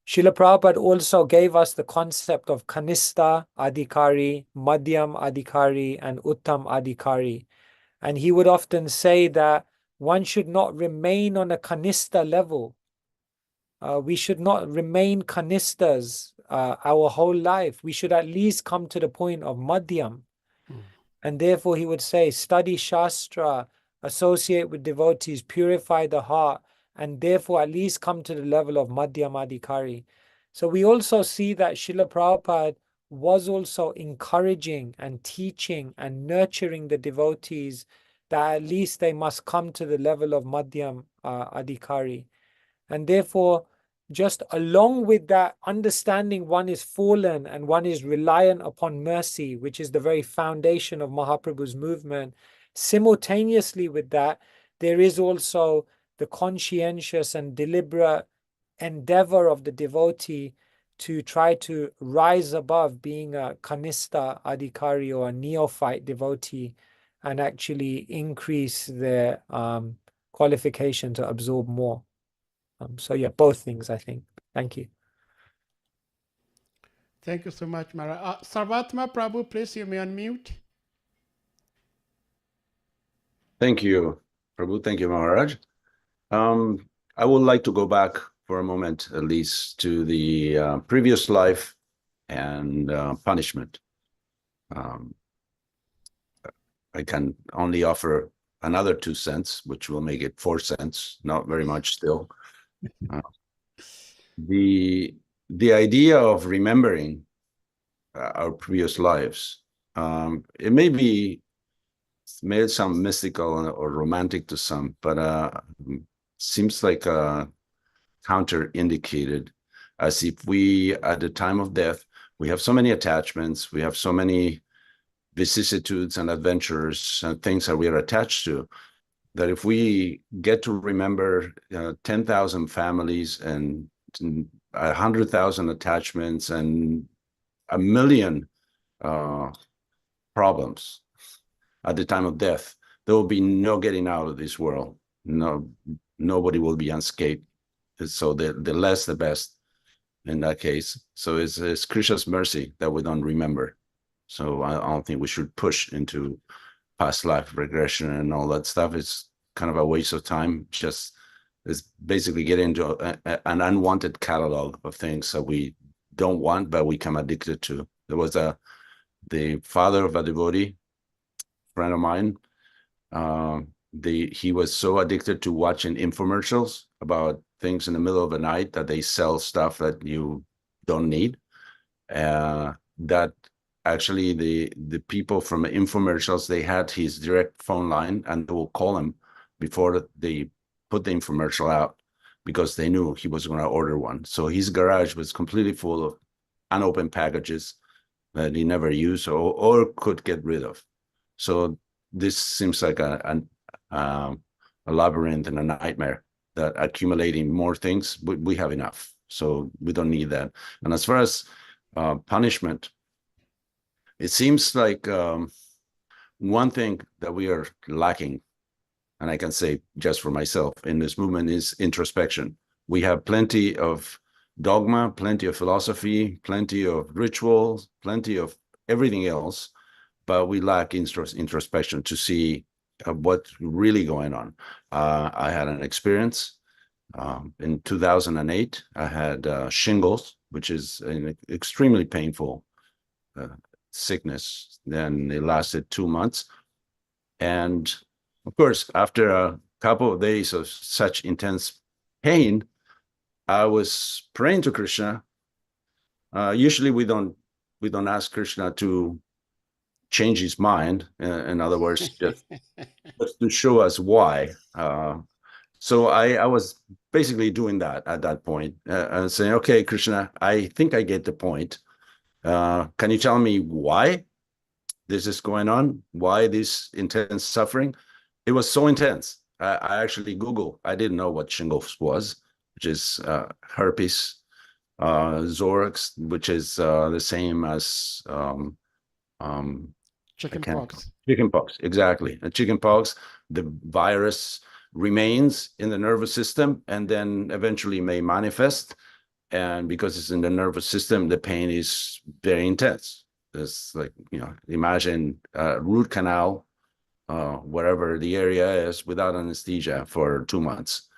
Speaker 1: Srila Prabhupada also gave us the concept of Kanista Adhikari, Madhyam Adhikari, and Uttam Adhikari. And he would often say that one should not remain on a Kanista level. We should not remain Kanistas our whole life. We should at least come to the point of Madhyam. And therefore he would say, study Shastra, associate with devotees, purify the heart, and therefore at least come to the level of Madhyam Adhikari. So we also see that Srila Prabhupada was also encouraging and teaching and nurturing the devotees that at least they must come to the level of Madhyam Adhikari. And therefore, just along with that understanding one is fallen and one is reliant upon mercy, which is the very foundation of Mahaprabhu's movement, simultaneously with that, there is also the conscientious and deliberate endeavor of the devotee to try to rise above being a Kanista Adhikari or a neophyte devotee and actually increase their qualification to absorb more. So yeah, both things, I think. Thank you.
Speaker 2: Thank you so much, Mara. Sarvatma Prabhu, please, you may unmute.
Speaker 4: Thank you, Prabhu. Thank you, Maharaj. I would like to go back for a moment, at least, to the previous life and punishment. I can only offer another 2 cents, which will make it 4 cents, not very much still. The idea of remembering our previous lives, it may sound mystical or romantic to some, but seems like counter-indicated, as if we, at the time of death, we have so many attachments, we have so many vicissitudes and adventures and things that we are attached to, that if we get to remember 10,000 families and 100,000 attachments and 1 million problems at the time of death, there will be no getting out of this world. Nobody will be unscathed. So the less, the best in that case. So it's Krishna's mercy that we don't remember. So I don't think we should push into past life regression and all that stuff. It's kind of a waste of time. Just it's basically getting into an unwanted catalog of things that we don't want, but we become addicted to. There was the father of a devotee, friend of mine. He was so addicted to watching infomercials about things in the middle of the night that they sell stuff that you don't need. That actually the people from the infomercials, they had his direct phone line and they will call him before they put the infomercial out because they knew he was going to order one. So his garage was completely full of unopened packages that he never used or could get rid of. So this seems like a labyrinth and a nightmare, that accumulating more things, we have enough. So we don't need that. And as far as punishment, it seems like one thing that we are lacking, and I can say just for myself in this movement, is introspection. We have plenty of dogma, plenty of philosophy, plenty of rituals, plenty of everything else, but we lack introspection to see what's really going on. I had an experience In 2008, I had shingles, which is an extremely painful sickness. Then it lasted 2 months. And of course, after a couple of days of such intense pain, I was praying to Krishna. Usually we don't ask Krishna to change his mind. In other words, just to show us why. So I was basically doing that at that point, and saying, okay, Krishna, I think I get the point. Can you tell me why this is going on? Why this intense suffering? It was so intense. I actually Googled. I didn't know what shingles was, which is herpes, Zorx, which is the same as
Speaker 2: chickenpox.
Speaker 4: Chickenpox, exactly. And chickenpox, the virus remains in the nervous system and then eventually may manifest. And because it's in the nervous system, the pain is very intense. It's like, imagine a root canal, wherever the area is, without anesthesia for 2 months,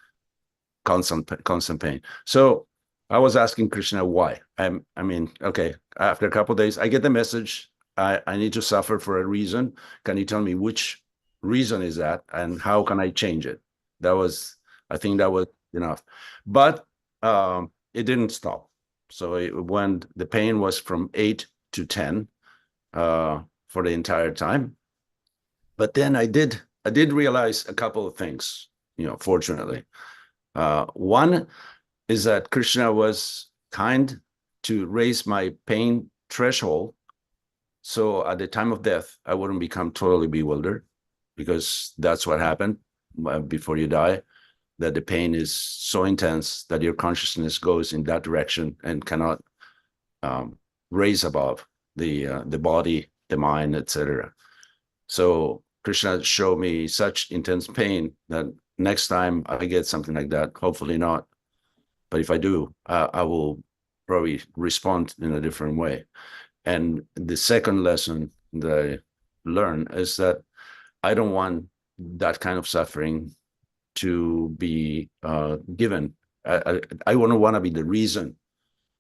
Speaker 4: constant pain. So I was asking Krishna why. I mean, okay, after a couple of days, I get the message. I need to suffer for a reason. Can you tell me which reason is that, and how can I change it? I think that was enough. But it didn't stop. So when the pain was from 8 to 10 for the entire time. But then I did realize a couple of things, fortunately. One is that Krishna was kind to raise my pain threshold. So at the time of death, I wouldn't become totally bewildered, because that's what happened before you die, that the pain is so intense that your consciousness goes in that direction and cannot raise above the body, the mind, etc. So Krishna showed me such intense pain that next time I get something like that, hopefully not, but if I do, I will probably respond in a different way. And the second lesson that I learned is that I don't want that kind of suffering to be given. I wouldn't want to be the reason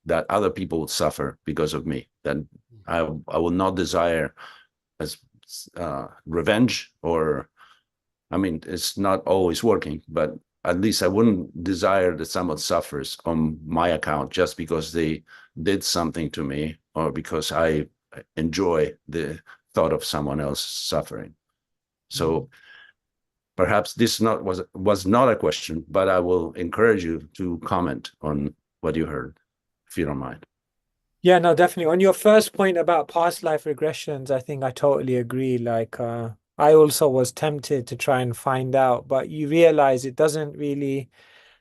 Speaker 4: that other people suffer because of me. Then I will not desire as revenge, or, I mean, it's not always working, but at least I wouldn't desire that someone suffers on my account just because they did something to me, or because I enjoy the thought of someone else suffering. So perhaps this was not a question, but I will encourage you to comment on what you heard, if you don't mind.
Speaker 1: Yeah, no, definitely. On your first point about past life regressions, I think I totally agree. Like, I also was tempted to try and find out, but you realize it doesn't really.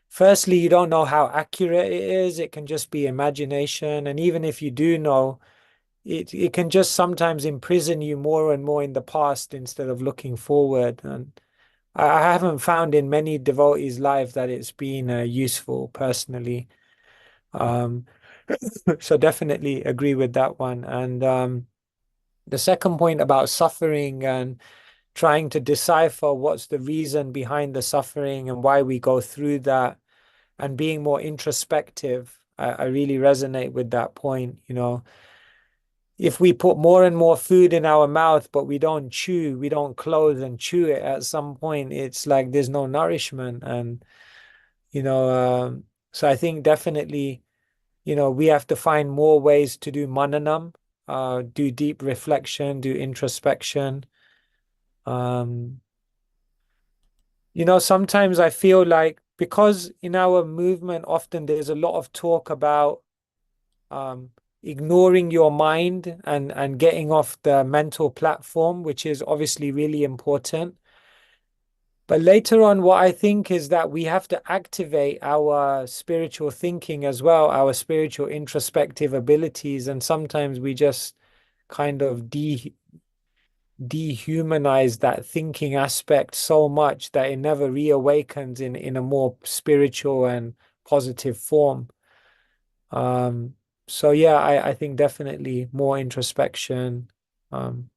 Speaker 1: Firstly, you don't know how accurate it is. It can just be imagination. And even if you do know, it can just sometimes imprison you more and more in the past instead of looking forward. And I haven't found in many devotees' lives that it's been useful personally. So definitely agree with that one. And the second point about suffering and trying to decipher what's the reason behind the suffering and why we go through that, and being more introspective, I really resonate with that point. If we put more and more food in our mouth, but we don't chew, we don't close and chew it, at some point, it's like there's no nourishment. And, so I think definitely, we have to find more ways to do mananam, do deep reflection, do introspection. Sometimes I feel like, because in our movement, often there's a lot of talk about ignoring your mind and getting off the mental platform, which is obviously really important. But later on, what I think is that we have to activate our spiritual thinking as well, our spiritual introspective abilities. And sometimes we just kind of dehumanize that thinking aspect so much that it never reawakens in a more spiritual and positive form. So yeah, I think definitely more introspection,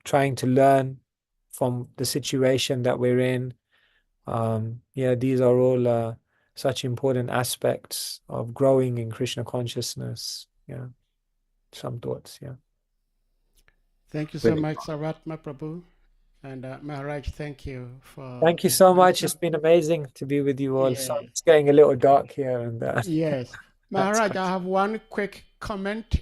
Speaker 1: trying to learn from the situation that we're in. Yeah, these are all such important aspects of growing in Krishna consciousness. Yeah, some thoughts. Yeah.
Speaker 2: Thank you so much, Saratma Prabhu. And Maharaj, thank you for.
Speaker 1: Thank you so much. It's been amazing to be with you all.
Speaker 2: Yes.
Speaker 1: So it's getting a little dark here. And
Speaker 2: Yes. Maharaj, I have one quick comment